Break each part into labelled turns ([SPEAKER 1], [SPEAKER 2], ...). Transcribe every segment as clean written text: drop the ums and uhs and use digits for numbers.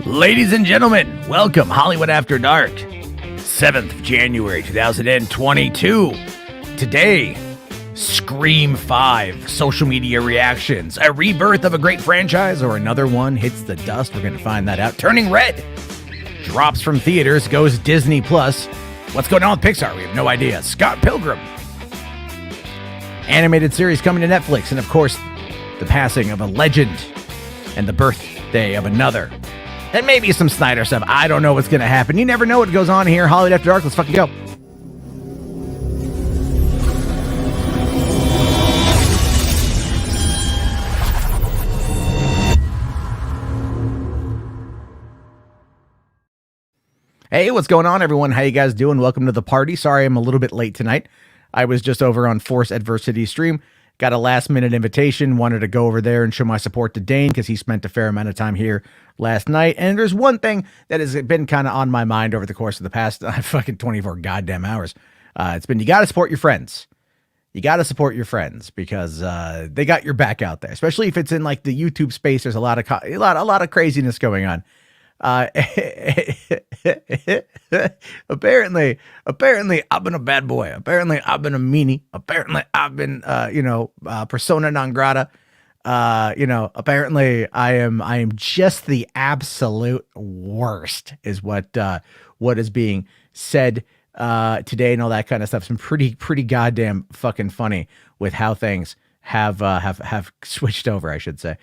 [SPEAKER 1] Ladies and gentlemen, welcome Hollywood After Dark, 7th of January 2022. Today, Scream 5, social media reactions, a rebirth of a great franchise or another one hits the dust. We're going to find that out. Turning Red drops from theaters, goes Disney Plus. What's going on with Pixar? We have no idea. Scott Pilgrim, animated series coming to Netflix, and of course, the passing of a legend and the birthday of another. And maybe some Snyder stuff. I don't know what's going to happen. You never know what goes on here. Hollywood After Dark. Let's fucking go. Hey, what's going on, everyone? How you guys doing? Welcome to the party. Sorry I'm a little bit late tonight. I was just over on Force Adversity stream. Got a last-minute invitation. Wanted to go over there and show my support to Dane because he spent a fair amount of time here last night. And there's one thing that has been kind of on my mind over the course of the past fucking 24 goddamn hours. It's been, you got to support your friends. You got to support your friends because they got your back out there. Especially if it's in like the YouTube space. There's a lot of craziness going on. Apparently I've been a bad boy. Apparently I've been a meanie. Apparently I've been, persona non grata. Apparently I am just the absolute worst is what is being said, today and all that kind of stuff. Some pretty goddamn fucking funny with how things have switched over, I should say.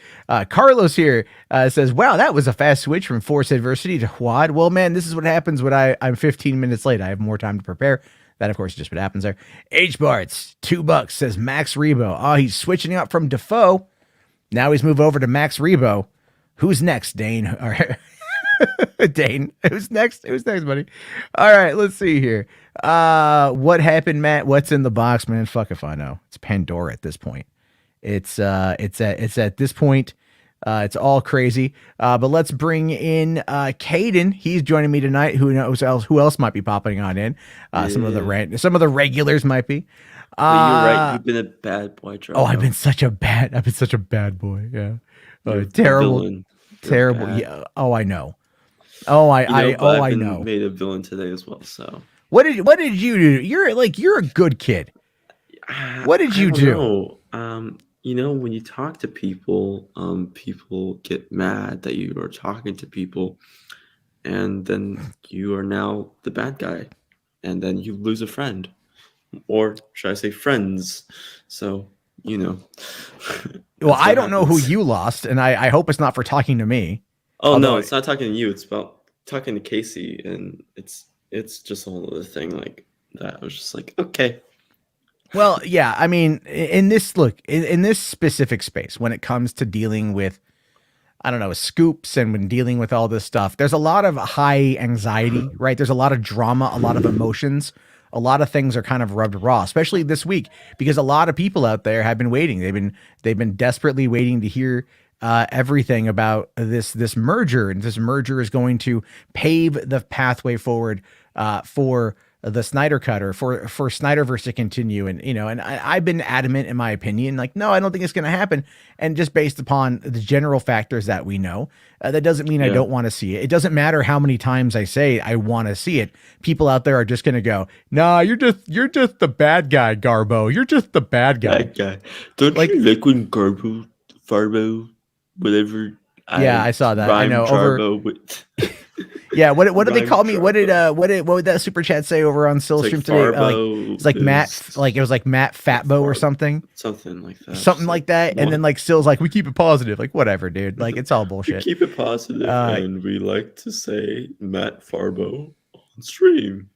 [SPEAKER 1] Carlos here says, wow, that was a fast switch from Force Adversity to Quad. Well, man, this is what happens when I'm 15 minutes late. I have more time to prepare. That, of course, is just what happens there. H-Barts, $2, says Max Rebo. Oh, he's switching up from Defoe. Now he's moved over to Max Rebo. Who's next, Dane? Dane, who's next? Who's next, buddy? All right, let's see here. What happened, Matt? What's in the box, man? Fuck if I know. It's Pandora at this point. It's at this point. It's all crazy. But let's bring in Caden. He's joining me tonight. Who knows who else might be popping on in? Some of the regulars might be.
[SPEAKER 2] You're right. You've been a bad boy, Joe.
[SPEAKER 1] Oh, I've been such a bad boy. Yeah. Terrible.
[SPEAKER 2] Bad.
[SPEAKER 1] Yeah. Oh, I know. I know.
[SPEAKER 2] Made a villain today as well. So
[SPEAKER 1] what did you do? You're a good kid. What did you do?
[SPEAKER 2] When you talk to people, people get mad that you are talking to people, and then you are now the bad guy, and then you lose a friend, or should I say friends? So
[SPEAKER 1] Well, I don't know who you lost, and I hope it's not for talking to me.
[SPEAKER 2] Oh, no, it's not talking to you. It's about talking to Casey, and it's just a whole other thing like that. I was just like, okay.
[SPEAKER 1] Well, yeah, I mean, in this specific space, when it comes to dealing with, I don't know, scoops and when dealing with all this stuff, there's a lot of high anxiety, right? There's a lot of drama, a lot of emotions. A lot of things are kind of rubbed raw, especially this week, because a lot of people out there have been waiting. They've been desperately waiting to hear everything about this merger, and this merger is going to pave the pathway forward for the Snyder Cut, or for Snyderverse to continue. And I've been adamant in my opinion, like, no, I don't think it's going to happen. And just based upon the general factors that we know, that doesn't mean I don't want to see it. It doesn't matter how many times I say I want to see it. People out there are just going to go, nah, you're just the bad guy, Garbo. You're just the bad guy.
[SPEAKER 2] Bad guy. Don't you like when Garbo, Farbo, whatever?
[SPEAKER 1] Yeah, I saw that. I know. Yeah, what did they call me? What would that super chat say over on Silstream today? It's like Matt, it was like Matt Fatbo or something.
[SPEAKER 2] Something like that.
[SPEAKER 1] Something like that. And then like Sill's like, we keep it positive. Like, whatever, dude. Like, it's all bullshit.
[SPEAKER 2] We keep it positive, and we like to say Matt Farbo on stream.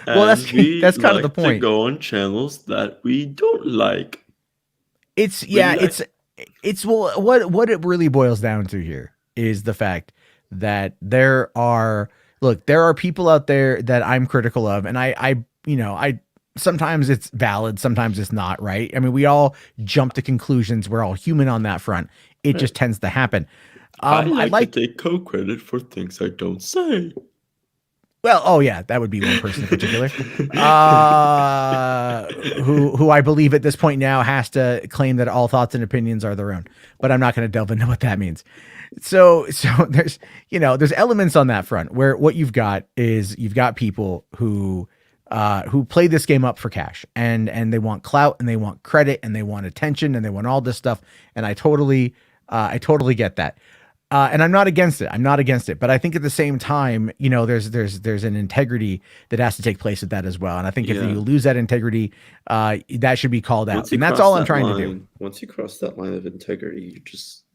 [SPEAKER 1] Well, that's kind of the point.
[SPEAKER 2] To go on channels that we don't like.
[SPEAKER 1] It's what it really boils down to here is the fact that there are people out there that I'm critical of, and I sometimes it's valid, sometimes it's not, right? I mean, we all jump to conclusions. We're all human on that front. It just tends to happen.
[SPEAKER 2] I like to take co-credit for things I don't say.
[SPEAKER 1] Well, oh yeah, that would be one person in particular, who I believe at this point now has to claim that all thoughts and opinions are their own. But I'm not going to delve into what that means. So there's there's elements on that front where what you've got is you've got people who play this game up for cash and they want clout and they want credit and they want attention and they want all this stuff. And I totally get that. And I'm not against it. I'm not against it. But I think at the same time, there's an integrity that has to take place with that as well. And I think if you lose that integrity, that should be called out. And that's all I'm trying to do.
[SPEAKER 2] Once you cross that line of integrity,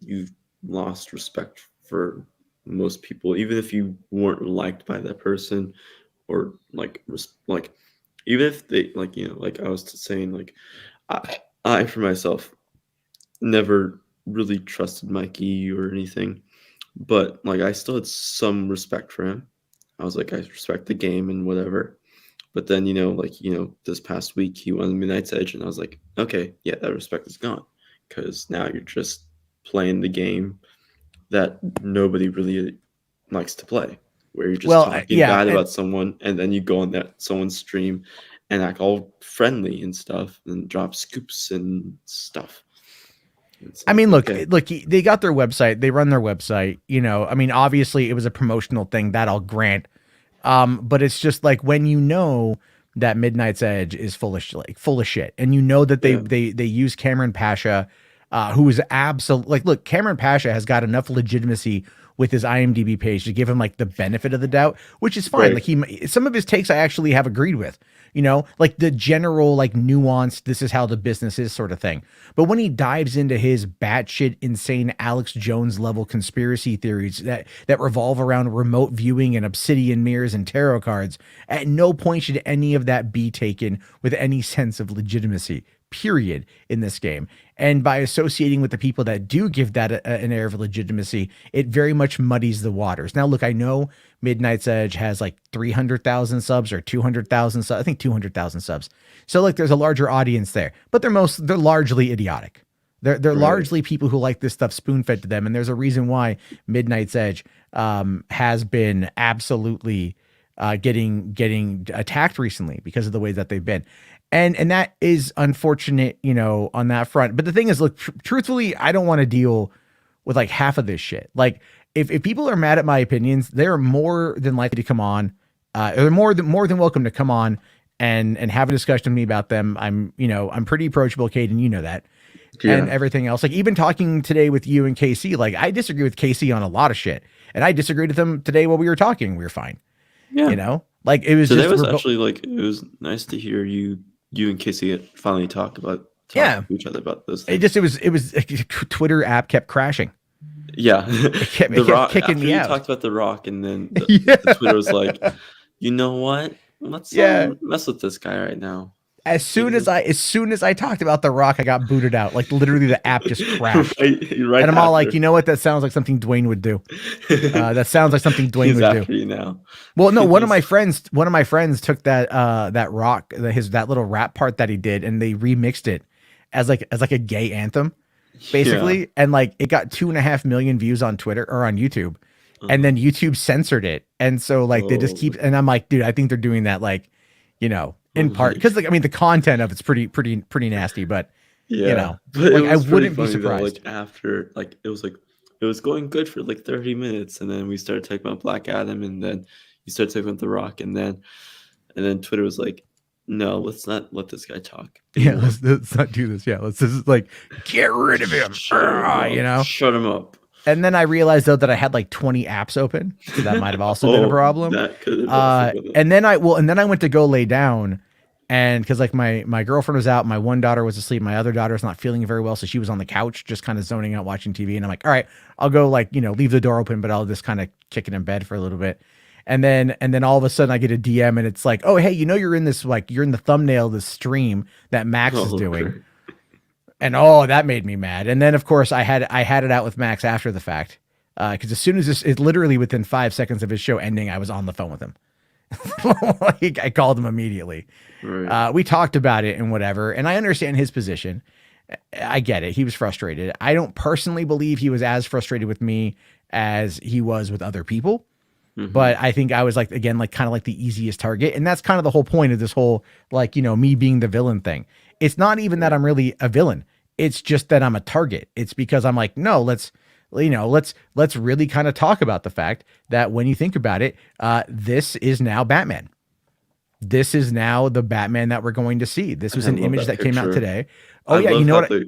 [SPEAKER 2] you've lost respect for most people, even if you weren't liked by that person, or like even if they like I was saying, like I for myself never really trusted Mikey or anything, but like I still had some respect for him. I was like, I respect the game and whatever. But then this past week he won Midnight's Edge, and I was like, okay, yeah, that respect is gone, because now you're just playing the game that nobody really likes to play, where you're just talking bad about someone, and then you go on that someone's stream and act all friendly and stuff and drop scoops and stuff.
[SPEAKER 1] I mean, look, they got their website, they run their website, I mean, obviously it was a promotional thing, that I'll grant. But it's just like, when that Midnight's Edge is full of shit, and that they use Cameron Pasha, who is absolutely look, Cameron Pasha has got enough legitimacy with his IMDb page to give him like the benefit of the doubt, which is fine. Right. Like some of his takes I actually have agreed with, like the general, like nuanced, this is how the business is sort of thing. But when he dives into his batshit insane Alex Jones level conspiracy theories that revolve around remote viewing and obsidian mirrors and tarot cards, at no point should any of that be taken with any sense of legitimacy, period, in this game. And by associating with the people that do give that an air of legitimacy, it very much muddies the waters. Now, look, I know Midnight's Edge has like 300,000 subs or 200,000 subs. I think 200,000 subs. So like there's a larger audience there, but they're largely idiotic. They're right. Largely people who like this stuff spoon-fed to them. And there's a reason why Midnight's Edge has been absolutely getting attacked recently because of the ways that they've been. And that is unfortunate, on that front. But the thing is, look, truthfully, I don't want to deal with like half of this shit. Like if people are mad at my opinions, they're more than likely to come on. They're more than welcome to come on and have a discussion with me about them. I'm pretty approachable, Kate, and you know that. Yeah. And everything else. Like even talking today with you and Casey, like I disagree with Casey on a lot of shit. And I disagreed with him today while we were talking. We were fine. Yeah. Like it was
[SPEAKER 2] today was actually like, it was nice to hear you and Casey finally talk to each other about those things.
[SPEAKER 1] It was Twitter app kept crashing.
[SPEAKER 2] Yeah.
[SPEAKER 1] It kept kicking me out.
[SPEAKER 2] You talked about The Rock, and then the Twitter was like, you know what? Let's mess with this guy right now.
[SPEAKER 1] As soon as I talked about The Rock, I got booted out. Like literally the app just crashed. Right and I'm all like, you know what? That sounds like something Dwayne would do. That sounds like something Dwayne would do.
[SPEAKER 2] You now.
[SPEAKER 1] Well, no, one of my friends took that Rock, that little rap part that he did, and they remixed it as like a gay anthem, basically. Yeah. And like it got 2.5 million views on Twitter or on YouTube. And then YouTube censored it. And so like they just keep, and I'm like, dude, I think they're doing that like, in part because like I mean the content of it's pretty nasty, but
[SPEAKER 2] but
[SPEAKER 1] like I wouldn't be surprised.
[SPEAKER 2] Though, like after like it was going good for like 30 minutes, and then we started talking about Black Adam, and then you started talking about The Rock, and then Twitter was like, no, let's not let this guy talk.
[SPEAKER 1] Yeah, let's not do this. Yeah, let's just like get rid of him.
[SPEAKER 2] Shut him up.
[SPEAKER 1] And then I realized though that I had like 20 apps open, so that might have also been a problem.
[SPEAKER 2] That could have
[SPEAKER 1] and then I went to go lay down, and because like my girlfriend was out, my one daughter was asleep, my other daughter's not feeling very well, so she was on the couch just kind of zoning out watching TV, and I'm like, all right, I'll go like leave the door open, but I'll just kind of kick it in bed for a little bit, and then all of a sudden I get a DM, and it's like, oh hey, you're in this you're in the thumbnail of the stream that Max is doing. Okay. And that made me mad. And then of course I had it out with Max after the fact. Because as soon as it literally within 5 seconds of his show ending, I was on the phone with him. I called him immediately. Right. We talked about it and whatever. And I understand his position. I get it. He was frustrated. I don't personally believe he was as frustrated with me as he was with other people.
[SPEAKER 2] Hmm.
[SPEAKER 1] But I think I was like, again, like kind of like the easiest target. And that's kind of the whole point of this whole, like, me being the villain thing. It's not even that
[SPEAKER 2] Right.
[SPEAKER 1] I'm really a villain. It's just that I'm a target. It's because I'm like, no, let's really kind of talk about the fact that when you think about it, this is now Batman. This is now the Batman that we're going to see. This was
[SPEAKER 2] I
[SPEAKER 1] an
[SPEAKER 2] love
[SPEAKER 1] image
[SPEAKER 2] that
[SPEAKER 1] that came out
[SPEAKER 2] picture.
[SPEAKER 1] today. Oh
[SPEAKER 2] I
[SPEAKER 1] yeah, you
[SPEAKER 2] love
[SPEAKER 1] know
[SPEAKER 2] how
[SPEAKER 1] what?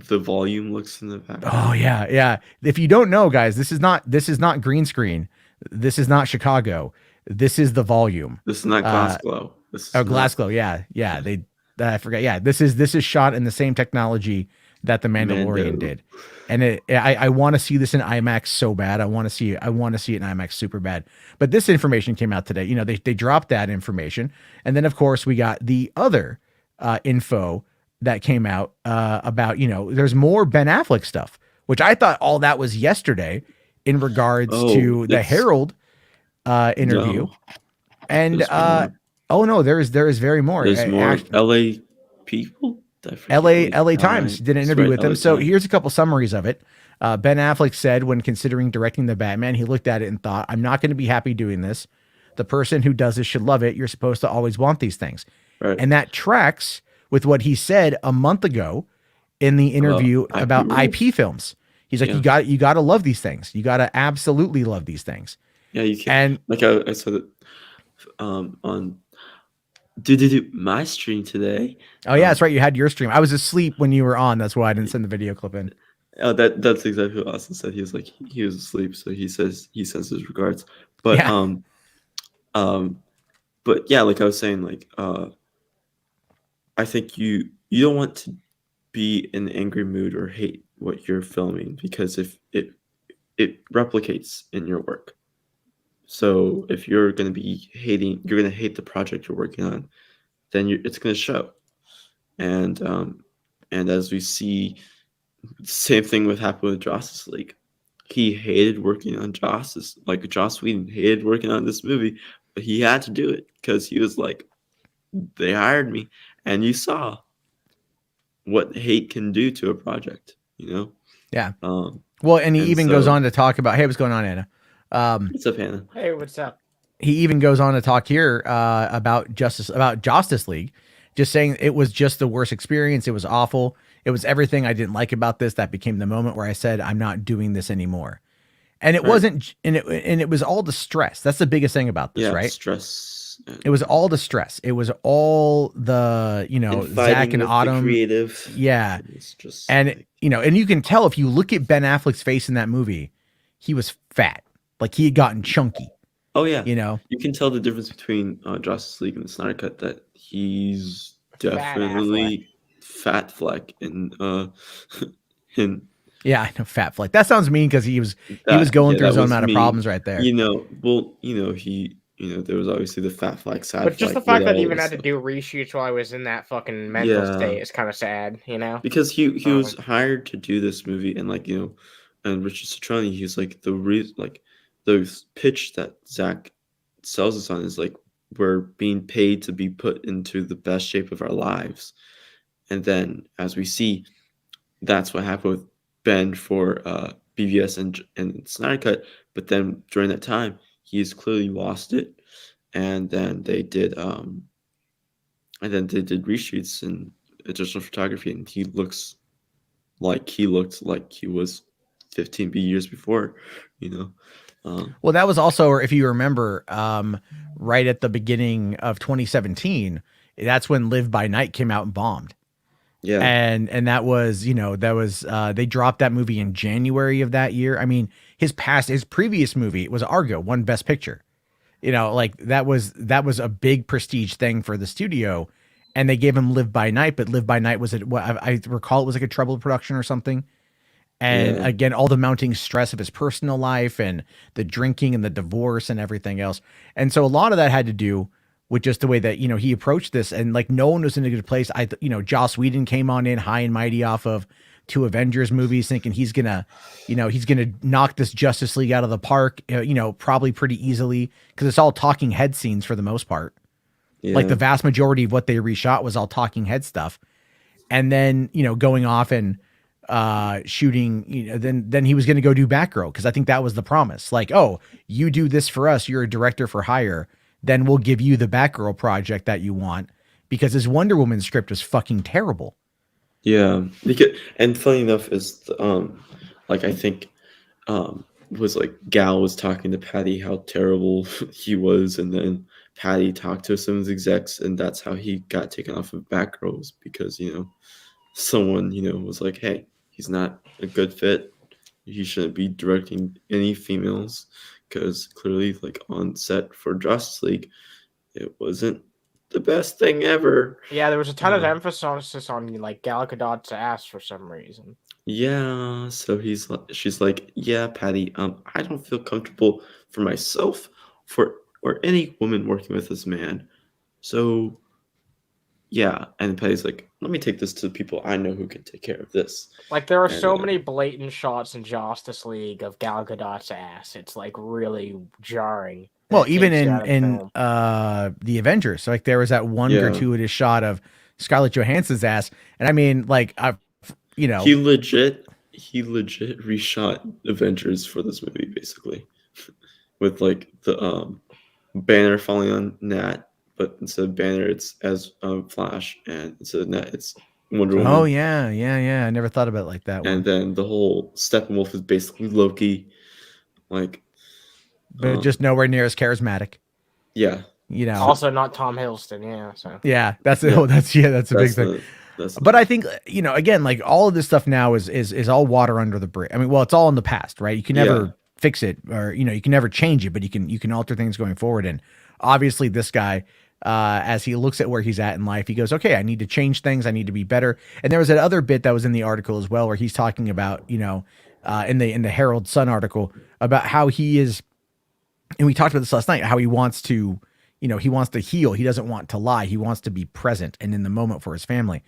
[SPEAKER 2] the volume looks in the
[SPEAKER 1] Oh
[SPEAKER 2] background.
[SPEAKER 1] yeah, yeah. If you don't know, guys, this is not green screen. This is not Chicago. This is the volume.
[SPEAKER 2] This is not glass
[SPEAKER 1] Uh,
[SPEAKER 2] glow. This
[SPEAKER 1] oh,
[SPEAKER 2] is not
[SPEAKER 1] Glasgow. Yeah, yeah. I forgot. Yeah, this is shot in the same technology that the Mandalorian
[SPEAKER 2] Mando.
[SPEAKER 1] did, and I want to see this in IMAX so bad. I want to see it in IMAX super bad. But this information came out today. They dropped that information, and then of course we got the other info that came out about there's more Ben Affleck stuff, which I thought all that was yesterday in regards
[SPEAKER 2] Oh,
[SPEAKER 1] to the
[SPEAKER 2] it's
[SPEAKER 1] Herald interview.
[SPEAKER 2] no.
[SPEAKER 1] And
[SPEAKER 2] There's more.
[SPEAKER 1] oh no, there is very more.
[SPEAKER 2] There's more
[SPEAKER 1] Actually,
[SPEAKER 2] LA people. I forget
[SPEAKER 1] LA
[SPEAKER 2] which
[SPEAKER 1] LA
[SPEAKER 2] guy.
[SPEAKER 1] Times did an
[SPEAKER 2] That's
[SPEAKER 1] interview
[SPEAKER 2] right,
[SPEAKER 1] with him.
[SPEAKER 2] LA
[SPEAKER 1] So
[SPEAKER 2] Times.
[SPEAKER 1] here's a couple summaries of it. Ben Affleck said when considering directing the Batman, he looked at it and thought, "I'm not going to be happy doing this. The person who does this should love it. You're supposed to always want these things,"
[SPEAKER 2] Right.
[SPEAKER 1] and that tracks with what he said a month ago in the interview
[SPEAKER 2] IP
[SPEAKER 1] about IP
[SPEAKER 2] rules.
[SPEAKER 1] films. He's like,
[SPEAKER 2] Yeah.
[SPEAKER 1] you got to love these things. You got to absolutely love these things.
[SPEAKER 2] Yeah, you can.
[SPEAKER 1] And
[SPEAKER 2] Like I said it on my stream today.
[SPEAKER 1] oh yeah, that's right. You had your stream. I was asleep when you were on. That's why I didn't
[SPEAKER 2] y-
[SPEAKER 1] send the video clip in.
[SPEAKER 2] Oh, that's exactly what Austin said. He was like he was asleep, so he sends his regards. But
[SPEAKER 1] Yeah,
[SPEAKER 2] um but yeah, like I was saying, like I think you don't want to be in an angry mood or hate what you're filming because if it replicates in your work. So if you're going to be hating, you're going to hate the project you're working on, then it's going to show. And as we see, same thing with happened with Justice League. He hated working on Justice, like Joss Whedon hated working on this movie, but he had to do it because he was like, they hired me, and you saw what hate can do to a project, you know.
[SPEAKER 1] yeah.
[SPEAKER 2] Um,
[SPEAKER 1] Well, and he
[SPEAKER 2] and
[SPEAKER 1] even goes
[SPEAKER 2] so
[SPEAKER 1] on to talk about, hey, what's going on, Anna?
[SPEAKER 2] it's up, Hannah.
[SPEAKER 3] Hey, what's up?
[SPEAKER 1] He even goes on to talk here about Justice League, just saying it was just the worst experience. It was awful. It was everything I didn't like about this. That became the moment where I said, I'm not doing this anymore. And it
[SPEAKER 2] Right.
[SPEAKER 1] wasn't, and it was all the stress. That's the biggest thing about this,
[SPEAKER 2] Yeah,
[SPEAKER 1] right?
[SPEAKER 2] stress
[SPEAKER 1] It was all the stress. It was all the,
[SPEAKER 2] and
[SPEAKER 1] Zach
[SPEAKER 2] fighting
[SPEAKER 1] and
[SPEAKER 2] with the
[SPEAKER 1] Autumn.
[SPEAKER 2] creative.
[SPEAKER 1] Yeah.
[SPEAKER 2] It's just
[SPEAKER 1] And,
[SPEAKER 2] like,
[SPEAKER 1] and you can tell if you look at Ben Affleck's face in that movie, he was fat. Like he had gotten chunky,
[SPEAKER 2] oh yeah,
[SPEAKER 1] you know?
[SPEAKER 2] you can tell the difference between Justice League and the Snyder Cut that he's
[SPEAKER 3] Fat
[SPEAKER 2] definitely fat fleck in in
[SPEAKER 1] Yeah, I know, fat flick. That sounds mean because he was
[SPEAKER 2] that.
[SPEAKER 1] going
[SPEAKER 2] Yeah,
[SPEAKER 1] through
[SPEAKER 2] that
[SPEAKER 1] his own
[SPEAKER 2] was
[SPEAKER 1] amount of
[SPEAKER 2] me.
[SPEAKER 1] problems right there.
[SPEAKER 2] Well, there was obviously the fat fleck, sad
[SPEAKER 3] But just the
[SPEAKER 2] fleck,
[SPEAKER 3] fact that he even
[SPEAKER 2] widow,
[SPEAKER 3] had to
[SPEAKER 2] so-
[SPEAKER 3] do reshoots while I was in that fucking mental
[SPEAKER 2] Yeah.
[SPEAKER 3] state is kind of sad, you know?
[SPEAKER 2] because he
[SPEAKER 3] Um,
[SPEAKER 2] was hired to do this movie and and Richard Citroni, he's like the pitch that Zach sells us on is like we're being paid to be put into the best shape of our lives, and then as we see, that's what happened with Ben for BVS and Snyder Cut. But then during that time, he's clearly lost it, and then they did reshoots and additional photography, and he looked like he was 15 years before, you know.
[SPEAKER 1] Well, that was also, if you remember, right at the beginning of 2017, that's when Live by Night came out and bombed.
[SPEAKER 2] Yeah,
[SPEAKER 1] And that was, they dropped that movie in January of that year. I mean, his previous movie was Argo, won Best Picture. Like that was a big prestige thing for the studio, and they gave him Live by Night, but Live by Night was what I recall it was like a troubled production or something. And
[SPEAKER 2] yeah,
[SPEAKER 1] again, all the mounting stress of his personal life and the drinking and the divorce and everything else. And so a lot of that had to do with just the way that, he approached this, and like no one was in a good place. Joss Whedon came on in high and mighty off of 2 Avengers movies thinking he's going to knock this Justice League out of the park, probably pretty easily because it's all talking head scenes for the most part.
[SPEAKER 2] yeah.
[SPEAKER 1] Like the vast majority of what they reshot was all talking head stuff. And then, going off and shooting, then he was going to go do Batgirl, because I think that was the promise. Like, oh, you do this for us, you're a director for hire, then we'll give you the Batgirl project that you want, because his Wonder Woman script was fucking terrible.
[SPEAKER 2] Yeah, because and funny enough is like I think was like Gal was talking to Patty how terrible he was, and then Patty talked to some of his execs, and that's how he got taken off of Batgirls, because someone was like, hey, he's not a good fit. He shouldn't be directing any females, because clearly, like on set for Justice League, it wasn't the best thing ever.
[SPEAKER 3] Yeah, there was a ton of emphasis on like Gal Gadot's ass for some reason.
[SPEAKER 2] Yeah, so she's like, yeah, Patty, I don't feel comfortable for myself, or any woman working with this man. So yeah, and Patty's like, let me take this to the people I know who can take care of this.
[SPEAKER 3] Like, there are
[SPEAKER 2] And,
[SPEAKER 3] so many blatant shots in Justice League of Gal Gadot's ass. It's like really jarring.
[SPEAKER 1] Well,
[SPEAKER 3] It
[SPEAKER 1] even
[SPEAKER 3] takes you out of
[SPEAKER 1] in
[SPEAKER 3] film.
[SPEAKER 1] the Avengers, so like there was that one
[SPEAKER 2] Yeah.
[SPEAKER 1] gratuitous shot of Scarlett Johansson's ass, and I mean, like,
[SPEAKER 2] he legit reshot Avengers for this movie, basically, with like the banner falling on Nat, but instead of banner, it's as Flash, and instead of Nat, it's Wonder Woman.
[SPEAKER 1] Oh yeah, I never thought about it like that one.
[SPEAKER 2] And then the whole Steppenwolf is basically Loki, like,
[SPEAKER 1] but just nowhere near as charismatic.
[SPEAKER 2] Yeah.
[SPEAKER 3] Also not Tom Hiddleston, yeah. So
[SPEAKER 1] yeah, that's a big thing. But I think again, like all of this stuff now is all water under the bridge. I mean, well, it's all in the past, right? You can never fix it, or you can never change it, but you can alter things going forward. And obviously, this guy, as he looks at where he's at in life, he goes, "Okay, I need to change things. I need to be better." And there was that other bit that was in the article as well, where he's talking about in the Herald Sun article about how he is, and we talked about this last night, how he wants to, he wants to heal. He doesn't want to lie. He wants to be present and in the moment for his family.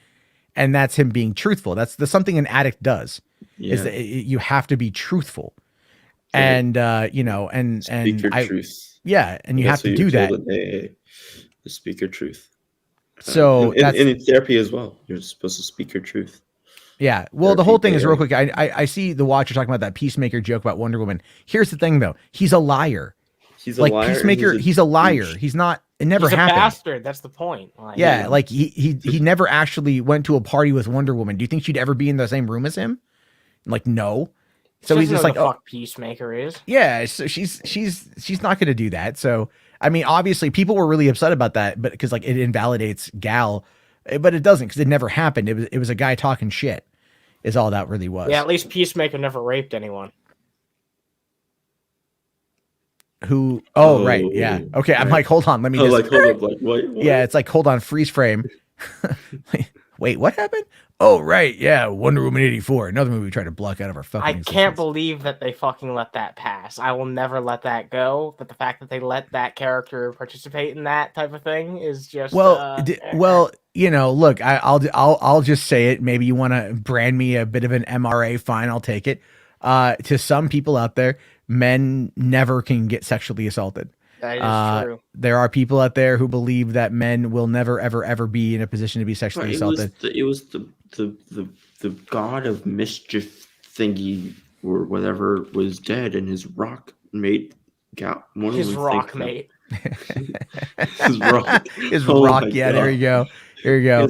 [SPEAKER 1] And that's him being truthful. That's something an addict does. Yeah. Is that you have to be truthful, and and
[SPEAKER 2] speak your truth.
[SPEAKER 1] Yeah, and you have to do that.
[SPEAKER 2] To speak your truth.
[SPEAKER 1] So
[SPEAKER 2] in therapy as well, you're supposed to speak your truth.
[SPEAKER 1] Yeah. Well, the whole thing is real quick. I see the Watcher talking about that Peacemaker joke about Wonder Woman. Here's the thing, though. He's a liar.
[SPEAKER 2] He's a liar.
[SPEAKER 1] Peacemaker. He's a liar. He's not. It never happened.
[SPEAKER 3] He's a bastard. That's the point.
[SPEAKER 1] Like, yeah. Like he never actually went to a party with Wonder Woman. Do you think she'd ever be in the same room as him? Like, no.
[SPEAKER 3] So he's just like, oh, Peacemaker is.
[SPEAKER 1] Yeah. So she's not going to do that. So I mean, obviously, people were really upset about that, but because like it invalidates Gal, but it doesn't, because it never happened. It was a guy talking shit. Is all that really was.
[SPEAKER 3] Yeah, at least Peacemaker never raped anyone.
[SPEAKER 1] Who? Oh, right. Yeah. Okay. Right. I'm like, hold on. Let me just.
[SPEAKER 2] Like, hold up. Like, what?
[SPEAKER 1] Yeah. It's like, hold on. Freeze frame. Wait, what happened? Oh, right. Yeah. Wonder Woman 84. Another movie we tried to block out of our fucking
[SPEAKER 3] I can't believe that they fucking let that pass. I will never let that go. But the fact that they let that character participate in that type of thing is just.
[SPEAKER 1] Well, look, I'll just say it. Maybe you want to brand me a bit of an MRA. Fine. I'll take it. To some people out there, men never can get sexually assaulted.
[SPEAKER 3] That is true.
[SPEAKER 1] There are people out there who believe that men will never, ever, ever be in a position to be sexually assaulted.
[SPEAKER 2] It was the god of mischief thingy or whatever was dead, and his rock mate got one
[SPEAKER 3] his rock mate.
[SPEAKER 2] His rock.
[SPEAKER 1] His rock. Yeah, there you go. There you go.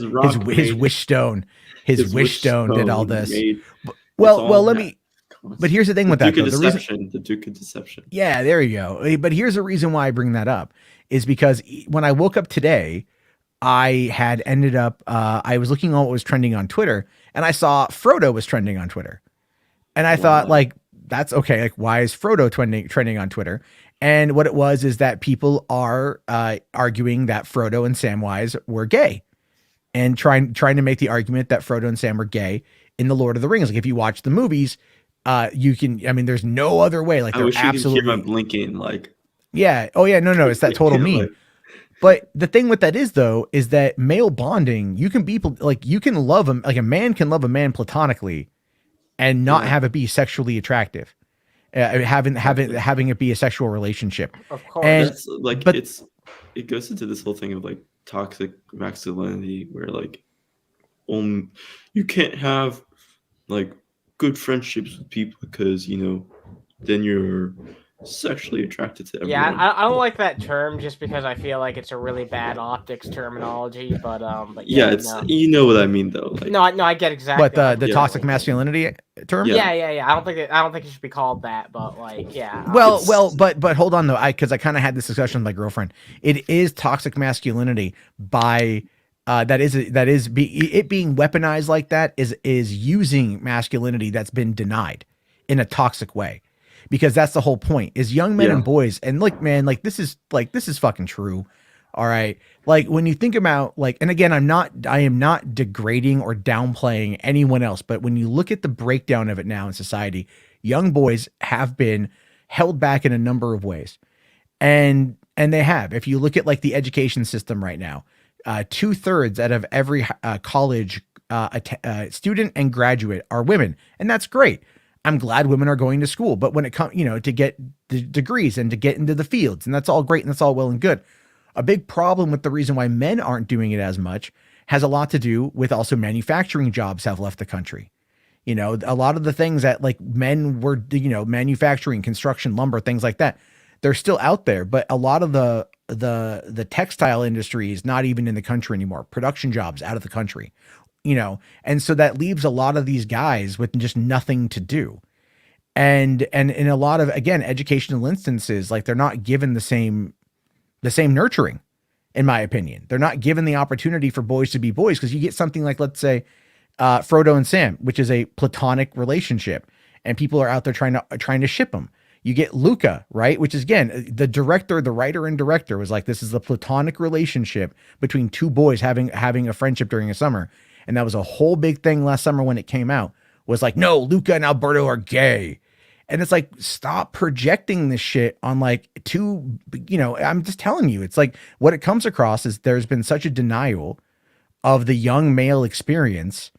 [SPEAKER 1] His wish stone. His wish stone did all this. Well, let me. But here's the thing with that.
[SPEAKER 2] The Duke of Deception.
[SPEAKER 1] Yeah, there you go. But here's the reason why I bring that up is because when I woke up today, I had ended up, I was looking at what was trending on Twitter, and I saw Frodo was trending on Twitter. And I thought, like, that's okay. Like, why is Frodo trending on Twitter? And what it was is that people are arguing that Frodo and Samwise were gay, and trying to make the argument that Frodo and Sam were gay in the Lord of the Rings. Like, if you watch the movies, you can, I mean, there's no other way. Like,
[SPEAKER 2] I wish you could hear my blinking. Like,
[SPEAKER 1] yeah. Oh yeah. No, it's that total meme. But the thing with that is, though, is that male bonding, you can be like, you can love him. Like, a man can love a man platonically and not have it be sexually attractive. Having it be a sexual relationship.
[SPEAKER 3] Of course.
[SPEAKER 1] And
[SPEAKER 2] that's like, it goes into this whole thing of like toxic masculinity where like, you can't have like good friendships with people because then you're sexually attracted to
[SPEAKER 3] Yeah,
[SPEAKER 2] everyone.
[SPEAKER 3] I don't like that term just because I feel like it's a really bad optics terminology. But
[SPEAKER 2] Yeah,
[SPEAKER 3] yeah,
[SPEAKER 2] it's
[SPEAKER 3] no,
[SPEAKER 2] you know what I mean though. Like,
[SPEAKER 3] no, I get exactly.
[SPEAKER 1] What the
[SPEAKER 2] Yeah.
[SPEAKER 1] toxic masculinity term?
[SPEAKER 2] Yeah.
[SPEAKER 3] Yeah. I don't think it should be called that. But like, yeah.
[SPEAKER 1] Well, but hold on though, because I kind of had this discussion with my girlfriend. It is toxic masculinity by it being weaponized like that is using masculinity that's been denied in a toxic way, because that's the whole point. Is young men
[SPEAKER 2] Yeah.
[SPEAKER 1] and boys, and look, man, like this is fucking true. All right, like when you think about and again, I am not degrading or downplaying anyone else, but when you look at the breakdown of it now in society, young boys have been held back in a number of ways, and they have. If you look at the education system right now, 2/3 out of every college student and graduate are women, and that's great. I'm glad women are going to school, but when it comes, to get the degrees and to get into the fields, and that's all great and that's all well and good. A big problem with the reason why men aren't doing it as much has a lot to do with also manufacturing jobs have left the country. A lot of the things that men were, manufacturing, construction, lumber, things like that, they're still out there. But a lot of the textile industry is not even in the country anymore. Production jobs out of the country, and so that leaves a lot of these guys with just nothing to do. And in a lot of, again, educational instances, they're not given the same nurturing, in my opinion. They're not given the opportunity for boys to be boys, because you get something like, let's say, Frodo and Sam, which is a platonic relationship, and people are out there trying to ship them. You get Luca, right? Which is, again, the writer and director was like, this is a platonic relationship between two boys having a friendship during a summer. And that was a whole big thing last summer when it came out, was like, no, Luca and Alberto are gay. And it's like, stop projecting this shit on I'm just telling you, it's like what it comes across is there's been such a denial of the young male experience,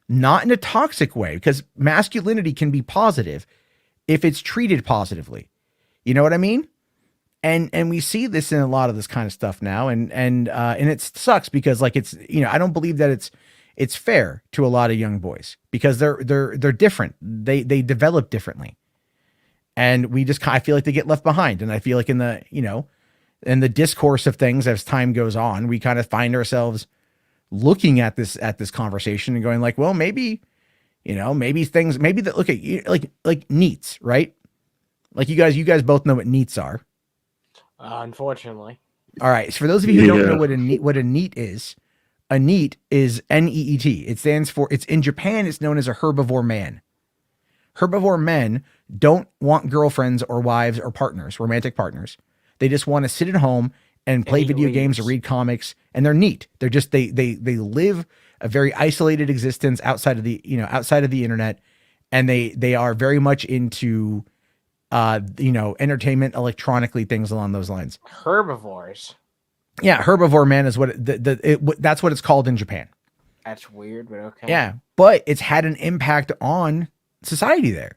[SPEAKER 1] not in a toxic way, because masculinity can be positive if it's treated positively. You know what I mean? And we see this in a lot of this kind of stuff now. And it sucks because it's, I don't believe that it's fair to a lot of young boys, because they're different. They develop differently. And we just I feel like they get left behind. And I feel like in the discourse of things as time goes on, we kind of find ourselves looking at this conversation and going like, well, maybe that, look at you, like NEETs, right? Like you guys both know what NEETs are.
[SPEAKER 3] Unfortunately.
[SPEAKER 1] All right. So for those of you who don't know what a NEET is NEET, NEET. It stands for, it's in Japan, it's known as a herbivore man. Herbivore men don't want girlfriends or wives or partners, romantic partners. They just want to sit at home and play video games or read comics, and they're neat. They're just, they live a very isolated existence outside of the internet. And they are very much into, entertainment, electronically, things along those lines.
[SPEAKER 3] Herbivores.
[SPEAKER 1] Yeah. Herbivore man is what that's what it's called in Japan.
[SPEAKER 3] That's weird, but okay.
[SPEAKER 1] Yeah. But it's had an impact on society there.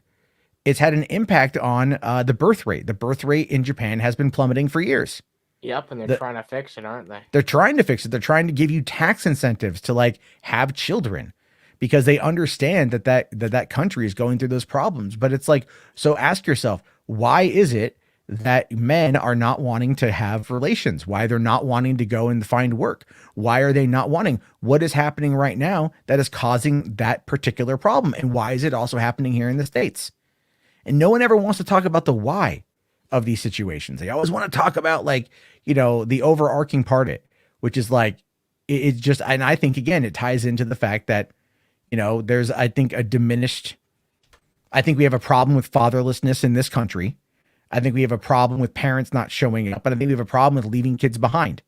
[SPEAKER 1] It's had an impact on the birth rate. The birth rate in Japan has been plummeting for years.
[SPEAKER 3] Yep, and they're trying to fix it, aren't they?
[SPEAKER 1] They're trying to fix it. They're trying to give you tax incentives to have children, because they understand that country is going through those problems. But it's like, so ask yourself, why is it that men are not wanting to have relations? Why they're not wanting to go and find work? Why are they not wanting? What is happening right now that is causing that particular problem? And why is it also happening here in the States? And no one ever wants to talk about the why of these situations. They always want to talk about the overarching part of it, which is it's just, and I think again, it ties into the fact that, there's, I think we have a problem with fatherlessness in this country. I think we have a problem with parents not showing up, and I think we have a problem with leaving kids behind.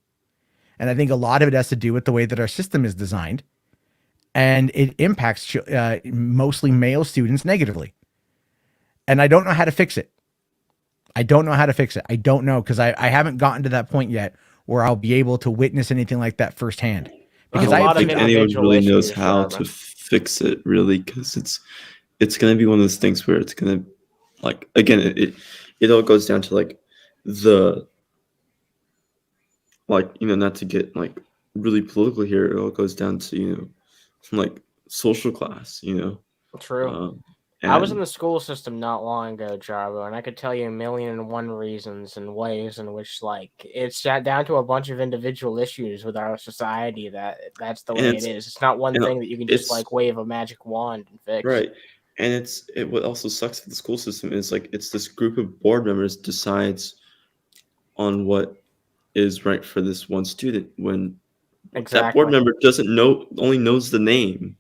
[SPEAKER 1] And I think a lot of it has to do with the way that our system is designed, and it impacts mostly male students negatively. And I don't know how to fix it. I don't know, because I haven't gotten to that point yet where I'll be able to witness anything like that firsthand. Because
[SPEAKER 2] I don't think
[SPEAKER 3] of
[SPEAKER 2] anyone really knows
[SPEAKER 3] issues,
[SPEAKER 2] how to fix it, really, because it's going to be one of those things where it's going to, again, it all goes down to the, not to get really political here. It all goes down to social class.
[SPEAKER 3] True. I was in
[SPEAKER 2] And
[SPEAKER 3] the school system not long ago, Jarbo, and I could tell you a million and one reasons and ways in which, like, it's down to a bunch of individual issues with our society that's the way it
[SPEAKER 2] it's
[SPEAKER 3] is. It's not one
[SPEAKER 2] and
[SPEAKER 3] thing that you can just,
[SPEAKER 2] it's
[SPEAKER 3] like, wave a magic wand and fix.
[SPEAKER 2] right. And what also sucks with the school system is like it's this group of board members decides on what is right for this one student when that board
[SPEAKER 3] Exactly.
[SPEAKER 2] member doesn't know only knows the name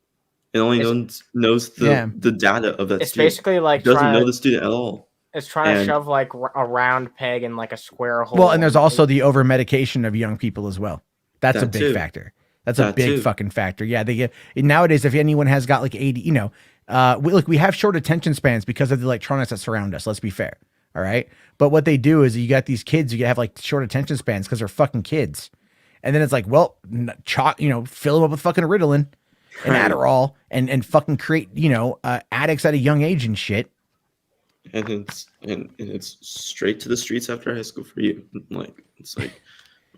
[SPEAKER 2] and only
[SPEAKER 3] It's
[SPEAKER 2] knows
[SPEAKER 1] Yeah.
[SPEAKER 2] the data of that
[SPEAKER 3] it's
[SPEAKER 2] student.
[SPEAKER 3] basically like
[SPEAKER 2] Doesn't know
[SPEAKER 3] trying
[SPEAKER 2] the student at all.
[SPEAKER 3] to
[SPEAKER 2] And
[SPEAKER 3] shove like a round peg in like a square hole.
[SPEAKER 1] Well, and there's also the over medication of young people as well. That's a
[SPEAKER 2] That
[SPEAKER 1] big
[SPEAKER 2] too.
[SPEAKER 1] factor. That's a
[SPEAKER 2] That
[SPEAKER 1] big
[SPEAKER 2] too.
[SPEAKER 1] fucking factor. Yeah, they get nowadays. If anyone has got like 80, we have short attention spans because of the electronics that surround us. Let's be fair, all right. But what they do is you got these kids. You have like short attention spans because they're fucking kids, and then it's like, well, fill them up with fucking Ritalin and
[SPEAKER 2] Right.
[SPEAKER 1] Adderall, and fucking create addicts at a young age and shit.
[SPEAKER 2] And it's straight to the streets after high school for you. Like it's like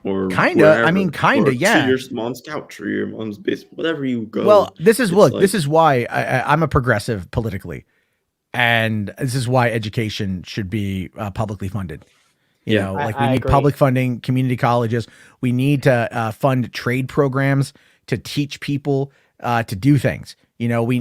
[SPEAKER 2] or
[SPEAKER 1] Kinda.
[SPEAKER 2] wherever,
[SPEAKER 1] I mean, kinda,
[SPEAKER 2] or
[SPEAKER 1] yeah.
[SPEAKER 2] to your mom's couch or your mom's basement, whatever you go.
[SPEAKER 1] Well, this is
[SPEAKER 2] it's
[SPEAKER 1] this is why I'm a progressive politically, and this is why education should be publicly funded. You
[SPEAKER 2] Yeah.
[SPEAKER 1] know, like we
[SPEAKER 3] I
[SPEAKER 1] need
[SPEAKER 3] agree.
[SPEAKER 1] public funding, community colleges. We need to fund trade programs to teach people to do things. You know, we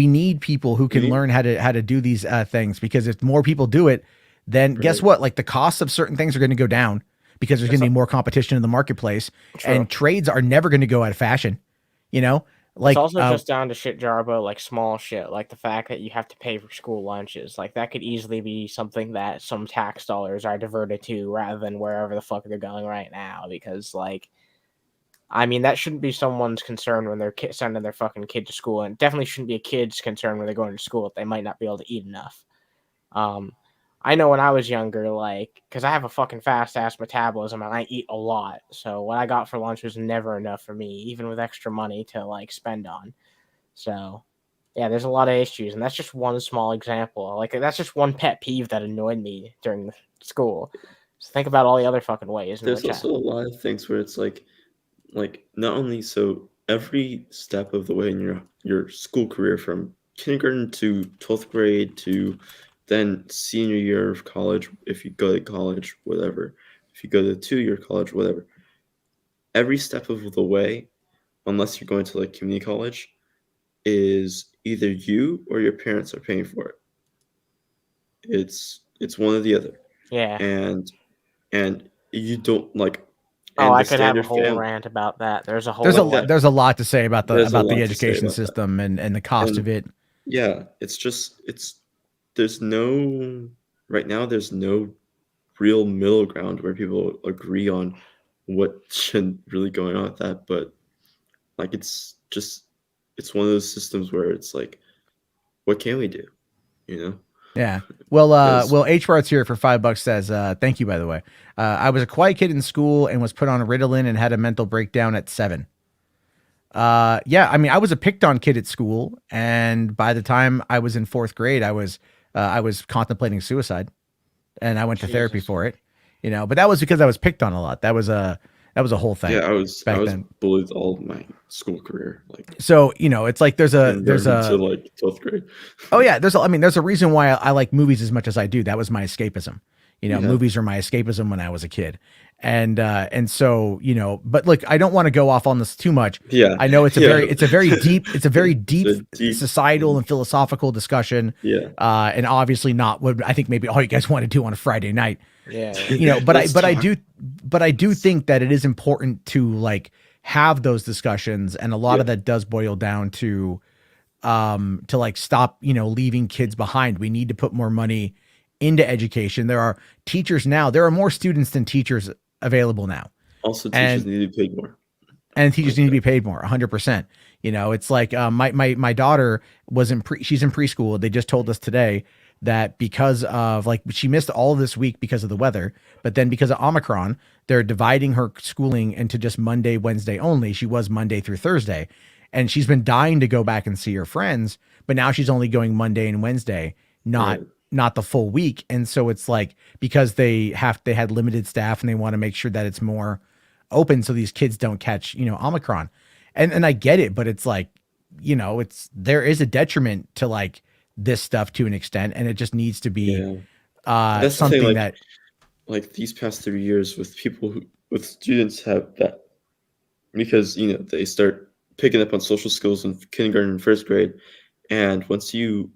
[SPEAKER 1] need people who can
[SPEAKER 2] Mhm.
[SPEAKER 1] learn how to do these things, because if more people do it, then guess
[SPEAKER 2] Right.
[SPEAKER 1] what? Like the costs of certain things are going to go down because there's going to be more competition in the marketplace,
[SPEAKER 3] True.
[SPEAKER 1] and trades are never going to go out of fashion. You know, like
[SPEAKER 3] it's also just down to shit, Jarbo, like small shit, like the fact that you have to pay for school lunches. Like that could easily be something that some tax dollars are diverted to rather than wherever the fuck they're going right now. Because, like, I mean, that shouldn't be someone's concern when they're sending their fucking kid to school, and it definitely shouldn't be a kid's concern when they're going to school if they might not be able to eat enough. I know when I was younger, like, because I have a fucking fast-ass metabolism and I eat a lot, so what I got for lunch was never enough for me, even with extra money to, like, spend on. So, yeah, there's a lot of issues, and that's just one small example. Like, that's just one pet peeve that annoyed me during school. So think about all the other fucking ways.
[SPEAKER 2] There's also a lot of things where it's like not only so every step of the way in your school career from kindergarten to 12th grade to then senior year of college, if you go to college, whatever, if you go to 2-year college, whatever, every step of the way, unless you're going to like community college, is either you or your parents are paying for it. It's one or the other.
[SPEAKER 3] Yeah.
[SPEAKER 2] And you don't like.
[SPEAKER 3] Oh,
[SPEAKER 2] and
[SPEAKER 3] I
[SPEAKER 2] the
[SPEAKER 3] could have a
[SPEAKER 2] standard
[SPEAKER 3] whole
[SPEAKER 2] fam-
[SPEAKER 3] rant about that. There's a whole
[SPEAKER 1] there's a lot to say about the
[SPEAKER 2] There's a lot to say
[SPEAKER 1] education
[SPEAKER 2] about that.
[SPEAKER 1] system and the cost
[SPEAKER 2] And-
[SPEAKER 1] of it.
[SPEAKER 2] Yeah, there's no right now. There's no real middle ground where people agree on what should really going on with that. But like, it's one of those systems where it's like, what can we do? You know?
[SPEAKER 1] Yeah. Well,
[SPEAKER 2] Because-
[SPEAKER 1] H Bart's here for $5 says, thank you, by the way. I was a quiet kid in school and was put on Ritalin and had a mental breakdown at 7. Yeah, I mean, I was a picked on kid at school, and by the time I was in 4th grade, I was contemplating suicide, and I went to therapy
[SPEAKER 3] Jesus.
[SPEAKER 1] for it, but that was because I was picked on a lot. That was a whole thing.
[SPEAKER 2] Yeah, I was
[SPEAKER 1] back then.
[SPEAKER 2] bullied all my school career. Like,
[SPEAKER 1] So, it's like
[SPEAKER 2] until like 12th grade.
[SPEAKER 1] Oh yeah, there's a reason why I like movies as much as I do. That was my escapism.
[SPEAKER 2] Yeah.
[SPEAKER 1] Movies were my escapism when I was a kid. And so, but look, I don't want to go off on this too much.
[SPEAKER 2] Yeah,
[SPEAKER 1] I know it's a very deep
[SPEAKER 2] deep-
[SPEAKER 1] societal and philosophical discussion.
[SPEAKER 2] Yeah,
[SPEAKER 1] And obviously not what I think maybe all you guys want to do on a Friday night.
[SPEAKER 3] Yeah.
[SPEAKER 1] But
[SPEAKER 2] Let's
[SPEAKER 1] I
[SPEAKER 2] talk.
[SPEAKER 1] do think that it is important to like have those discussions, and a lot of that does boil down to like stop, leaving kids behind. We need to put more money into education. There are teachers now. There are more students than teachers available now.
[SPEAKER 2] Also, teachers need to be paid more.
[SPEAKER 1] And teachers need to be paid more, 100%. It's like my daughter was she's in preschool. They just told us today that because of like she missed all of this week because of the weather, but then because of Omicron, they're dividing her schooling into just Monday, Wednesday only. She was Monday through Thursday, and she's been dying to go back and see her friends, but now she's only going Monday and Wednesday, not the full week. And so it's like, because they had limited staff and they want to make sure that it's more open so these kids don't catch, Omicron. And I get it, but it's like, there is a detriment to like this stuff to an extent, and it just needs to be
[SPEAKER 2] Yeah. That's the
[SPEAKER 1] something
[SPEAKER 2] thing,
[SPEAKER 1] that
[SPEAKER 2] like these past 3 years with students have that, because they start picking up on social skills in kindergarten and first grade, and once you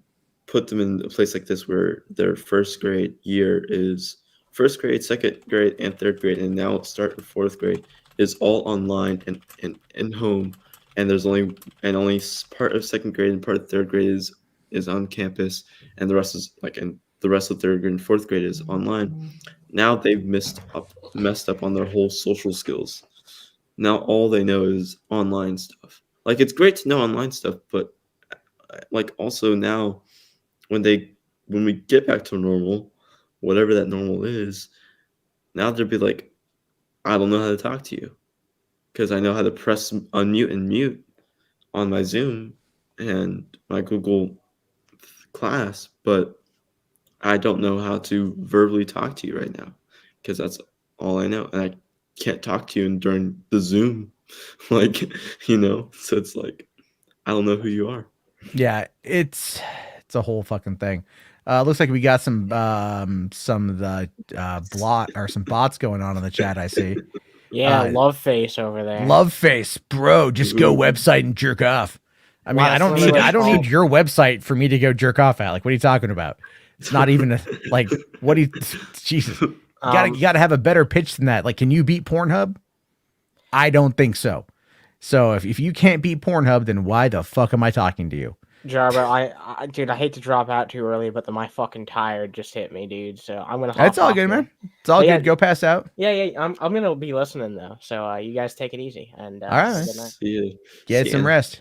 [SPEAKER 2] put them in a place like this where their first grade year is first grade, second grade, and third grade, and now start in fourth grade is all online and home, and there's only part of second grade and part of third grade is on campus, and the rest is and the rest of third grade and fourth grade is online. Now they've messed up on their whole social skills. Now all they know is online stuff. Like, it's great to know online stuff, but also now when we get back to normal, whatever that normal is, now they'll be like, I don't know how to talk to you because I know how to press unmute and mute on my Zoom and my Google Class, but I don't know how to verbally talk to you right now because that's all I know, and I can't talk to you during the Zoom, so it's like I don't know who you are.
[SPEAKER 1] Yeah, it's a whole fucking thing. Looks like we got some of the some bots going on in the chat. I see.
[SPEAKER 3] Yeah, love face over there.
[SPEAKER 1] Love face, bro. Just go website and jerk off. I mean, I don't need your website for me to go jerk off at. Like, what are you talking about? It's not even what do you? Jesus, you gotta have a better pitch than that. Like, can you beat Pornhub? I don't think so. So if you can't beat Pornhub, then why the fuck am I talking to you?
[SPEAKER 3] Jarbo, dude, I hate to drop out too early, but my fucking tired just hit me, dude. So I'm gonna.
[SPEAKER 1] That's all good, man. It's all good. Yeah, go pass out.
[SPEAKER 3] Yeah. I'm gonna be listening though. So you guys take it easy and
[SPEAKER 1] all right.
[SPEAKER 3] Good night.
[SPEAKER 2] See you.
[SPEAKER 1] Get some rest.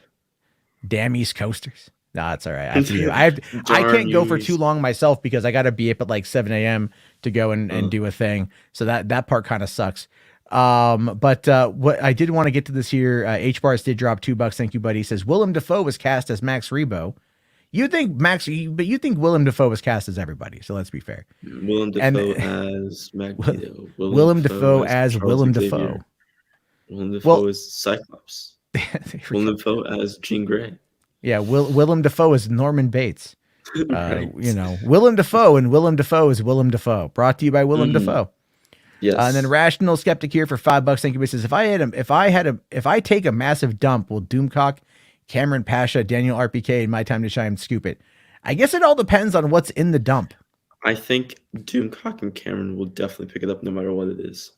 [SPEAKER 1] Damn East Coasters. No, it's all right. I can't go for too long myself because I got to be up at like 7 a.m. to go and do a thing. So that part kind of sucks. But what I did want to get to this here, H Bars did drop $2. Thank you, buddy. He says Willem Dafoe was cast as Max Rebo. You think Willem Dafoe was cast as everybody. So let's be fair.
[SPEAKER 2] Willem Dafoe as Magneto.
[SPEAKER 1] Willem Dafoe as Willem Dafoe.
[SPEAKER 2] Willem Dafoe is Cyclops. Willem Dafoe as Jean Grey.
[SPEAKER 1] Yeah, Willem Dafoe is Norman Bates.
[SPEAKER 2] Right.
[SPEAKER 1] Willem Dafoe and Willem Dafoe is Willem Dafoe. Brought to you by Willem Dafoe.
[SPEAKER 2] Yes.
[SPEAKER 1] And then Rational Skeptic here for $5. Thank you. He says, if I take a massive dump, will Doomcock, Cameron Pasha, Daniel RPK, and My Time to Shine scoop it? I guess it all depends on what's in the dump.
[SPEAKER 2] I think Doomcock and Cameron will definitely pick it up no matter what it is.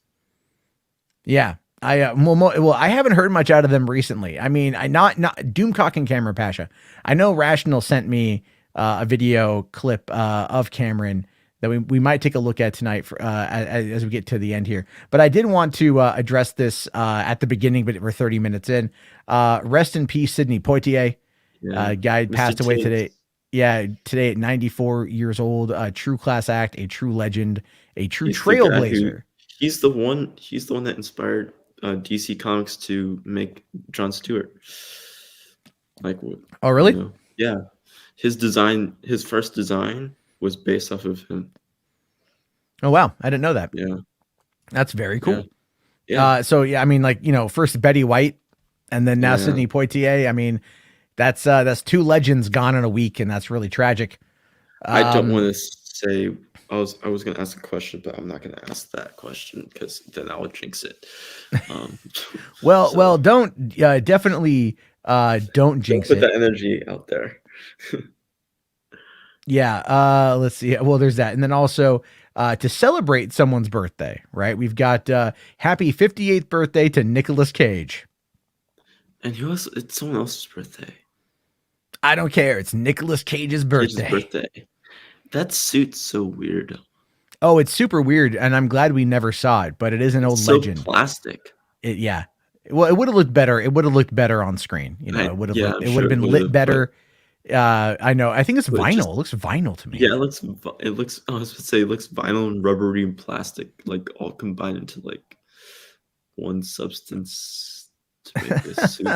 [SPEAKER 1] Yeah. I haven't heard much out of them recently. I mean, not Doomcock and Cameron Pasha. I know Rational sent me a video clip of Cameron that we might take a look at tonight as we get to the end here. But I did want to address this at the beginning, but we're 30 minutes in. Rest in peace, Sidney Poitier. Guy passed away today. Yeah, today at 94 years old. A true class act, a true legend, a true trailblazer.
[SPEAKER 2] He's the one that inspired DC Comics to make Jon Stewart.
[SPEAKER 1] Oh, really?
[SPEAKER 2] Yeah. His first design was based off of him.
[SPEAKER 1] Oh, wow. I didn't know that.
[SPEAKER 2] Yeah.
[SPEAKER 1] That's very cool.
[SPEAKER 2] Yeah.
[SPEAKER 1] I mean, first Betty White and then now Sidney Poitier. I mean, that's two legends gone in a week, and that's really tragic.
[SPEAKER 2] I don't want to say I was going to ask a question, but I'm not going to ask that question because then I would jinx it.
[SPEAKER 1] Well, don't definitely don't jinx it.
[SPEAKER 2] Put that energy out there.
[SPEAKER 1] Yeah. Let's see. Well, there's that, and then also to celebrate someone's birthday, right? We've got happy 58th birthday to Nicolas Cage.
[SPEAKER 2] And it's someone else's birthday.
[SPEAKER 1] I don't care. It's Nicolas Cage's birthday. That suit's
[SPEAKER 2] so weird.
[SPEAKER 1] Oh, it's super weird, and I'm glad we never saw it, but it is an old legend.
[SPEAKER 2] So plastic.
[SPEAKER 1] Yeah. Well, it would have looked better. It would have looked better on screen. It would have been lit better. I know. I think it's vinyl. It looks vinyl to me.
[SPEAKER 2] Yeah, it looks. I was going to say it looks vinyl and rubbery and plastic, like all combined into like one substance. To make this suit.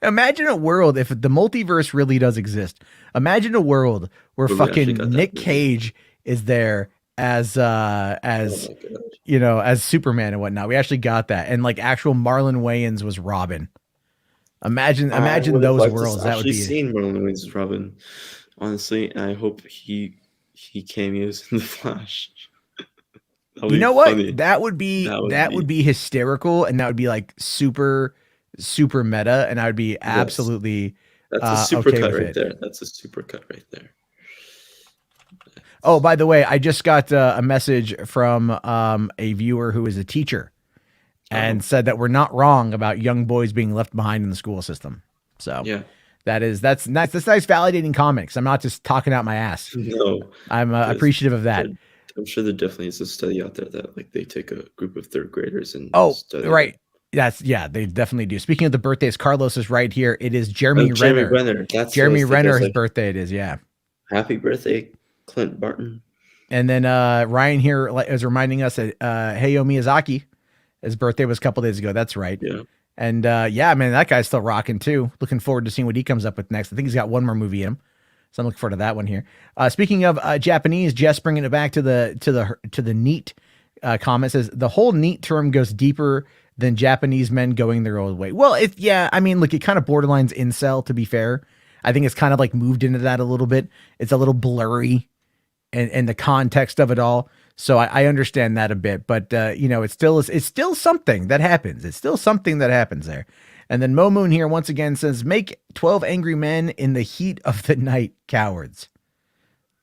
[SPEAKER 1] Imagine a world if the multiverse really does exist. Imagine a world where fucking Nick Cage is there as as Superman and whatnot. We actually got that, and like actual Marlon Wayans was Robin. Imagine those worlds. That would be.
[SPEAKER 2] Seen Marlon Wayans as Robin. honestly, I hope he cameos in the Flash. That'll
[SPEAKER 1] You
[SPEAKER 2] be
[SPEAKER 1] know what?
[SPEAKER 2] funny.
[SPEAKER 1] That would be hysterical, and that would be like super meta, and I would be absolutely
[SPEAKER 2] That's a super
[SPEAKER 1] okay
[SPEAKER 2] cut
[SPEAKER 1] with
[SPEAKER 2] right
[SPEAKER 1] it.
[SPEAKER 2] there. That's a super cut right there.
[SPEAKER 1] Oh, by the way, I just got a message from a viewer who is a teacher and said that we're not wrong about young boys being left behind in the school system. So
[SPEAKER 2] Yeah.
[SPEAKER 1] that's nice. That's nice validating comments. I'm not just talking out my ass.
[SPEAKER 2] No.
[SPEAKER 1] I'm appreciative of that.
[SPEAKER 2] I'm sure there definitely is a study out there that like they take a group of third graders and study
[SPEAKER 1] right.
[SPEAKER 2] them.
[SPEAKER 1] They definitely do. Speaking of the birthdays, Carlos is right here. It is Jeremy Renner.
[SPEAKER 2] That's
[SPEAKER 1] Jeremy Renner, his birthday it is, yeah.
[SPEAKER 2] Happy birthday, Clint Barton.
[SPEAKER 1] And then Ryan here is reminding us that Hayao Miyazaki, his birthday was a couple days ago. That's right.
[SPEAKER 2] Yeah.
[SPEAKER 1] And yeah, man, that guy's still rocking too. Looking forward to seeing what he comes up with next. I think he's got one more movie in him, so I'm looking forward to that one here. Speaking of Japanese, Jess bringing it back to the neat comment says the whole neat term goes deeper than Japanese men going their own way. Well, I mean, look, it kind of borderlines incel. To be fair, I think it's kind of like moved into that a little bit. It's a little blurry, and the context of it all. So I understand that a bit, but it's still something that happens. It's still something that happens there. And then Mo Moon here once again says, make 12 angry men in the heat of the night cowards.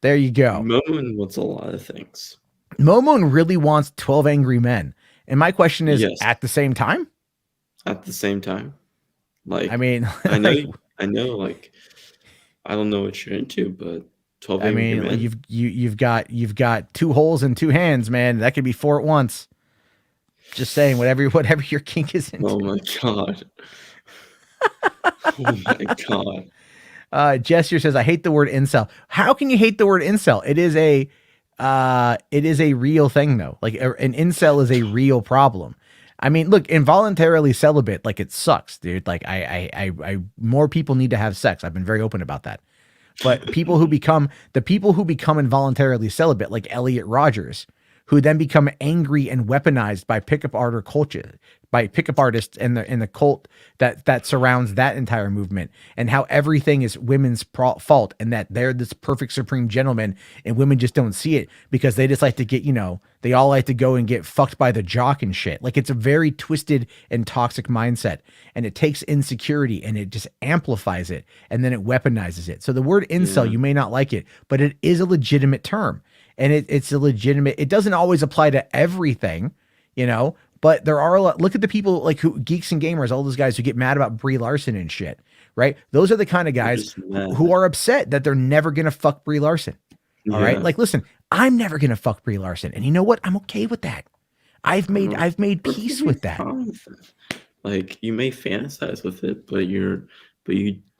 [SPEAKER 1] There you go.
[SPEAKER 2] Mo Moon wants a lot of things.
[SPEAKER 1] Mo Moon really wants 12 angry men. And my question is, at the same time?
[SPEAKER 2] At the same time. Like,
[SPEAKER 1] I mean,
[SPEAKER 2] I know, like, I don't know what you're into, but 12 angry men.
[SPEAKER 1] Like you've got two holes and two hands, man. That could be four at once. Just saying, whatever your kink is into.
[SPEAKER 2] Oh my god. Oh my god.
[SPEAKER 1] Jess here says, I hate the word incel. How can you hate the word incel? It is a real thing though. Like an incel is a real problem. I mean, look, involuntarily celibate, like it sucks, dude. Like I more people need to have sex. I've been very open about that. But people who become involuntarily celibate, like Elliot Rogers, who then become angry and weaponized by pickup artists and the cult that surrounds that entire movement, and how everything is women's fault, and that they're this perfect supreme gentleman, and women just don't see it because they just like to get, they all like to go and get fucked by the jock and shit. Like it's a very twisted and toxic mindset, and it takes insecurity and it just amplifies it, and then it weaponizes it. So the word incel, you may not like it, but it is a legitimate term. And it's a legitimate, it doesn't always apply to everything, but there are a lot. Look at the people like geeks and gamers, all those guys who get mad about Brie Larson and shit, right? Those are the kind of guys who are upset that they're never going to fuck Brie Larson. All right. Like, listen, I'm never going to fuck Brie Larson. And you know what? I'm okay with that. I've made peace with that.
[SPEAKER 2] Like you may fantasize with it, but you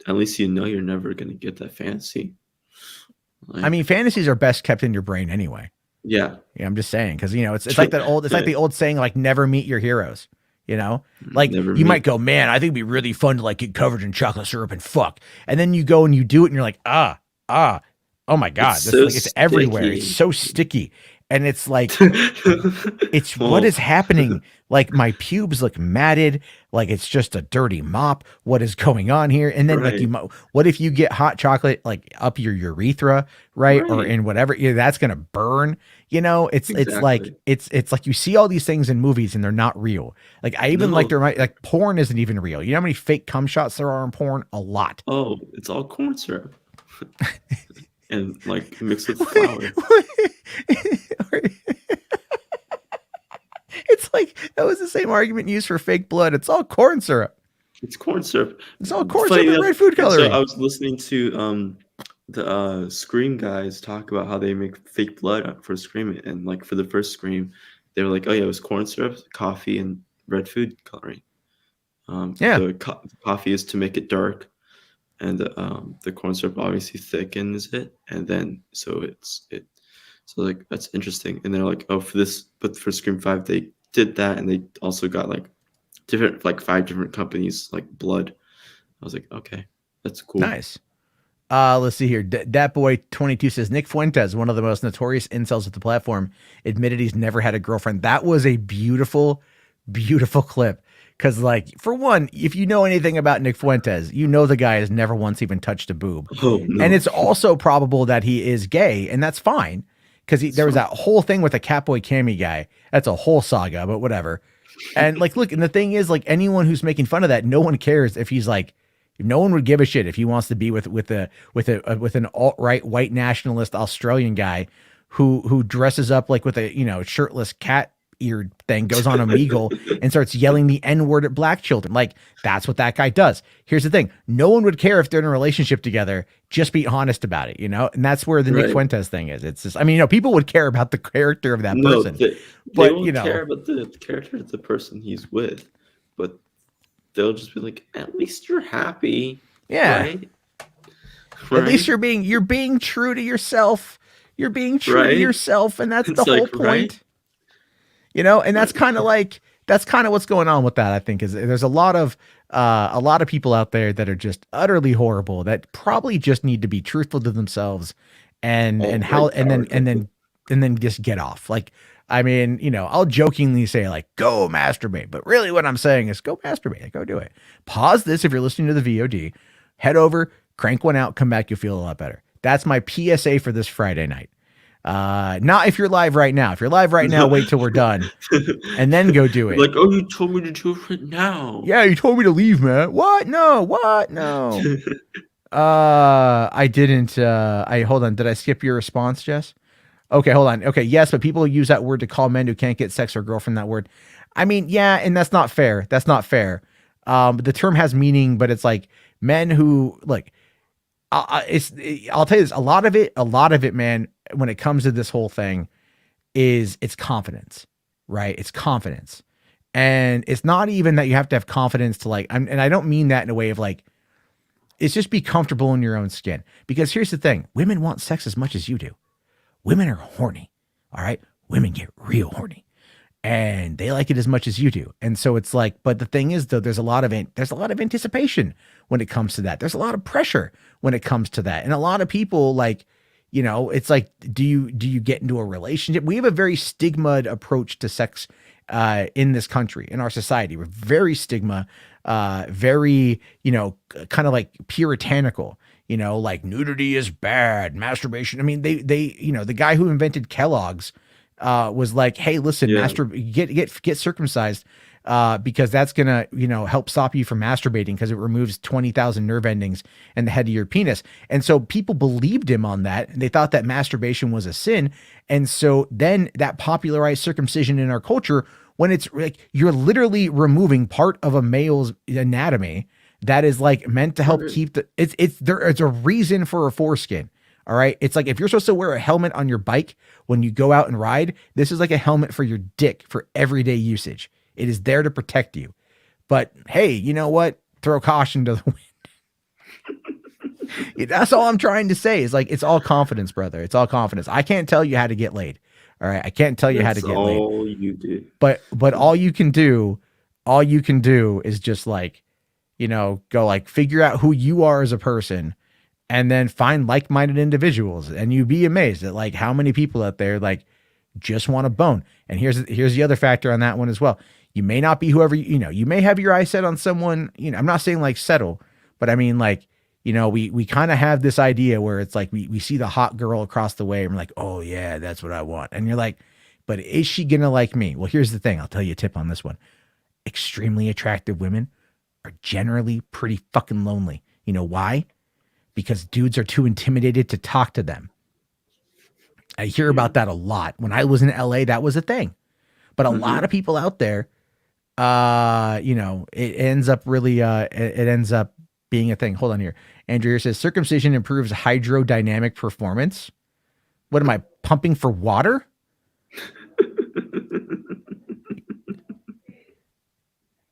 [SPEAKER 2] at least you're never going to get that fantasy.
[SPEAKER 1] Like, I mean, fantasies are best kept in your brain anyway.
[SPEAKER 2] Yeah.
[SPEAKER 1] I'm just saying, because it's like that old, it's like the old saying, like never meet your heroes. Like you might go, man, I think it'd be really fun to like get covered in chocolate syrup and fuck, and then you go and you do it, and you're like, oh my god, it's everywhere. It's so sticky. And it's like, what is happening? Like my pubes look matted, like it's just a dirty mop. What is going on here? And then what if you get hot chocolate like up your urethra, right? Or in whatever, that's gonna burn. It's like you see all these things in movies and they're not real. Like I even like porn isn't even real. You know how many fake cum shots there are in porn? A lot.
[SPEAKER 2] Oh, it's all corn syrup. And like mixed with flour.
[SPEAKER 1] It's like that was the same argument used for fake blood. It's all corn syrup.
[SPEAKER 2] It's corn syrup.
[SPEAKER 1] It's all corn syrup and red food coloring.
[SPEAKER 2] So I was listening to the Scream guys talk about how they make fake blood for Scream, and like for the first Scream, they were like, "Oh yeah, it was corn syrup, coffee, and red food coloring." The coffee is to make it dark. And the corn syrup obviously thickens it, and then so like that's interesting. And they're like, oh, for Scream 5 they did that, and they also got like 5 different companies like blood. I was like, okay, that's cool.
[SPEAKER 1] Nice. Let's see here. Dat Boy 22 says Nick Fuentes, one of the most notorious incels of the platform, admitted he's never had a girlfriend. That was a beautiful, beautiful clip. Because, like, for one, if you know anything about Nick Fuentes, you know the guy has never once even touched a boob.
[SPEAKER 2] Oh no.
[SPEAKER 1] And it's also probable that he is gay, and that's fine. Because there was that whole thing with the Catboy Cammy guy. That's a whole saga, but whatever. And like, look, and the thing is, like, anyone who's making fun of that, no one cares if he's like, no one would give a shit if he wants to be with an alt-right white nationalist Australian guy who dresses up like with a shirtless cat eared thing, goes on Omegle and starts yelling the N-word at black children. Like, that's what that guy does. Here's the thing. No one would care if they're in a relationship together. Just be honest about it, And that's where the Nick Fuentes thing is. It's just, I mean, people would care about the character of that person.
[SPEAKER 2] They won't care about the character of the person he's with, but they'll just be like, at least you're happy.
[SPEAKER 1] Yeah.
[SPEAKER 2] Right?
[SPEAKER 1] At least you're being true to yourself. You're being true to yourself, and that's the whole point. And that's kind of what's going on with that. I think is there's a lot of people out there that are just utterly horrible that probably just need to be truthful to themselves and then just get off. Like, I mean, I'll jokingly say like, go masturbate, but really what I'm saying is go masturbate, go do it. Pause this if you're listening to the VOD, head over, crank one out, come back, you'll feel a lot better. That's my PSA for this Friday night. Not if you're live right now. If you're live right now, wait till we're done and then go do it.
[SPEAKER 2] Like, oh, you told me to do it right now.
[SPEAKER 1] Yeah, you told me to leave, man. What? No. I didn't. Hold on. Did I skip your response, Jess? Okay, hold on. Okay, yes, but people use that word to call men who can't get sex or girlfriend that word. I mean, yeah, and that's not fair. That's not fair. The term has meaning, but it's like men who like. I'll tell you this. A lot of it, man. When it comes to this whole thing, it's confidence, right? It's confidence, and it's not even that you have to have confidence to like. And I don't mean that in a way of like. It's just be comfortable in your own skin. Because here's the thing: women want sex as much as you do. Women are horny, all right? Women get real horny, and they like it as much as you do. And so it's like, but the thing is, though, there's a lot of anticipation when it comes to that. There's a lot of pressure when it comes to that, and a lot of people like, it's like, do you get into a relationship? We have a very stigmaed approach to sex in this country, in our society. We're very very, kind of like puritanical. Like nudity is bad, masturbation. I mean, they, the guy who invented Kellogg's was like, hey, listen, get circumcised because that's gonna, help stop you from masturbating because it removes 20,000 nerve endings in the head of your penis. And so people believed him on that, and they thought that masturbation was a sin. And so then that popularized circumcision in our culture, when it's like you're literally removing part of a male's anatomy that is like meant to help keep it's a reason for a foreskin. All right. It's like, if you're supposed to wear a helmet on your bike when you go out and ride, this is like a helmet for your dick for everyday usage. It is there to protect you. But hey, you know what? Throw caution to the wind. That's all I'm trying to say is like, it's all confidence, brother. It's all confidence. I can't tell you how to get laid. All right. I can't tell you how to get laid.
[SPEAKER 2] That's all you do.
[SPEAKER 1] But all you can do is just like, go like figure out who you are as a person and then find like-minded individuals. And you'd be amazed at like how many people out there like just want a bone. And here's the other factor on that one as well. You may not be whoever, you may have your eyes set on someone, I'm not saying like settle, but I mean like, we kind of have this idea where it's like, we see the hot girl across the way and we're like, oh yeah, that's what I want. And you're like, but is she going to like me? Well, here's the thing. I'll tell you a tip on this one. Extremely attractive women are generally pretty fucking lonely. You know why? Because dudes are too intimidated to talk to them. I hear about that a lot. When I was in LA, that was a thing. But a lot of people out there, it ends up really, it ends up being a thing. Hold on here. Andrew here says circumcision improves hydrodynamic performance. What am I pumping for water?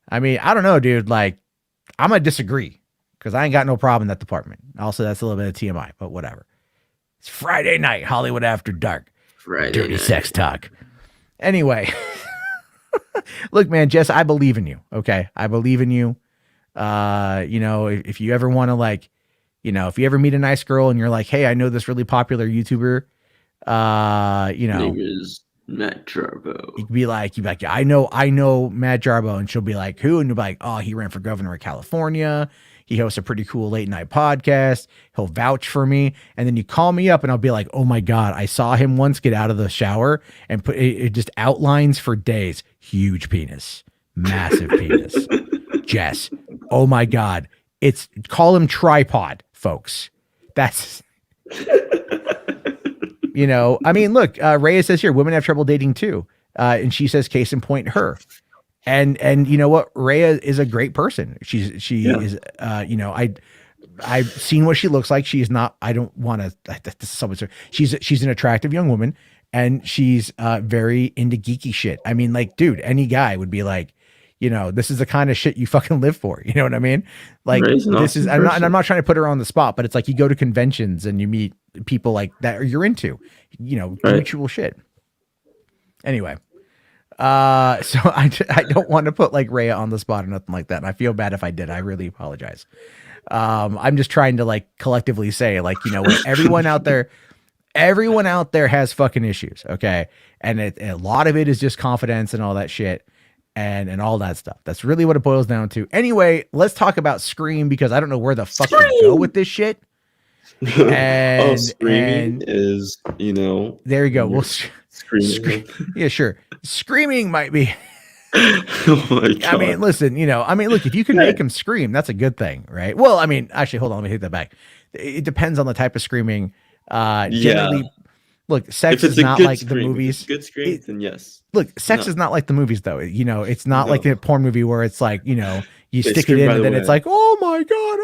[SPEAKER 1] I mean, I don't know, dude. Like, I'm going to disagree because I ain't got no problem in that department. Also, that's a little bit of TMI, but whatever. It's Friday night, Hollywood After Dark. Dirty sex talk. Anyway, look, man, Jess, I believe in you. Okay. I believe in you. If you ever want to like, if you ever meet a nice girl and you're like, hey, I know this really popular YouTuber,
[SPEAKER 2] Name is Matt Jarbo.
[SPEAKER 1] You could be like, yeah, I know Matt Jarbo, and she'll be like, who? And you'll be like, oh, he ran for governor of California. He hosts a pretty cool late night podcast. He'll vouch for me. And then you call me up and I'll be like, oh my God, I saw him once get out of the shower and put it just outlines for days. Huge penis, massive penis. Jess, oh my God. Call him tripod, folks. That's, I mean, look, Rhea says here, women have trouble dating too. And she says, case in point, her. And you know what? Rhea is a great person. She is, I've seen what she looks like. She's not, I don't want to, she's an attractive young woman, and she's very into geeky shit. I mean, like, dude, any guy would be like, this is the kind of shit you fucking live for. You know what I mean? Like, this is, I'm not trying to put her on the spot, but it's like you go to conventions and you meet people like that, or you're into, mutual shit. Anyway. So I don't want to put like Rhea on the spot or nothing like that. And I feel bad if I did. I really apologize. I'm just trying to like collectively say, like, everyone out there has fucking issues. Okay. And a lot of it is just confidence and all that shit and all that stuff. That's really what it boils down to. Anyway, let's talk about Scream, because I don't know where the fuck to go with this shit. And
[SPEAKER 2] screaming is,
[SPEAKER 1] there you go. We'll
[SPEAKER 2] screaming.
[SPEAKER 1] Yeah, sure. Screaming might be.
[SPEAKER 2] Oh my God.
[SPEAKER 1] I mean, listen, look, if you can make him scream, that's a good thing, right? Well, I mean, actually, hold on, let me take that back. It depends on the type of screaming. Generally, look, sex is not like the movies.
[SPEAKER 2] Good scream, then yes.
[SPEAKER 1] Look, sex is not like the movies, though. It's not like the porn movie where it's like, you stick it in and then it's like, oh my God,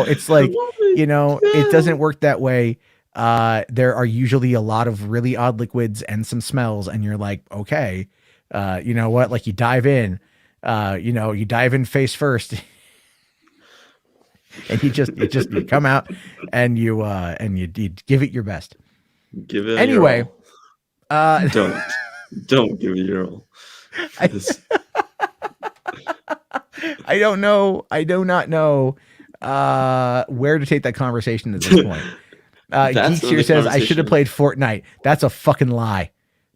[SPEAKER 1] it's like, it doesn't work that way. There are usually a lot of really odd liquids and some smells, and you're like, okay, you know what? Like you dive in face first, and you come out and you give it your best.
[SPEAKER 2] Give it
[SPEAKER 1] anyway.
[SPEAKER 2] Your all. Don't give it your all.
[SPEAKER 1] I don't know. I do not know where to take that conversation at this point. Geeks here says I should have played Fortnite. That's a fucking lie.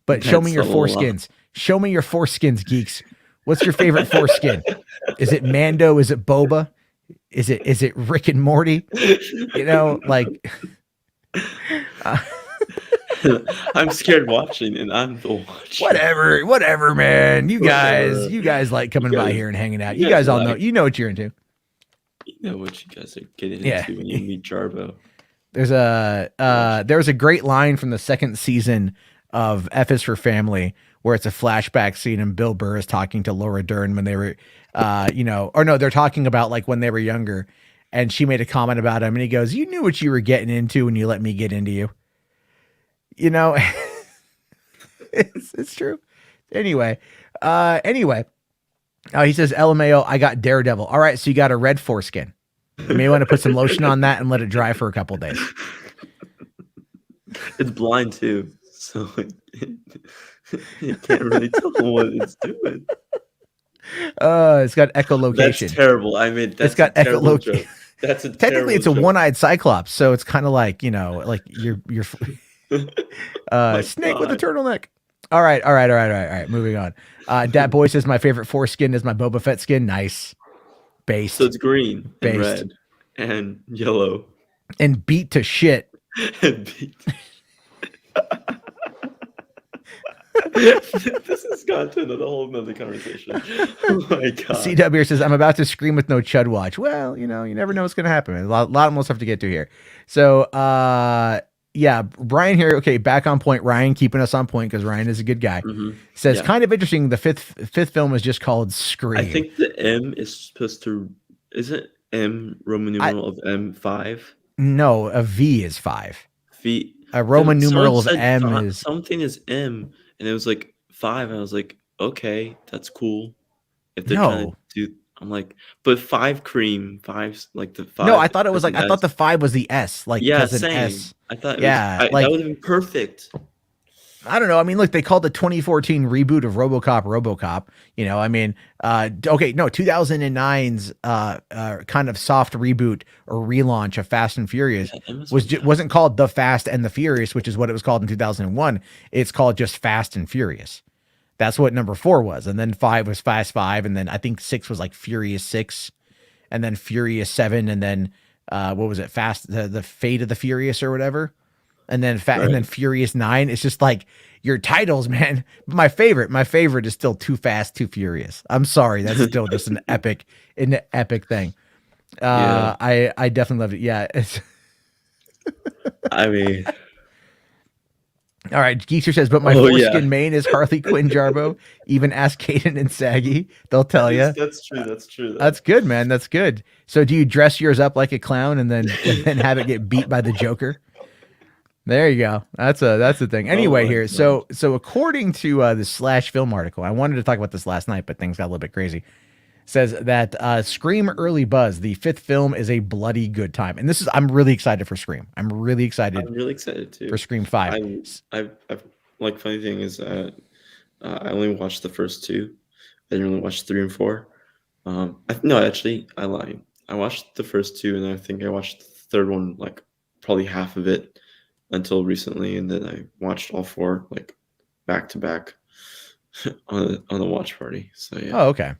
[SPEAKER 1] But show me your foreskins. Show me your foreskins, Geeks. What's your favorite foreskin? Is it Mando? Is it Boba? Is it Rick and Morty? Like
[SPEAKER 2] I'm scared watching, and I'm the watcher.
[SPEAKER 1] Whatever, man. You guys like coming by here and hanging out. You guys all know. You know what you're into.
[SPEAKER 2] You know what you guys are getting into when you meet Jarbo.
[SPEAKER 1] There was a great line from the second season of F is for Family where it's a flashback scene and Bill Burr is talking to Laura Dern when they were, they're talking about like when they were younger, and she made a comment about him and he goes, "You knew what you were getting into when you let me get into you." It's true. Anyway, he says, LMAO, I got Daredevil. All right. So you got a red foreskin. You may want to put some lotion on that and let it dry for a couple days.
[SPEAKER 2] It's blind too, so you can't really tell what it's doing.
[SPEAKER 1] It's got echolocation.
[SPEAKER 2] That's terrible. I mean,
[SPEAKER 1] it's got echolocation.
[SPEAKER 2] That's
[SPEAKER 1] technically it's a one-eyed cyclops, so it's kind of like like you're snake God. With a turtleneck. All right. Moving on. Dat Boy says my favorite foreskin is my Boba Fett skin. Nice. Based.
[SPEAKER 2] So it's green and red and yellow.
[SPEAKER 1] And beat to shit.
[SPEAKER 2] This has gone to another whole nother conversation. Oh my God.
[SPEAKER 1] CW here says, I'm about to scream with no chud watch. Well, you never know what's going to happen. A lot more stuff to get to here. So, yeah, Brian here. Okay, back on point. Ryan keeping us on point because Ryan is a good guy. Mm-hmm. Says kind of interesting. The fifth film is just called Scream.
[SPEAKER 2] I think the M is supposed to. Isn't M Roman numeral of M5?
[SPEAKER 1] No, a V is 5.
[SPEAKER 2] V.
[SPEAKER 1] A Roman numeral of M is
[SPEAKER 2] something is M, and it was like 5. And I was like, okay, that's cool. If they're trying to do. I'm like, but 5 cream, 5's like the 5.
[SPEAKER 1] No, I thought it was like I thought the 5 was the S, like
[SPEAKER 2] same.
[SPEAKER 1] S.
[SPEAKER 2] I thought
[SPEAKER 1] that would have
[SPEAKER 2] been perfect.
[SPEAKER 1] I don't know. I mean, look, they called the 2014 reboot of RoboCop. You know, I mean, okay, no, 2009's kind of soft reboot or relaunch of Fast and Furious wasn't called The Fast and the Furious, which is what it was called in 2001. It's called just Fast and Furious. That's what number 4 was, and then 5 was Fast 5, and then I think 6 was like Furious 6, and then Furious 7, and then what was it? The Fate of the Furious or whatever. And then and then Furious 9. It's just like your titles, man. My favorite is still Too Fast, Too Furious. I'm sorry, that's still just an epic thing. I definitely loved it. Yeah.
[SPEAKER 2] I mean,
[SPEAKER 1] all right. Geekster says, but my foreskin main is Harley Quinn Jarbo. Even ask Kaden and Saggy. They'll tell you.
[SPEAKER 2] That's true.
[SPEAKER 1] That's good, man. That's good. So do you dress yours up like a clown and then have it get beat by the Joker? There you go. That's the thing. Anyway, here. So according to the Slash Film article, I wanted to talk about this last night, but things got a little bit crazy. Says that Scream Early Buzz, the 5th film, is a bloody good time, and I'm really excited for Scream. I'm really excited
[SPEAKER 2] too
[SPEAKER 1] for Scream 5.
[SPEAKER 2] I've like, funny thing is, I only watched the first 2. I didn't really watch 3 and 4. No, actually, I lied. I watched the first 2, and I think I watched the 3rd one, like probably half of it, until recently, and then I watched all 4 like back to back on the watch party. So yeah.
[SPEAKER 1] Oh, okay.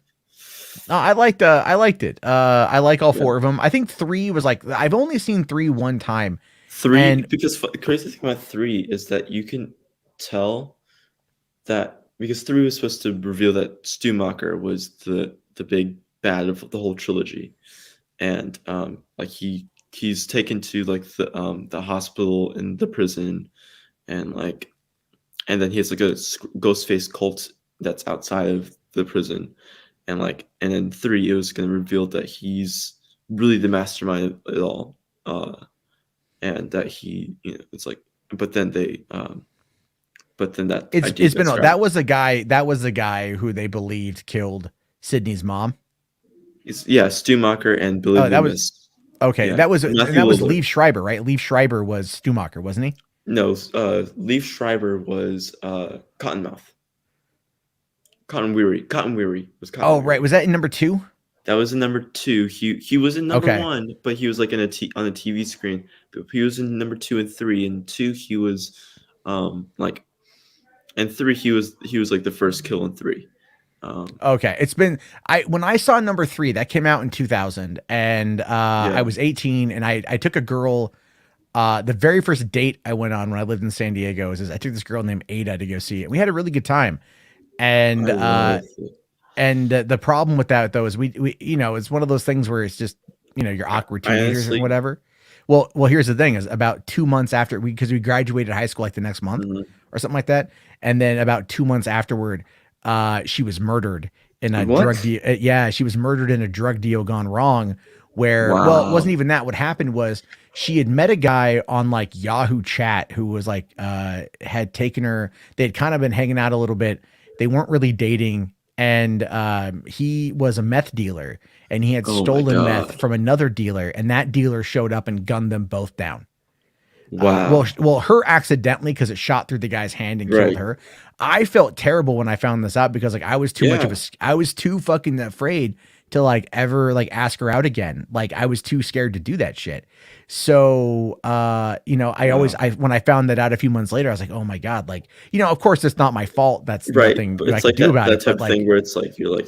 [SPEAKER 1] No, I liked it. I like all 4 of them. I think 3 was like, I've only seen 3 one time.
[SPEAKER 2] 3, because the crazy thing about 3 is that you can tell that, because 3 was supposed to reveal that Stumacher was the big bad of the whole trilogy, and like he's taken to like the hospital and the prison, and then he has like a ghost face cult that's outside of the prison, and then 3, it was going to reveal that he's really the mastermind of it all, and that he, it's like, but then that
[SPEAKER 1] that was the guy who they believed killed Sydney's mom.
[SPEAKER 2] Stumacher and Billy Loomis.
[SPEAKER 1] Okay,
[SPEAKER 2] yeah.
[SPEAKER 1] that was Liev Schreiber, right? Liev Schreiber was Stumacher, wasn't he?
[SPEAKER 2] No, Liev Schreiber was Cottonmouth. Cotton Weary was Cotton.
[SPEAKER 1] Oh, right. Was that in number 2?
[SPEAKER 2] That was in number 2. He was in number 1, but he was like on a TV screen. But he was in number 2 and 3. And 2, he was and 3, he was like the first kill in 3.
[SPEAKER 1] Okay, when I saw number 3, that came out in 2000, and I was 18, and I took a girl. The very first date I went on when I lived in San Diego is I took this girl named Ada to go see it. We had a really good time, and the problem with that though is we it's one of those things where it's just you're awkward teenagers or whatever. Well, here's the thing: is about 2 months after because we graduated high school like the next month or something like that, and then about 2 months afterward. She was murdered in a drug deal. Yeah, she was murdered in a drug deal gone wrong where, well, it wasn't even that. What happened was she had met a guy on like Yahoo Chat who was like, had taken her, they had kind of been hanging out a little bit. They weren't really dating. And he was a meth dealer and he had stolen meth from another dealer. And that dealer showed up and gunned them both down.
[SPEAKER 2] Wow.
[SPEAKER 1] Well, her accidentally because it shot through the guy's hand and killed her. I felt terrible when I found this out because like I was too I was too fucking afraid to like ever like ask her out again. Like I was too scared to do that shit. So when I found that out a few months later, I was like, oh my God, like of course it's not my fault. That's nothing I can do about it.
[SPEAKER 2] That type of thing where it's like you're like,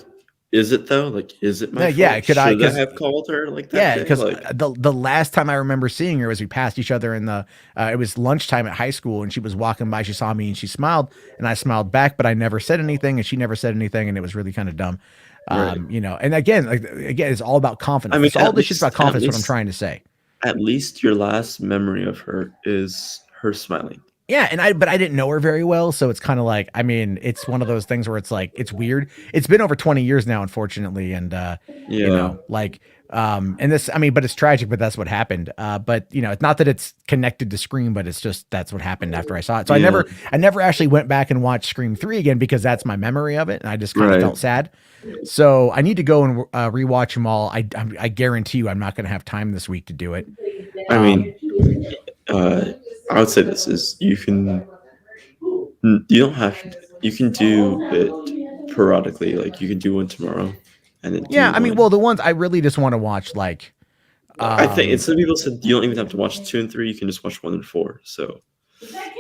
[SPEAKER 2] is it though? Like, is it my fault?
[SPEAKER 1] Yeah,
[SPEAKER 2] should I have called her like that?
[SPEAKER 1] Yeah, because the last time I remember seeing her was we passed each other in it was lunchtime at high school, and she was walking by. She saw me and she smiled, and I smiled back, but I never said anything, and she never said anything, and it was really kind of dumb. And again, it's all about confidence. I mean, all this shit's about confidence. What I'm trying to say.
[SPEAKER 2] At least your last memory of her is her smiling.
[SPEAKER 1] Yeah, but I didn't know her very well, so it's kind of like, I mean, it's one of those things where it's like, it's weird. It's been over 20 years now, unfortunately, and and this, I mean, but it's tragic, but that's what happened. But it's not that it's connected to Scream, but it's just that's what happened after I saw it. So I never actually went back and watched Scream 3 again because that's my memory of it, and I just kind of felt sad. So I need to go and rewatch them all. I guarantee you, I'm not going to have time this week to do it.
[SPEAKER 2] I mean, I would say this is you can You don't have to. You can do it periodically. Like you can do one tomorrow, and then
[SPEAKER 1] Yeah,
[SPEAKER 2] do
[SPEAKER 1] I mean,
[SPEAKER 2] one.
[SPEAKER 1] well, the ones I really just want to watch, like,
[SPEAKER 2] I think it's some people said you don't even have to watch 2 and 3. You can just watch 1 and 4. So,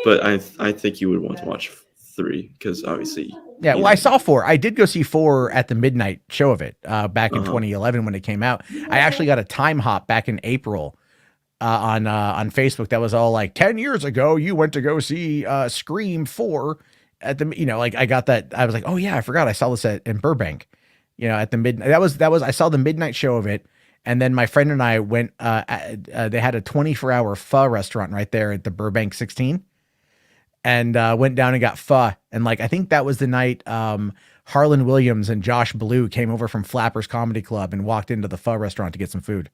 [SPEAKER 2] but I think you would want to watch 3 because obviously,
[SPEAKER 1] yeah,
[SPEAKER 2] you
[SPEAKER 1] well, I
[SPEAKER 2] know.
[SPEAKER 1] saw 4. I did go see 4 at the midnight show of it back in
[SPEAKER 2] Uh-huh.
[SPEAKER 1] 2011 when it came out. I actually got a time hop back in April on Facebook that was all like 10 years ago you went to go see Scream 4 at the, like, I got that. I was like, oh yeah, I forgot I saw this in Burbank, at the midnight. That was I saw the midnight show of it, and then my friend and I went. They had a 24-hour pho restaurant right there at the Burbank 16, and went down and got pho. And like, I think that was the night Harlan Williams and Josh Blue came over from Flappers Comedy Club and walked into the pho restaurant to get some food.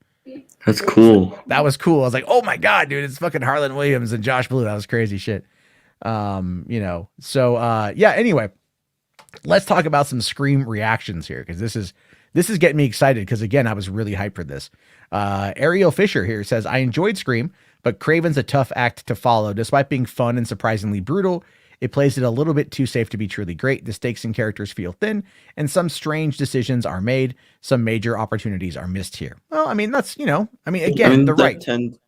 [SPEAKER 2] That's cool.
[SPEAKER 1] That was cool. I was like, oh my God, dude, it's fucking Harlan Williams and Josh Blue. That was crazy shit. So yeah, anyway, let's talk about some Scream reactions here, because this is getting me excited, because again, I was really hyped for this. Ariel Fisher here says, I enjoyed Scream, but Craven's a tough act to follow. Despite being fun and surprisingly brutal, it plays it a little bit too safe to be truly great. The stakes and characters feel thin, and some strange decisions are made. Some major opportunities are missed here. Well, I mean, that's, again, the right.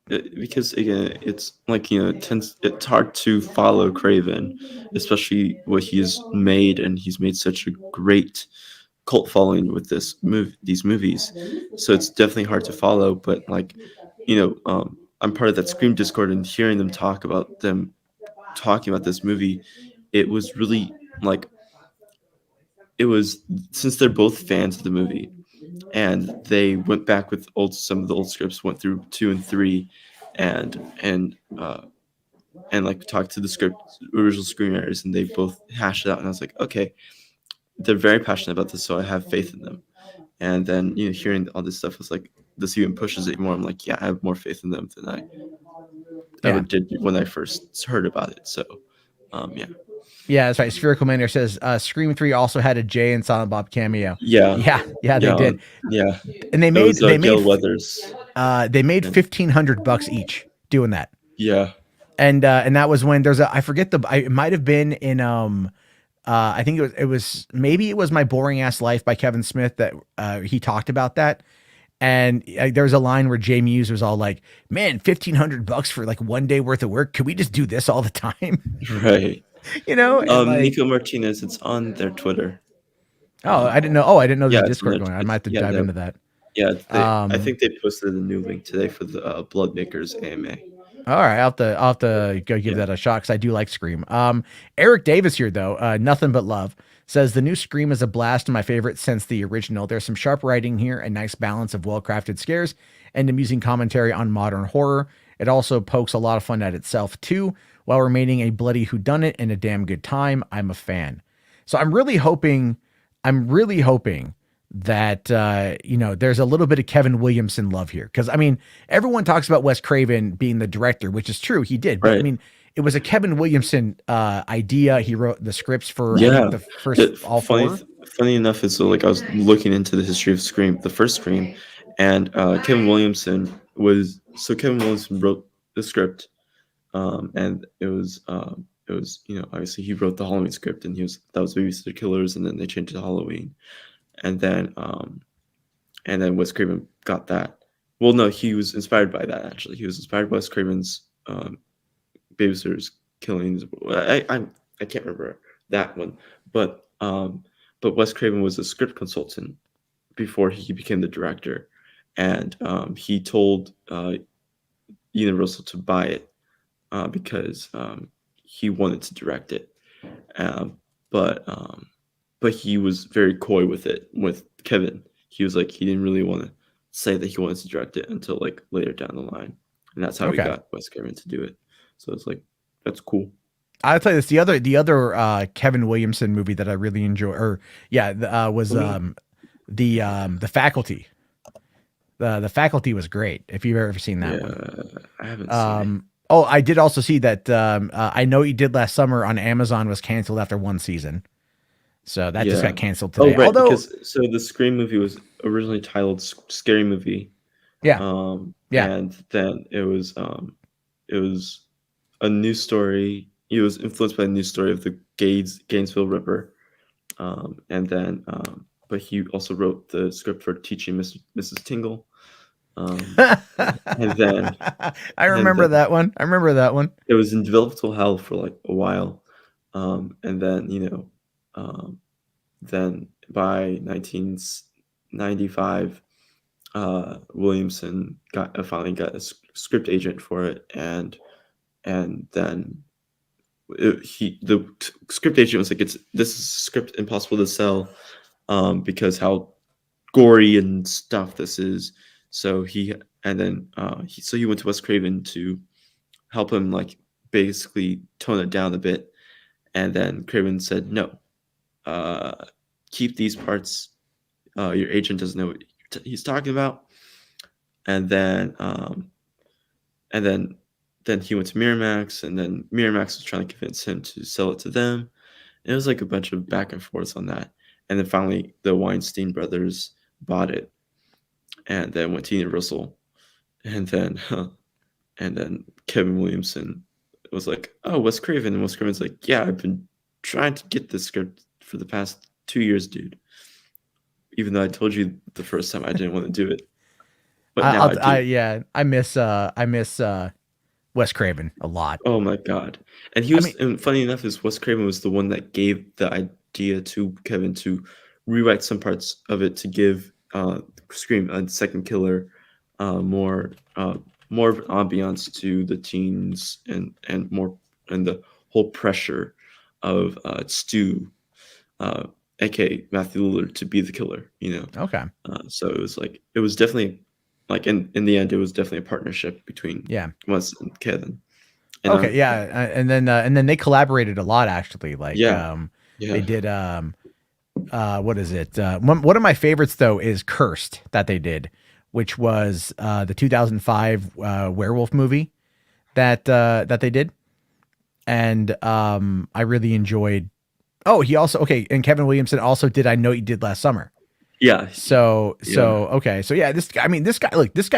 [SPEAKER 2] Because again, it's like it's hard to follow Craven, especially what he's made, and he's made such a great cult following with these movies. So it's definitely hard to follow. But like, I'm part of that Scream Discord, and hearing them talking about this movie, it was really like, it was, since they're both fans of the movie, and they went back with some of the old scripts, went through 2 and 3, and like talked to the original screenwriters, and they both hashed it out, and I was like, okay, they're very passionate about this, so I have faith in them. And then hearing all this stuff was like, this even pushes it more. I'm like, yeah, I have more faith in them than I ever did when I first heard about it. So yeah.
[SPEAKER 1] Yeah, that's right. Spherical Manor says Scream 3 also had a Jay and Silent Bob cameo.
[SPEAKER 2] Yeah,
[SPEAKER 1] they did.
[SPEAKER 2] Yeah,
[SPEAKER 1] And they made
[SPEAKER 2] Gail Weathers.
[SPEAKER 1] They made $1,500 each doing that.
[SPEAKER 2] Yeah.
[SPEAKER 1] And that was when I forget it might have been in I think it was maybe it was My Boring Ass Life by Kevin Smith that he talked about that. And there was a line where Jay Muse was all like, man, $1,500 for like one day worth of work. Could we just do this all the time?
[SPEAKER 2] Right.
[SPEAKER 1] Nico
[SPEAKER 2] Martinez, it's on their Twitter.
[SPEAKER 1] I didn't know. I didn't know there's Discord going on. I might have to dive into that.
[SPEAKER 2] Yeah, I think they posted a new link today for the Bloodmakers AMA.
[SPEAKER 1] All right, I'll have to go give that a shot, because I do like Scream. Eric Davis here, though, Nothing But Love, says the new Scream is a blast and my favorite since the original. There's some sharp writing here, a nice balance of well-crafted scares, and amusing commentary on modern horror. It also pokes a lot of fun at itself, too, while remaining a bloody whodunit and a damn good time. I'm a fan. So I'm really hoping that, there's a little bit of Kevin Williamson love here. Because, I mean, everyone talks about Wes Craven being the director, which is true. He did. But,
[SPEAKER 2] right.
[SPEAKER 1] I mean, it was a Kevin Williamson idea. He wrote the scripts for the first all four.
[SPEAKER 2] Funny enough is, so like, I was looking into the history of Scream, the first Scream, and Kevin Williamson wrote the script, and it was obviously he wrote the Halloween script, and that was Babysitter Killers, and then they changed it to Halloween, and then Wes Craven got that. Well, no, he was inspired by that. Actually, he was inspired by Wes Craven's Babysitter's Killings. I can't remember that one, but Wes Craven was a script consultant before he became the director, and he told Universal to buy it because he wanted to direct it, but he was very coy with it with Kevin. He was like, he didn't really want to say that he wanted to direct it until like later down the line, and that's how he got Wes Craven to do it. So it's like, that's cool.
[SPEAKER 1] I'll tell you this: the other Kevin Williamson movie that I really enjoy, was the Faculty. The Faculty was great. If you've ever seen that one,
[SPEAKER 2] I haven't seen it.
[SPEAKER 1] Oh, I did also see that. I Know What You Did Last Summer on Amazon was canceled after one season, so that just got canceled today.
[SPEAKER 2] Oh, right, because the Scream movie was originally titled Scary Movie.
[SPEAKER 1] Yeah.
[SPEAKER 2] And then it was a new story he was influenced by the news story of the Gainesville Ripper, and then but he also wrote the script for Teaching Mrs. Tingle, and then
[SPEAKER 1] I
[SPEAKER 2] and
[SPEAKER 1] remember
[SPEAKER 2] then
[SPEAKER 1] that one. I remember that one.
[SPEAKER 2] it was in developmental hell for like a while, and then then by 1995, Williamson finally got a script agent for it, and then the script agent was like, this is a script impossible to sell, because how gory and stuff this is. So he went to Wes Craven to help him like basically tone it down a bit, and then Craven said no, keep these parts. Your agent doesn't know what he's talking about, and then he went to Miramax, and then Miramax was trying to convince him to sell it to them. And it was like a bunch of back and forth on that, and then finally the Weinstein brothers bought it, and then went to Universal, and then Kevin Williamson was like, "Oh, Wes Craven," and Wes Craven's like, "Yeah, I've been trying to get this script for the past 2 years, dude. Even though I told you the first time I didn't want to do it, but now I do."
[SPEAKER 1] I miss Wes Craven a lot.
[SPEAKER 2] Oh my god! And he was, and funny enough, is Wes Craven was the one that gave the idea to Kevin to rewrite some parts of it to give Scream a second killer, more more of an ambiance to the teens, and more, and the whole pressure of Stu, aka Matthew Lillard, to be the killer.
[SPEAKER 1] Okay.
[SPEAKER 2] So it was definitely like in the end, it was definitely a partnership between Wes and Kevin. And
[SPEAKER 1] okay, and then they collaborated a lot actually. Like, they did. What is it? One of my favorites though is Cursed that they did, which was the 2005 werewolf movie that they did, and I really enjoyed. Oh, he also and Kevin Williamson also did I Know You Did Last Summer.
[SPEAKER 2] Yeah.
[SPEAKER 1] So okay. So yeah, this guy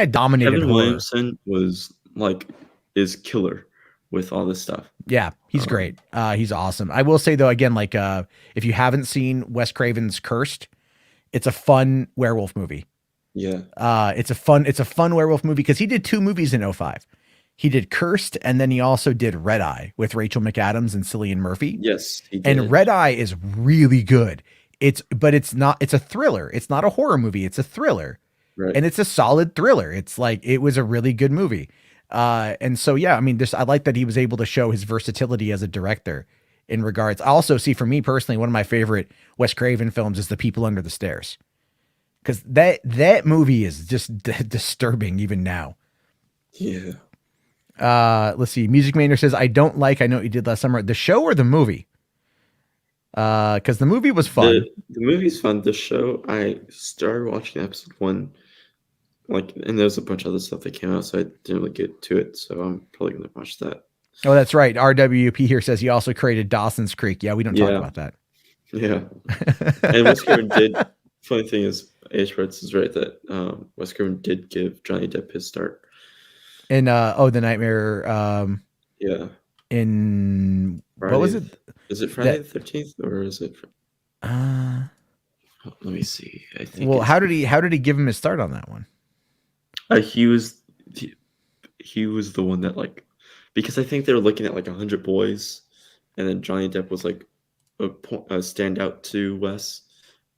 [SPEAKER 1] dominated
[SPEAKER 2] Kevin
[SPEAKER 1] horror.
[SPEAKER 2] Williamson is killer with all this stuff.
[SPEAKER 1] Yeah, he's great. He's awesome. I will say though, again, like if you haven't seen Wes Craven's Cursed, it's a fun werewolf movie.
[SPEAKER 2] Yeah.
[SPEAKER 1] It's a fun werewolf movie because he did 2 movies in 2005. He did Cursed, and then he also did Red Eye with Rachel McAdams and Cillian Murphy.
[SPEAKER 2] Yes, he did.
[SPEAKER 1] And Red Eye is really good. It's a thriller. It's not a horror movie. It's a thriller.
[SPEAKER 2] Right.
[SPEAKER 1] And it's a solid thriller. It's like, it was a really good movie. And so, yeah, I mean, I like that he was able to show his versatility as a director in regards. I also see, for me personally, one of my favorite Wes Craven films is The People Under the Stairs. Cause that movie is just disturbing even now.
[SPEAKER 2] Yeah.
[SPEAKER 1] Let's see. Music Mainer says, I Know What You Did Last Summer. The show or the movie? Because the movie was fun.
[SPEAKER 2] The movie's fun. The show, I started watching episode 1, and there's a bunch of other stuff that came out, so I didn't really get to it. So I'm probably gonna watch that.
[SPEAKER 1] Oh, that's right. RWP here says he also created Dawson's Creek. Yeah, we don't talk about that.
[SPEAKER 2] Yeah. And Wes Craven did. Funny thing is, H. Schwartz is right that Wes Craven did give Johnny Depp his start.
[SPEAKER 1] In The Nightmare.
[SPEAKER 2] Yeah.
[SPEAKER 1] In
[SPEAKER 2] Friday,
[SPEAKER 1] what was it?
[SPEAKER 2] Is it Friday the 13th, or is it? Let me see. I think.
[SPEAKER 1] Well, how did he give him his start on that one?
[SPEAKER 2] He was the one that, because I think they were looking at 100 boys, and then Johnny Depp was like a standout to Wes,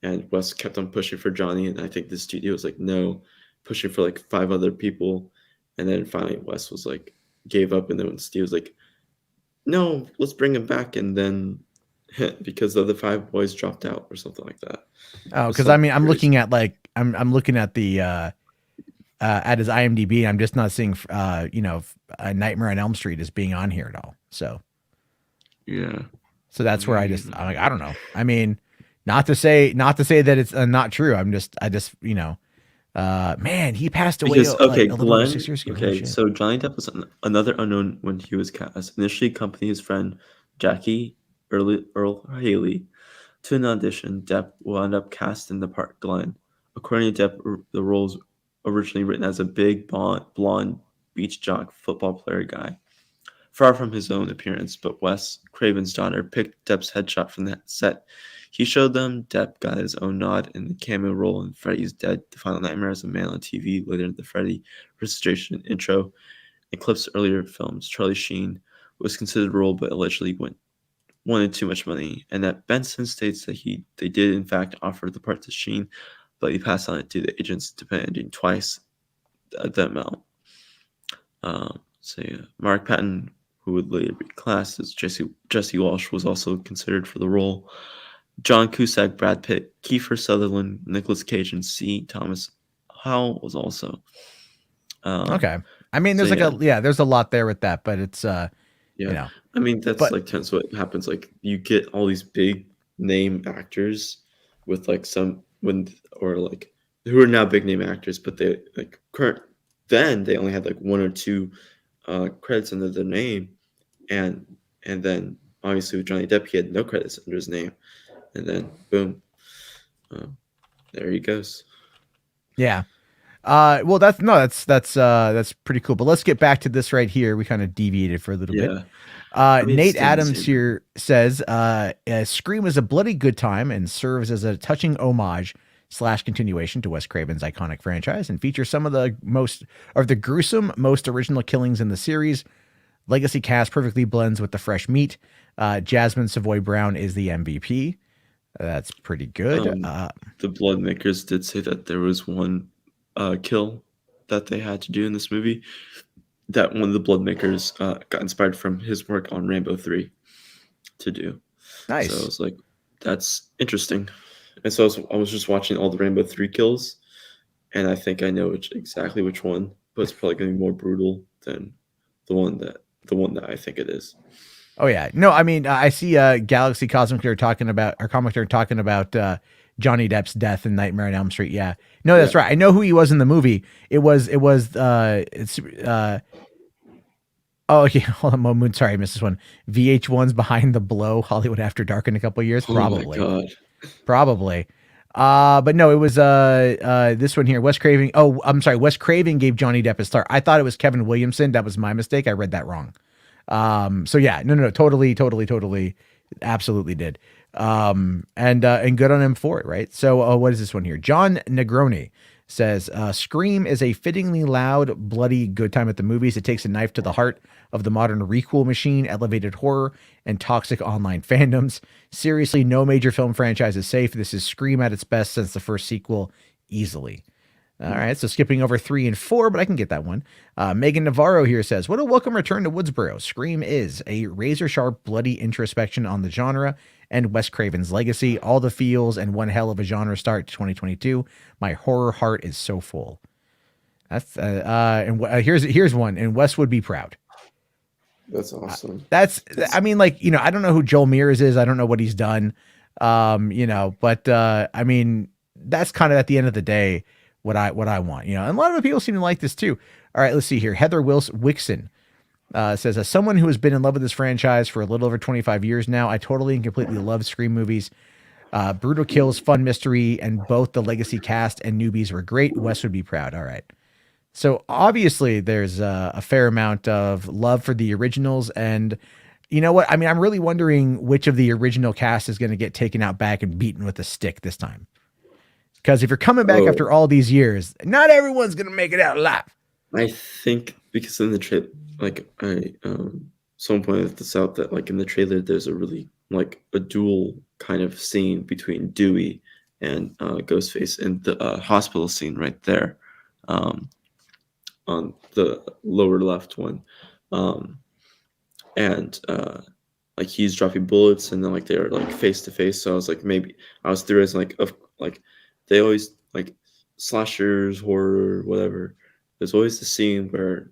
[SPEAKER 2] and Wes kept on pushing for Johnny, and I think the studio was like, no, pushing for 5 other people, and then finally Wes was gave up, and then Steve was like, no, let's bring him back, and then because the other 5 boys dropped out or something like that.
[SPEAKER 1] Oh, because I mean, I'm looking at I'm looking at the at his IMDb. I'm just not seeing A Nightmare on Elm Street as being on here at all. So
[SPEAKER 2] yeah,
[SPEAKER 1] so that's where I'm like, I don't know. I mean, not to say that it's not true. Man, he passed away
[SPEAKER 2] because, a little
[SPEAKER 1] over 6 years ago.
[SPEAKER 2] Okay, so Johnny Depp was another unknown when he was cast. Initially accompanied his friend Jackie Earl Haley to an audition. Depp wound up cast in the part Glenn. According to Depp, the role was originally written as a big blonde beach jock football player guy. far from his own appearance, but Wes Craven's daughter picked Depp's headshot from that set. He showed them. Depp got his own nod in the cameo role in Freddy's Dead, The Final Nightmare as a man on TV, later in the Freddy registration intro. In clips earlier films, Charlie Sheen was considered a role but allegedly wanted too much money, and that Benson states that they did in fact offer the part to Sheen, but he passed on it to the agents, demanding twice the amount. Mark Patton, who would later be cast as Jesse Walsh, was also considered for the role. John Cusack, Brad Pitt, Kiefer Sutherland, Nicolas Cage, and C. Thomas Howell was also.
[SPEAKER 1] Okay. I mean, there's there's a lot there with that, but it's you know.
[SPEAKER 2] I mean, that's that's what happens. Like, you get all these big name actors with like who are now big name actors, but they then they only had like one or two credits under their name, and then obviously with Johnny Depp, he had no credits under his name, and then boom, there he goes.
[SPEAKER 1] Yeah. Well, that's pretty cool. But let's get back to this right here. We kind of deviated for a little bit. Nate Adams here says, Scream is a bloody good time and serves as a touching homage / continuation to Wes Craven's iconic franchise, and features some of the gruesome, most original killings in the series. Legacy cast perfectly blends with the fresh meat. Jasmine Savoy Brown is the MVP. That's pretty good.
[SPEAKER 2] The Bloodmakers did say that there was one kill that they had to do in this movie, that one of the Bloodmakers got inspired from his work on Rambo 3 to do.
[SPEAKER 1] Nice.
[SPEAKER 2] So I was like, that's interesting. And so I was just watching all the Rambo 3 kills, and I think I know exactly which one, but it's probably going to be more brutal than the one that I think it is.
[SPEAKER 1] Oh yeah. No, I mean, I see Galaxy Cosmic Nerd talking about Johnny Depp's death in Nightmare on Elm Street. Yeah. No, that's right. I know who he was in the movie. Oh, okay. Hold on a moment. Sorry, I missed this one. VH1's Behind the Blow, Hollywood After Dark in a couple of years. Probably.
[SPEAKER 2] Oh my God.
[SPEAKER 1] Probably. But no, it was this one here. Wes Craven. Oh, I'm sorry. Wes Craven gave Johnny Depp a star. I thought it was Kevin Williamson. That was my mistake. I read that wrong. So yeah, no, totally, absolutely did. And good on him for it, right? So, what is this one here? John Negroni says, Scream is a fittingly loud, bloody good time at the movies. It takes a knife to the heart of the modern requel machine, elevated horror, and toxic online fandoms. Seriously, no major film franchise is safe. This is Scream at its best since the first sequel, easily. All right, so skipping over 3 and 4, but I can get that one. Megan Navarro here says, what a welcome return to Woodsboro. Scream is a razor-sharp, bloody introspection on the genre and Wes Craven's legacy. All the feels and one hell of a genre start to 2022. My horror heart is so full. That's here's one, and Wes would be proud.
[SPEAKER 2] That's awesome.
[SPEAKER 1] I mean, like, you know, I don't know who Joel Mears is. I don't know what he's done. You know, but I mean, that's kind of at the end of the day what I want, you know, and a lot of people seem to like this too. All right, let's see here. Heather Wixon says, as someone who has been in love with this franchise for a little over 25 years now, I totally and completely love Scream movies. Brutal kills, fun mystery, and both the legacy cast and newbies were great. Wes would be proud. All right. So obviously there's a fair amount of love for the originals, and you know what? I mean, I'm really wondering which of the original cast is going to get taken out back and beaten with a stick this time. Because if you're coming back after all these years, not everyone's going to make it out alive.
[SPEAKER 2] I think because in the trailer, like someone pointed this out, that like in the trailer, there's a really like a dual kind of scene between Dewey and Ghostface in the hospital scene right there, on the lower left one, and like he's dropping bullets and then like they're like face to face. So I was like, maybe I was theorizing like they always like slashers, horror, whatever. There's always the scene where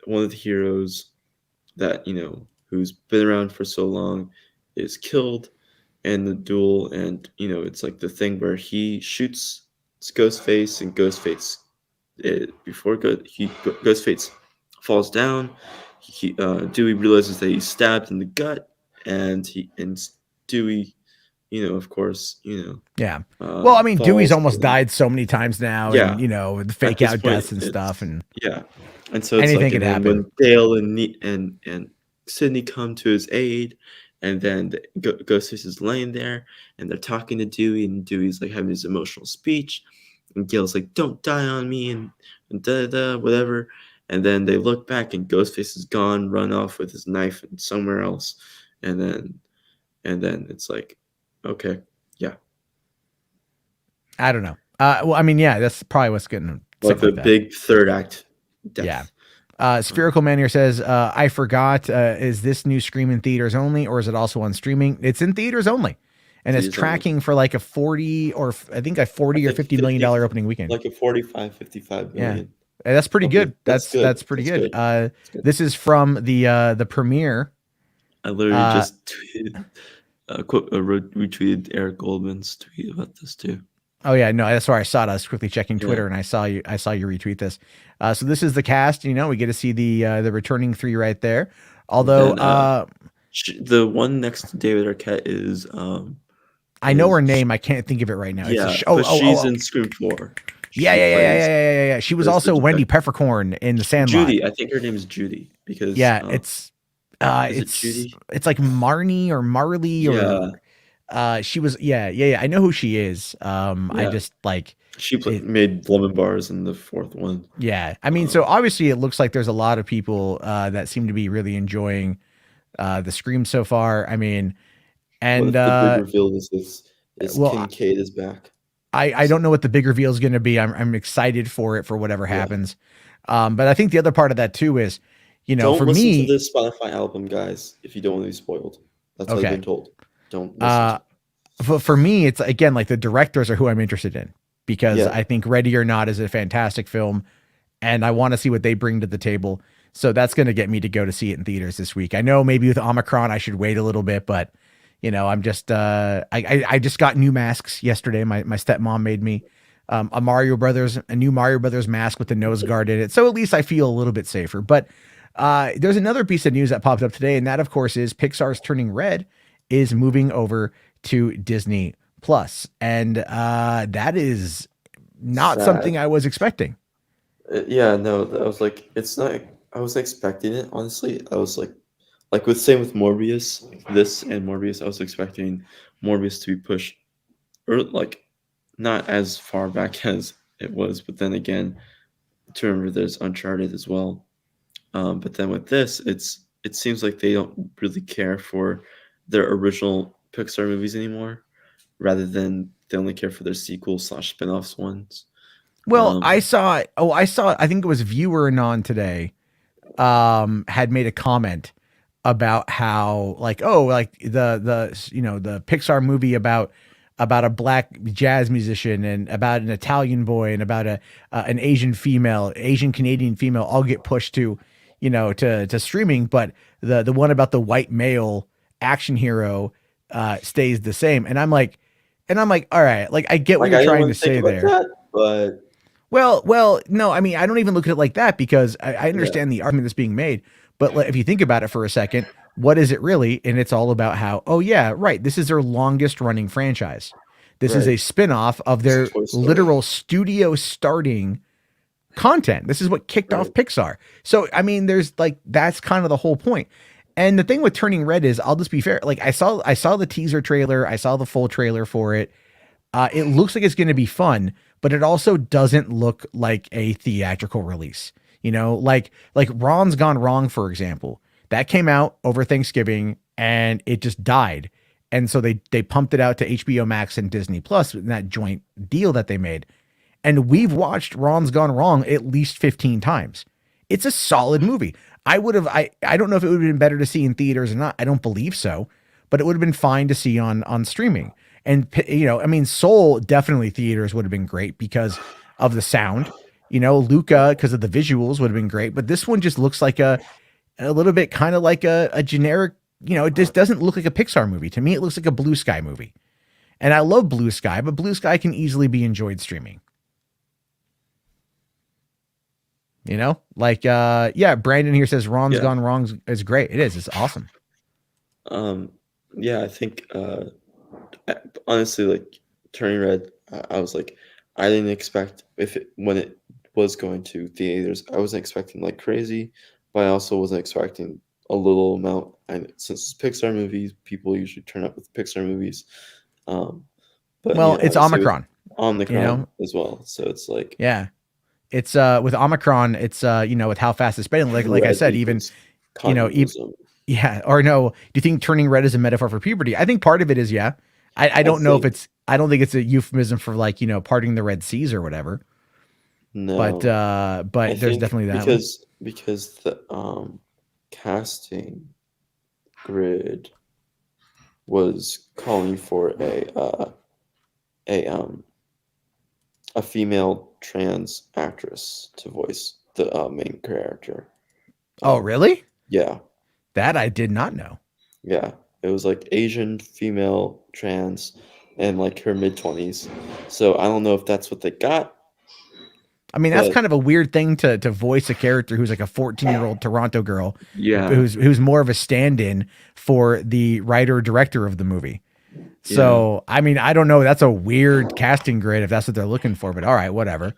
[SPEAKER 2] one of the heroes that, you know, who's been around for so long is killed in the duel, and you know it's like the thing where he shoots Ghostface, and Ghostface Ghostface falls down. Dewey realizes that he's stabbed in the gut, and Dewey, you know, of course, you know.
[SPEAKER 1] Yeah. Well, I mean, Dewey's almost died so many times now, and you know, the fake out deaths and stuff, and
[SPEAKER 2] yeah. And so it's
[SPEAKER 1] anything
[SPEAKER 2] like,
[SPEAKER 1] could happen.
[SPEAKER 2] When Dale and Sydney come to his aid, and then Ghostface is laying there, and they're talking to Dewey, and Dewey's like having his emotional speech, and Gail's like, "Don't die on me," and da da whatever. And then they look back, and Ghostface is gone, run off with his knife and somewhere else, and then it's like, okay, yeah,
[SPEAKER 1] I don't know. Well, I mean, yeah, that's probably what's getting
[SPEAKER 2] like the big third act death.
[SPEAKER 1] Yeah. Spherical Man here says, I forgot, is this new Scream in theaters only, or is it also on streaming? It's in theaters only. And it's tracking for like a 40 or I think or $50 million opening weekend.
[SPEAKER 2] Like a 45, 55 million.
[SPEAKER 1] Yeah. That's pretty good. That's
[SPEAKER 2] good.
[SPEAKER 1] That's pretty good. Good. This is from the premiere.
[SPEAKER 2] I literally just tweeted, retweeted Eric Goldman's tweet about this too.
[SPEAKER 1] Oh yeah, no, that's where I saw it. I was quickly checking Twitter and I saw you retweet this. So this is the cast. You know, we get to see the returning three right there. Although
[SPEAKER 2] then, the one next to David Arquette is
[SPEAKER 1] I know her name. I can't think of it right now.
[SPEAKER 2] Yeah, she's in Scream 4.
[SPEAKER 1] Yeah. She was also Wendy Peppercorn in The Sandlot.
[SPEAKER 2] Judy, I think her name is Judy because
[SPEAKER 1] it's Judy? It's like Marnie or Marley or she was I know who she is. I just like
[SPEAKER 2] she made lemon bars in the fourth one.
[SPEAKER 1] Yeah, I mean, so obviously it looks like there's a lot of people that seem to be really enjoying the Scream so far. I mean, and
[SPEAKER 2] the big reveal is Kincaid is back.
[SPEAKER 1] I don't know what the big reveal is going to be. I'm excited for it for whatever happens. But I think the other part of that too is, you know,
[SPEAKER 2] don't listen to this Spotify album, guys, if you don't want to be spoiled. That's what I've been told. Don't listen
[SPEAKER 1] for me, it's again like the directors are who I'm interested in because I think Ready or Not is a fantastic film and I want to see what they bring to the table. So that's going to get me to go to see it in theaters this week. I know maybe with Omicron, I should wait a little bit, but you know, I'm just, I just got new masks yesterday. My stepmom made me a new Mario Brothers mask with the nose guard in it. So at least I feel a little bit safer, but there's another piece of news that popped up today. And that of course is Pixar's Turning Red is moving over to Disney Plus. And that is not something I was expecting.
[SPEAKER 2] Yeah, no, I was like, it's not, I was expecting it. Honestly, I was like with Morbius, this and Morbius, I was expecting Morbius to be pushed or like not as far back as it was, but then again, to remember there's Uncharted as well. But then with this, it seems like they don't really care for their original Pixar movies anymore, rather than they only care for their sequels / spin-offs ones.
[SPEAKER 1] Well, I saw, I think it was Viewer Anon today, had made a comment about how like, the you know, the Pixar movie about a black jazz musician and about an Italian boy and about an Asian Canadian female all get pushed to, you know, to streaming. But the one about the white male action hero stays the same. And I'm like, all right, like I get what you're trying to say there.
[SPEAKER 2] But
[SPEAKER 1] well, no, I mean, I don't even look at it like that because I understand the argument that's being made. But if you think about it for a second, what is it really? And it's all about how, oh yeah, right, this is their longest running franchise. This is a spinoff of their literal studio starting content. This is what kicked off Pixar. So, I mean, there's like, that's kind of the whole point. And the thing with Turning Red is, I'll just be fair. Like I saw the teaser trailer. I saw the full trailer for it. It looks like it's going to be fun, but it also doesn't look like a theatrical release. You know, like Ron's Gone Wrong, for example, that came out over Thanksgiving and it just died. And so they pumped it out to HBO Max and Disney Plus in that joint deal that they made. And we've watched Ron's Gone Wrong at least 15 times. It's a solid movie. I don't know if it would have been better to see in theaters or not. I don't believe so, but it would have been fine to see on streaming. And, you know, I mean, Soul, definitely theaters would have been great because of the sound. You know, Luca, because of the visuals, would have been great. But this one just looks like a little bit kind of like a generic, you know, it just doesn't look like a Pixar movie. To me, it looks like a Blue Sky movie. And I love Blue Sky, but Blue Sky can easily be enjoyed streaming. You know, like, Brandon here says Ron's Gone Wrong is great. It is. It's awesome.
[SPEAKER 2] Yeah, I think, honestly, like Turning Red, I was like, I didn't expect when it was going to theaters, I wasn't expecting like crazy, but I also wasn't expecting a little amount. And since it's Pixar movies, people usually turn up with Pixar movies. But
[SPEAKER 1] Well, it's
[SPEAKER 2] obviously with
[SPEAKER 1] Omicron,
[SPEAKER 2] Omicron as well. So it's like
[SPEAKER 1] yeah. It's with Omicron, it's with how fast it's spreading. Like I
[SPEAKER 2] red
[SPEAKER 1] said, even
[SPEAKER 2] equals
[SPEAKER 1] even
[SPEAKER 2] communism.
[SPEAKER 1] yeah, or no, do you think turning red is a metaphor for puberty? I think part of it is, yeah. I don't know if
[SPEAKER 2] think
[SPEAKER 1] I don't think it's a euphemism for like, parting the Red Seas or whatever. But
[SPEAKER 2] no. I
[SPEAKER 1] there's
[SPEAKER 2] think
[SPEAKER 1] definitely that one.
[SPEAKER 2] because the casting grid was calling for a female trans actress to voice the main character.
[SPEAKER 1] Oh, really?
[SPEAKER 2] Yeah,
[SPEAKER 1] That I did not know.
[SPEAKER 2] yeah. It was like Asian female trans and like her mid-20s. So I don't know if that's what they got,
[SPEAKER 1] I mean, that's
[SPEAKER 2] but
[SPEAKER 1] kind of a weird thing to voice a character who's like a 14-year-old Toronto girl
[SPEAKER 2] yeah,
[SPEAKER 1] who's more of a stand-in for the writer director of the movie.
[SPEAKER 2] yeah.
[SPEAKER 1] So, I mean, I don't know. That's a weird casting grid if that's what they're looking for, but all right, whatever.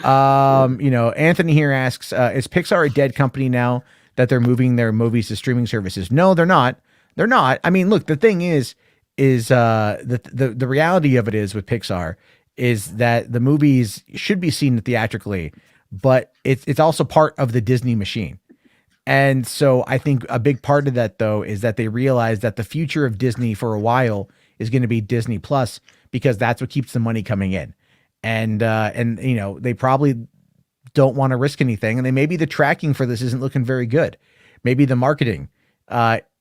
[SPEAKER 1] Anthony here asks, is Pixar a dead company now that they're moving their movies to streaming services? No, they're not. They're not. I mean, look, the thing is the reality of it is with Pixar is that the movies should be seen theatrically, but it's also part of the Disney machine. And so I think a big part of that though is that they realize that the future of Disney for a while is going to be Disney Plus because that's what keeps the money coming in. And they probably don't want to risk anything, and maybe the tracking for this isn't looking very good. Maybe the marketing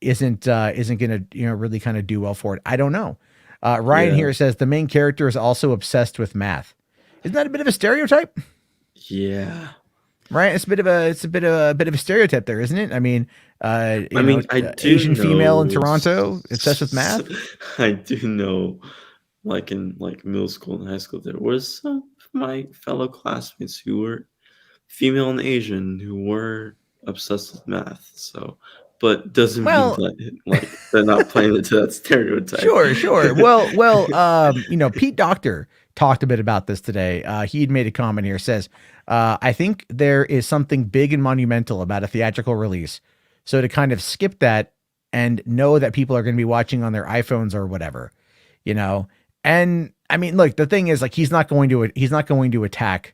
[SPEAKER 1] isn't going to really kind of do well for it. I don't know. Ryan
[SPEAKER 2] Yeah.
[SPEAKER 1] here says the main character is also obsessed with math. Isn't that a bit of a stereotype?
[SPEAKER 2] Yeah.
[SPEAKER 1] Right, it's a bit of a stereotype there, isn't it? I mean,
[SPEAKER 2] I do
[SPEAKER 1] Asian female in
[SPEAKER 2] know
[SPEAKER 1] Toronto obsessed with math.
[SPEAKER 2] I do know, like in like middle school and high school, there was some of my fellow classmates who were female and Asian who were obsessed with math. So, but doesn't mean
[SPEAKER 1] Well,
[SPEAKER 2] that like they're not playing into that stereotype.
[SPEAKER 1] sure. Pete Docter talked a bit about this today. He had made a comment here, says, I think there is something big and monumental about a theatrical release. So to kind of skip that and know that people are going to be watching on their iPhones or whatever, and I mean, look, the thing is like, he's not going to attack,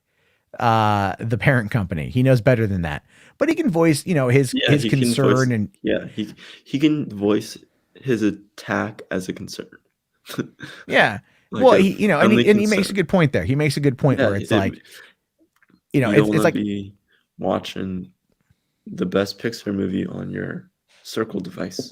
[SPEAKER 1] the parent company. He knows better than that, but he can voice, his
[SPEAKER 2] he can
[SPEAKER 1] concern
[SPEAKER 2] voice,
[SPEAKER 1] and
[SPEAKER 2] yeah, he can voice his attack as a concern.
[SPEAKER 1] yeah.
[SPEAKER 2] Like
[SPEAKER 1] Well,
[SPEAKER 2] a
[SPEAKER 1] he, and
[SPEAKER 2] friendly
[SPEAKER 1] he makes a
[SPEAKER 2] concern.
[SPEAKER 1] good point there. He makes a good point
[SPEAKER 2] Yeah,
[SPEAKER 1] where it's like,
[SPEAKER 2] you don't
[SPEAKER 1] it's
[SPEAKER 2] want to
[SPEAKER 1] like,
[SPEAKER 2] be watching the best Pixar movie on your Circle device.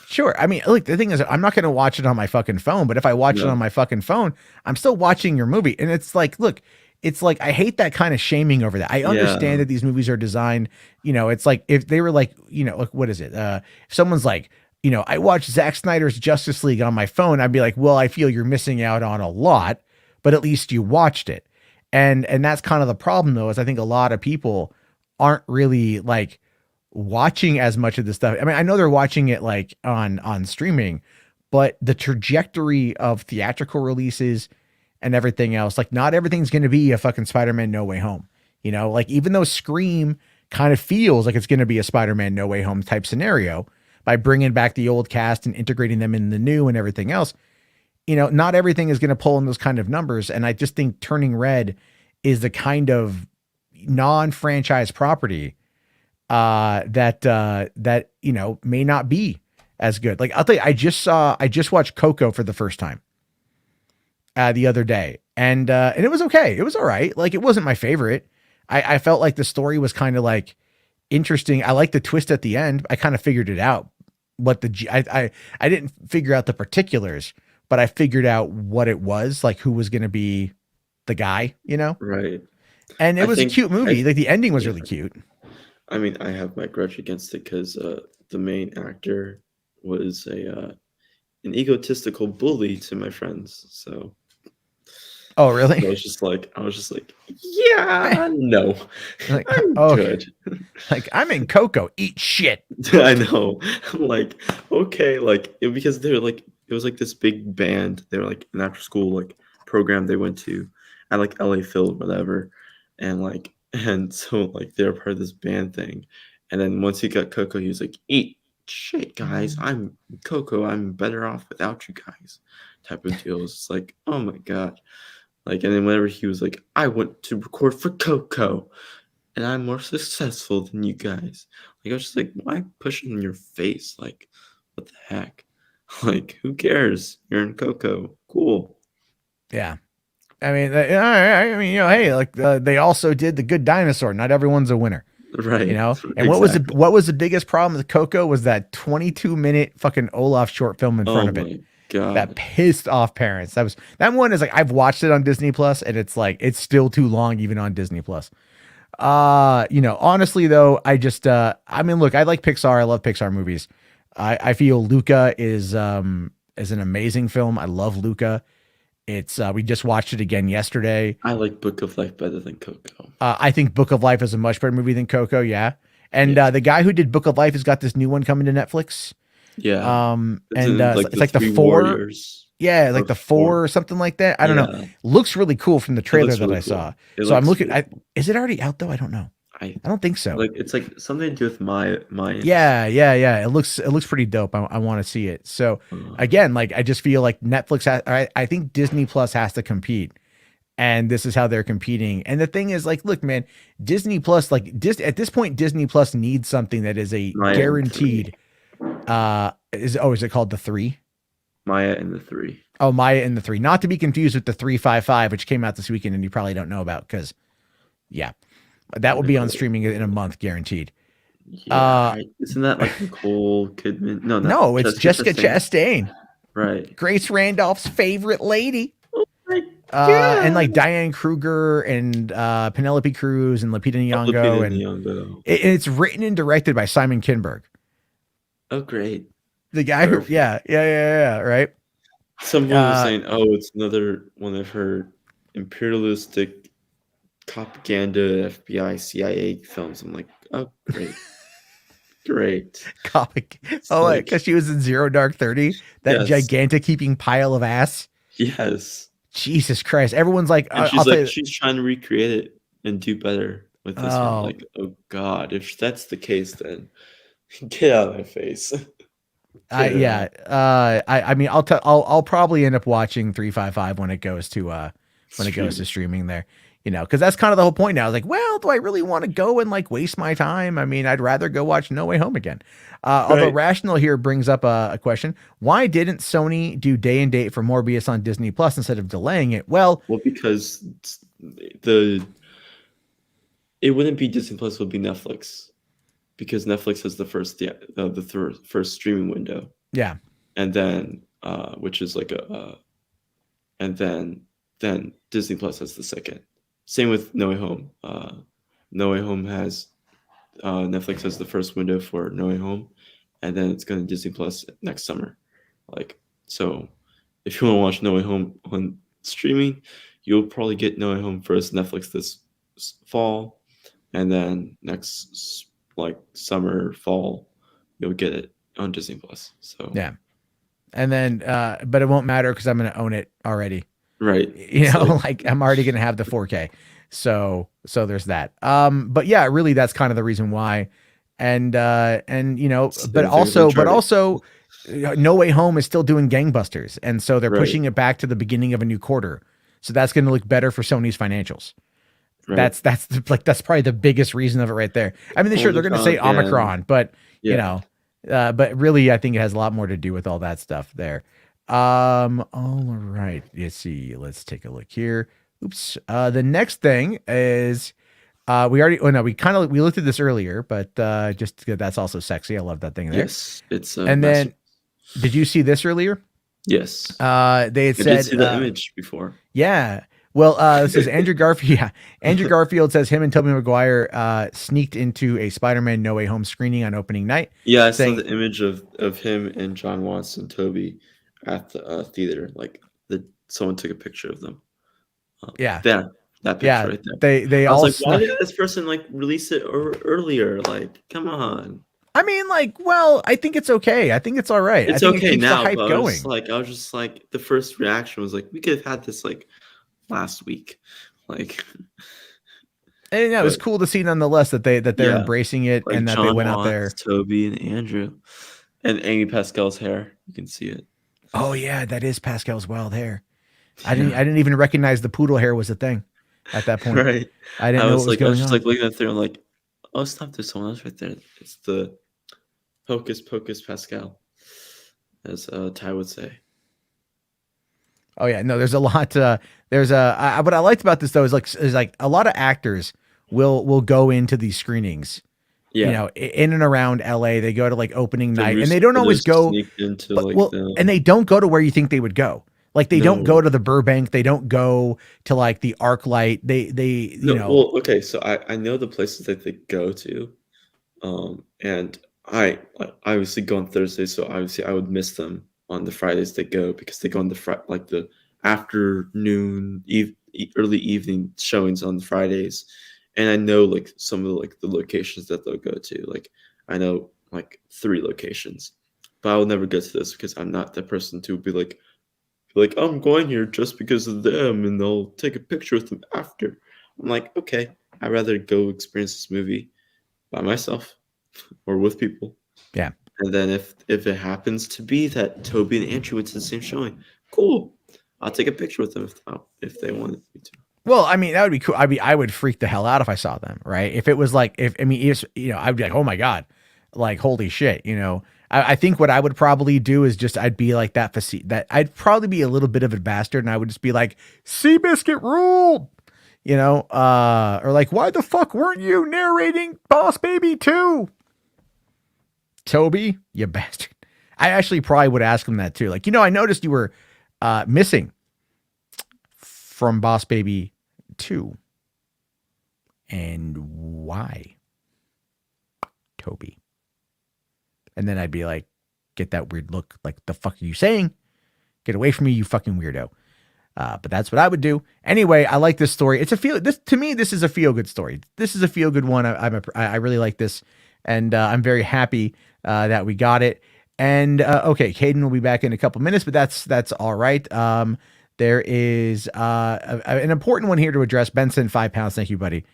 [SPEAKER 1] sure. I mean, look, the thing is, I'm not going to watch it on my fucking phone, but if I watch it on
[SPEAKER 2] No.
[SPEAKER 1] my fucking phone, I'm still watching your movie. And it's like, look, it's like, I hate that kind of shaming over that. I understand
[SPEAKER 2] Yeah.
[SPEAKER 1] that these movies are designed, it's like if they were like, like, what is it? If someone's like, I watched Zack Snyder's Justice League on my phone, I'd be like, well, I feel you're missing out on a lot, but at least you watched it. And that's kind of the problem though, is I think a lot of people aren't really like watching as much of this stuff. I mean, I know they're watching it like on streaming, but the trajectory of theatrical releases and everything else, like not everything's going to be a fucking Spider-Man No Way Home. Like even though Scream kind of feels like it's going to be a Spider-Man No Way Home type scenario by bringing back the old cast and integrating them in the new and everything else, not everything is going to pull in those kind of numbers. And I just think Turning Red is the kind of non-franchise property that may not be as good. Like I'll tell you, I just watched Coco for the first time the other day, and it was okay. It was all right. Like it wasn't my favorite. I felt like the story was kind of like interesting. I liked the twist at the end. I kind of figured it out. I didn't figure out the particulars, but I figured out what it was, like who was going to be the guy,
[SPEAKER 2] Right.
[SPEAKER 1] And it
[SPEAKER 2] I
[SPEAKER 1] was a
[SPEAKER 2] think
[SPEAKER 1] cute movie. Like the ending was
[SPEAKER 2] yeah.
[SPEAKER 1] really cute.
[SPEAKER 2] I mean, I have my grudge against it because the main actor was an egotistical bully to my friends. So
[SPEAKER 1] Oh,
[SPEAKER 2] I
[SPEAKER 1] really?
[SPEAKER 2] was just like, yeah, no,
[SPEAKER 1] Like,
[SPEAKER 2] I'm
[SPEAKER 1] oh,
[SPEAKER 2] good.
[SPEAKER 1] like I'm in Coco. Eat shit.
[SPEAKER 2] I know. I'm like, okay, like because they're like, it was like this big band. They were like an after school like program they went to at like LA Phil, whatever, and so like they're part of this band thing, And then once he got Coco, he was like, eat shit, guys. I'm Coco. I'm better off without you guys. Type of deal. It's like, oh my god. Like, and then whenever he was like, I went to record for Coco, and I'm more successful than you guys. Like, I was just like, why push it in your face? Like, what the heck? Like, who cares? You're in Coco. Cool.
[SPEAKER 1] Yeah. I mean, hey, like they also did The Good Dinosaur. Not everyone's a winner.
[SPEAKER 2] Right.
[SPEAKER 1] And
[SPEAKER 2] exactly.
[SPEAKER 1] what was the biggest problem with Coco was that 22-minute fucking Olaf short film in front of it.
[SPEAKER 2] God.
[SPEAKER 1] That pissed off parents. That one is like, I've watched it on Disney Plus, and it's like it's still too long even on Disney Plus. Honestly though, I just I mean, look, I like Pixar. I love Pixar movies. I feel Luca is an amazing film. I love Luca. It's we just watched it again yesterday.
[SPEAKER 2] I like Book of Life better than Coco.
[SPEAKER 1] I think Book of Life is a much better movie than Coco. Yeah. And the guy who did Book of Life has got this new one coming to Netflix.
[SPEAKER 2] Yeah.
[SPEAKER 1] And
[SPEAKER 2] like
[SPEAKER 1] it's like the 4.
[SPEAKER 2] Warriors.
[SPEAKER 1] Yeah, like the 4 or something like that. I don't know. Looks really cool from the trailer that I saw. So I'm looking. Really is it already out though? I don't know. I don't think so.
[SPEAKER 2] Like it's like something to do with my.
[SPEAKER 1] Yeah. It looks pretty dope. I want to see it. So again, like I just feel like Netflix I think Disney Plus has to compete, and this is how they're competing. And the thing is, like, look, man, Disney Plus, like at this point, Disney Plus needs something that is a guaranteed. Is it called The 3?
[SPEAKER 2] Maya and the 3.
[SPEAKER 1] Oh, Maya and the 3. Not to be confused with the 355, which came out this weekend and you probably don't know about because, yeah, that will be on streaming in a month, guaranteed.
[SPEAKER 2] Yeah, isn't that like Nicole Kidman?
[SPEAKER 1] No, it's Jessica Chastain.
[SPEAKER 2] Right.
[SPEAKER 1] Grace Randolph's favorite lady.
[SPEAKER 2] Oh my God.
[SPEAKER 1] And like Diane Kruger and Penelope Cruz and Lupita Nyong'o. It's written and directed by Simon Kinberg.
[SPEAKER 2] Oh, great.
[SPEAKER 1] The guy who, yeah, right?
[SPEAKER 2] Someone was saying, it's another one of her imperialistic propaganda FBI CIA films. I'm like, oh, great. Great.
[SPEAKER 1] Because she was in Zero Dark 30, that gigantic heaping pile of ass.
[SPEAKER 2] Yes.
[SPEAKER 1] Jesus Christ. Everyone's like,
[SPEAKER 2] she's trying to recreate it and do better with this one. Like, oh God, if that's the case, then get out of my face.
[SPEAKER 1] I mean, I'll probably end up watching 355 when it goes to streaming there, because that's kind of the whole point now. I was like, well, do I really want to go and like waste my time? I mean, I'd rather go watch No Way Home again. Although Rational here brings up a question: why didn't Sony do day and date for Morbius on Disney Plus instead of delaying it? Well,
[SPEAKER 2] because it wouldn't be Disney Plus; it would be Netflix. Because Netflix has the first streaming window. Yeah. And then which is like and then Disney Plus has the second. Same with No Way Home. No Way Home has Netflix has the first window for No Way Home, and then it's going to Disney Plus next summer. Like, so if you want to watch No Way Home on streaming, you'll probably get No Way Home first, Netflix this fall, and then next like summer, fall, you'll get it on Disney Plus. So yeah.
[SPEAKER 1] And then but it won't matter because I'm going to own it already.
[SPEAKER 2] Right.
[SPEAKER 1] Like I'm already going to have the 4K. So there's that. But yeah, really that's kind of the reason why. And but also No Way Home is still doing gangbusters. And so they're pushing it back to the beginning of a new quarter. So that's going to look better for Sony's financials. Right. That's probably the biggest reason of it right there. I mean, they're going to say Omicron, but but really I think it has a lot more to do with all that stuff there. All right. Let's see. Let's take a look here. Oops. The next thing is we looked at this earlier, but just that's also sexy. I love that thing there.
[SPEAKER 2] Yes, it's
[SPEAKER 1] and then did you see this earlier?
[SPEAKER 2] Yes.
[SPEAKER 1] They had said I did
[SPEAKER 2] see the image before.
[SPEAKER 1] Yeah. Well, this is Andrew Garfield. Yeah. Andrew Garfield says him and Tobey Maguire sneaked into a Spider-Man No Way Home screening on opening night.
[SPEAKER 2] Yeah, I saw the image of him and John Watson, Tobey at the theater. Like someone took a picture of them. That picture right there.
[SPEAKER 1] They
[SPEAKER 2] I was
[SPEAKER 1] all
[SPEAKER 2] like, why did this person like release it earlier? Like, come on.
[SPEAKER 1] I mean, like, well, I think it's okay. I think it's all right.
[SPEAKER 2] It's
[SPEAKER 1] I think
[SPEAKER 2] okay
[SPEAKER 1] it keeps
[SPEAKER 2] now.
[SPEAKER 1] the hype
[SPEAKER 2] but
[SPEAKER 1] going.
[SPEAKER 2] I was just like, the first reaction was like, we could have had this like last week. Like,
[SPEAKER 1] And yeah, it was
[SPEAKER 2] But
[SPEAKER 1] cool to see nonetheless that they're
[SPEAKER 2] yeah,
[SPEAKER 1] embracing it
[SPEAKER 2] like
[SPEAKER 1] and that they
[SPEAKER 2] John
[SPEAKER 1] went out
[SPEAKER 2] Watts,
[SPEAKER 1] there.
[SPEAKER 2] Toby, and Andrew, and Amy Pascal's hair. You can see it.
[SPEAKER 1] Oh yeah, that is Pascal's wild hair. I
[SPEAKER 2] Yeah,
[SPEAKER 1] didn't even recognize the poodle hair was a thing at that point.
[SPEAKER 2] right.
[SPEAKER 1] I didn't know what was
[SPEAKER 2] I was
[SPEAKER 1] going
[SPEAKER 2] just
[SPEAKER 1] on.
[SPEAKER 2] like looking at there, I'm like, oh, stop! There's someone else right there. It's the Hocus Pocus Pascal, as Ty would say.
[SPEAKER 1] Oh yeah, no, there's a lot. What I liked about this though is like a lot of actors will go into these screenings.
[SPEAKER 2] Yeah,
[SPEAKER 1] You know, in and around LA, they go to like opening
[SPEAKER 2] the
[SPEAKER 1] night, and
[SPEAKER 2] Russo
[SPEAKER 1] they don't always
[SPEAKER 2] brothers
[SPEAKER 1] go.
[SPEAKER 2] sneaked into
[SPEAKER 1] But
[SPEAKER 2] like
[SPEAKER 1] well,
[SPEAKER 2] the
[SPEAKER 1] and they don't go to where you think they would go. Like they don't
[SPEAKER 2] no
[SPEAKER 1] go to the Burbank. They don't go to like the ArcLight. They you
[SPEAKER 2] no.
[SPEAKER 1] know.
[SPEAKER 2] Well, okay, so I know the places that they go to, and I obviously go on Thursday, so obviously I would miss them on the Fridays they go because they go on like the afternoon, early evening showings on Fridays, and I know like some of the locations that they'll go to. Like I know like 3 locations, but I will never go to this because I'm not the person to be like I'm going here just because of them, and they'll take a picture with them after. I'm like, okay, I'd rather go experience this movie by myself or with people.
[SPEAKER 1] Yeah.
[SPEAKER 2] And then if it happens to be that Toby and Andrew went to the same showing, cool. I'll take a picture with them if they wanted me to.
[SPEAKER 1] Well, I mean, that would be cool. I would freak the hell out if I saw them, right? If it was like, if I mean, if, you know, I'd be like, oh my god, like holy shit, you know. I think what I would probably do is just I'd be like that I'd probably be a little bit of a bastard, and I would just be like, Seabiscuit ruled, you know, or like, why the fuck weren't you narrating Boss Baby 2? Toby, you bastard. I actually probably would ask him that too. Like, you know, I noticed you were missing from Boss Baby 2. And why, Toby? And then I'd be like, get that weird look. Like, the fuck are you saying? Get away from me, you fucking weirdo. But that's what I would do. Anyway, I like this story. It's to me, this is a feel good story. This is a feel good one. I really like this. And I'm very happy that we got it. And okay, Caden will be back in a couple minutes, but that's all right. There is an important one here to address. Benson, 5 pounds. Thank you, buddy.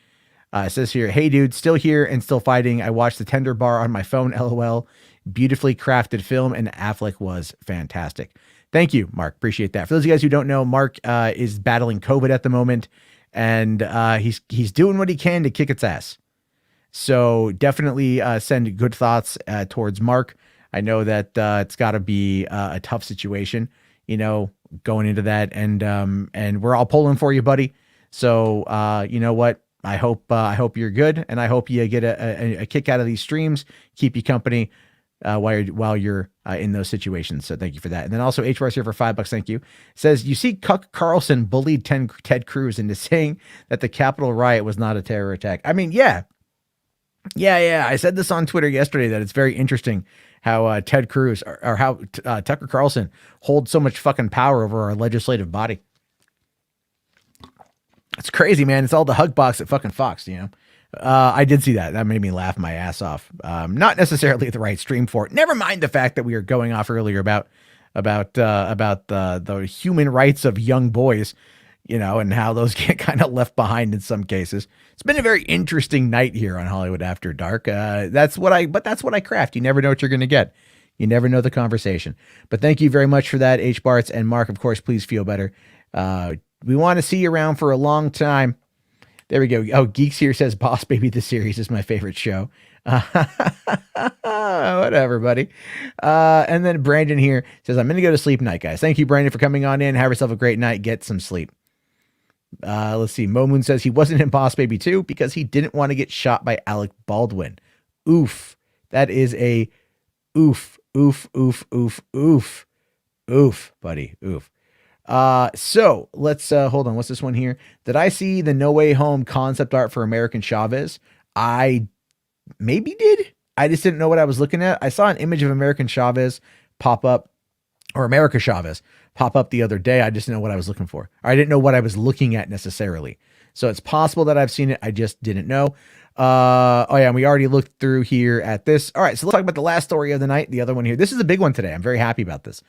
[SPEAKER 1] It says here, hey, dude, still here and still fighting. I watched The Tender Bar on my phone, LOL. Beautifully crafted film, and Affleck was fantastic. Thank you, Mark. Appreciate that. For those of you guys who don't know, Mark is battling COVID at the moment, and he's doing what he can to kick its ass. So definitely send good thoughts towards Mark. I know that it's got to be a tough situation, you know, going into that, and we're all pulling for you, buddy. So you know what? I hope you're good, and I hope you get a kick out of these streams, keep you company while you're in those situations. So thank you for that. And then also HR's here for $5. Thank you. Says, you see, Cuck Carlson bullied Ted Cruz into saying that the Capitol riot was not a terror attack. I mean, yeah. I said this on Twitter yesterday that it's very interesting how Ted Cruz or how Tucker Carlson holds so much fucking power over our legislative body. It's crazy, man. It's all the hug box at fucking Fox, you know. I did see that. That made me laugh my ass off. Not necessarily the right stream for it. Never mind the fact that we were going off earlier about the human rights of young boys, you know, and how those get kind of left behind in some cases. It's been a very interesting night here on Hollywood After Dark. That's what I craft. You never know what you're going to get. You never know the conversation. But thank you very much for that, H. Bartz, and Mark. Of course, please feel better. We want to see you around for a long time. There we go. Oh, Geeks here says Boss Baby the series is my favorite show. Whatever, buddy. And then Brandon here says, I'm going to go to sleep night, guys. Thank you, Brandon, for coming on in. Have yourself a great night. Get some sleep. Let's see. Momoon says he wasn't in Boss Baby 2 because he didn't want to get shot by Alec Baldwin. Oof. That is a oof, buddy. Oof. So let's hold on. What's this one here? Did I see the No Way Home concept art for American Chavez? I maybe did. I just didn't know what I was looking at. I saw an image of American Chavez pop up, or America Chavez pop up the other day. I just didn't know what I was looking for. Or I didn't know what I was looking at necessarily. So it's possible that I've seen it. I just didn't know. Oh yeah, and we already looked through here at this. All right, so let's talk about the last story of the night. The other one here. This is a big one today. I'm very happy about this.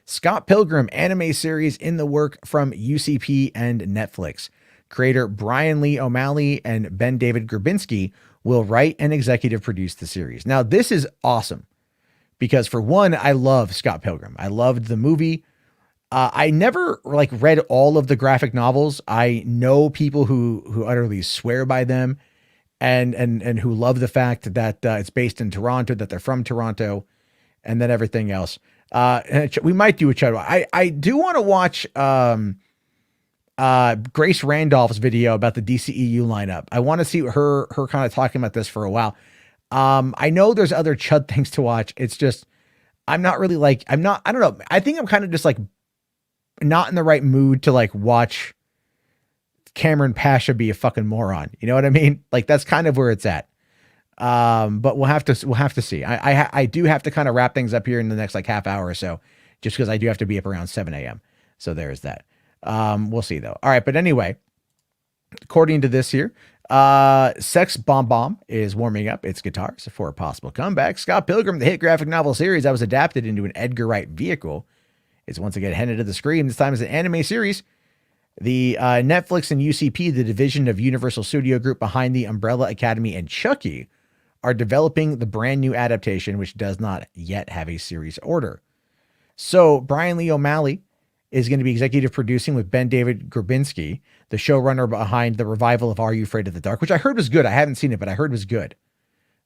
[SPEAKER 1] Scott Pilgrim anime series in the work from UCP and Netflix. Creator Brian Lee O'Malley and Ben David Grabinski will write and executive produce the series. Now, this is awesome because, for one, I love Scott Pilgrim. I loved the movie. I never like read all of the graphic novels. I know people who utterly swear by them and who love the fact that it's based in Toronto, that they're from Toronto, and then everything else. We might do a chat. I do want to watch Grace Randolph's video about the DCEU lineup. I want to see her kind of talking about this for a while. I know there's other chud things to watch. It's just I'm not really like I don't know. I think I'm kind of just like not in the right mood to like watch Cameron Pasha be a fucking moron. You know what I mean? Like that's kind of where it's at. But we'll have to see. I do have to kind of wrap things up here in the next like half hour or so, just because I do have to be up around 7 a.m. So there's that. We'll see though. All right. But anyway, according to this here, Sex Bomb Bomb is warming up its guitars for a possible comeback. Scott Pilgrim, the hit graphic novel series that was adapted into an Edgar Wright vehicle, is once again headed to the screen. This time as an anime series. The Netflix and UCP, the division of Universal Studio Group behind the Umbrella Academy and Chucky, are developing the brand new adaptation, which does not yet have a series order. So Brian Lee O'Malley is going to be executive producing with Ben David Grabinski, the showrunner behind the revival of Are You Afraid of the Dark, which I heard was good. I haven't seen it, but I heard was good.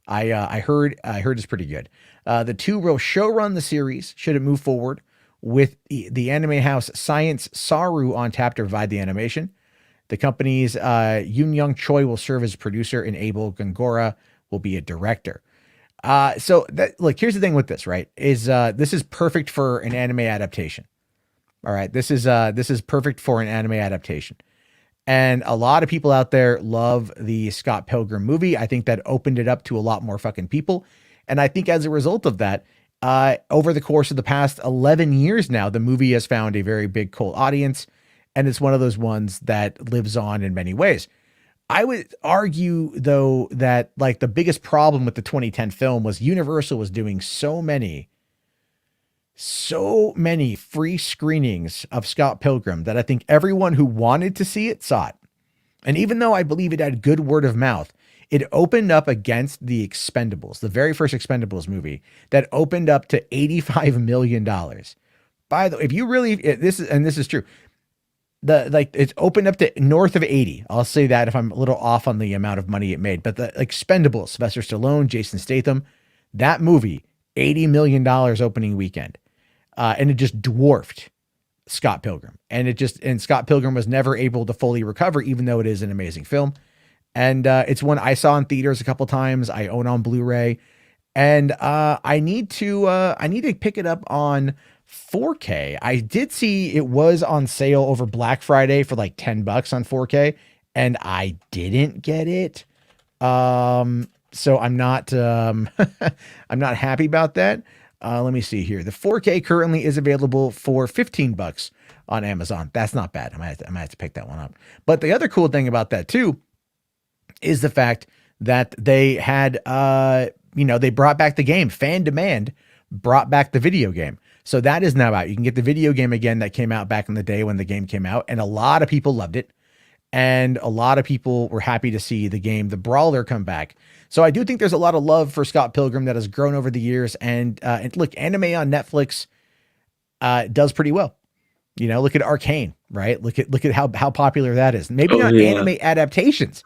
[SPEAKER 1] I heard it's pretty good. The two will showrun the series should it move forward, with the anime house Science Saru on tap to provide the animation. The company's Yoon Young Choi will serve as producer, and Abel Gongora will be a director. So that, look, here's the thing with this, right? Is this is perfect for an anime adaptation. All right, this is perfect for an anime adaptation. And a lot of people out there love the Scott Pilgrim movie. I think that opened it up to a lot more fucking people. And I think as a result of that, over the course of the past 11 years now, the movie has found a very big cult audience, and it's one of those ones that lives on in many ways. I would argue, though, that like the biggest problem with the 2010 film was Universal was doing so many free screenings of Scott Pilgrim that I think everyone who wanted to see it saw it. And even though I believe it had good word of mouth, it opened up against the Expendables, the very first Expendables movie that opened up to $85 million. By the way, if you really, this is true. It's opened up to north of 80. I'll say that if I'm a little off on the amount of money it made, but the Expendables, Sylvester Stallone, Jason Statham, that movie, $80 million opening weekend. And it just dwarfed Scott Pilgrim. And Scott Pilgrim was never able to fully recover, even though it is an amazing film. And it's one I saw in theaters a couple times. I own on Blu-ray, and I need to pick it up on 4K. I did see it was on sale over Black Friday for like $10 on 4K, and I didn't get it. So I'm not I'm not happy about that. Let me see here. The 4K currently is available for $15 on Amazon. That's not bad. I might have to pick that one up. But the other cool thing about that too is the fact that they had, they brought back the game. Fan demand brought back the video game. So that is now out. You can get the video game again that came out back in the day when the game came out. And a lot of people loved it. And a lot of people were happy to see the game, the Brawler, come back. So I do think there's a lot of love for Scott Pilgrim that has grown over the years. And look, anime on Netflix does pretty well. Look at Arcane, right? Look at how popular that is. Maybe anime adaptations.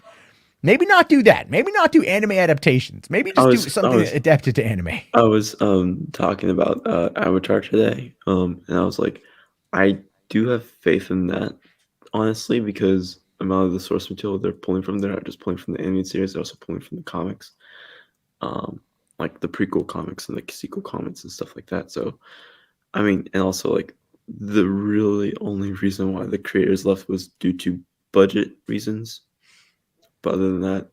[SPEAKER 1] Maybe not do that. Maybe not do anime adaptations. Maybe just do something adapted to anime.
[SPEAKER 2] I was talking about Avatar today, and I was like, I do have faith in that, honestly, because a lot of the source material they're pulling from there are just pulling from the animated series. They're also pulling from the comics, like the prequel comics and the sequel comics and stuff like that. So, I mean, and also like the really only reason why the creators left was due to budget reasons. But other than that,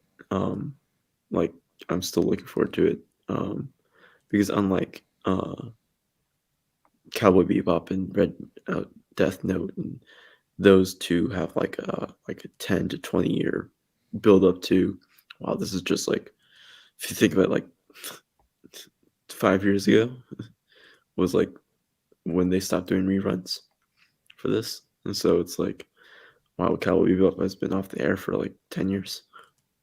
[SPEAKER 2] like I'm still looking forward to it, because unlike Cowboy Bebop and Red Death Note, and those two have like a 10 to 20 year build up to. Wow, this is just like, if you think about it, like 5 years ago was like when they stopped doing reruns for this, and so it's like, while Cowboy Bebop has been off the air for like 10 years.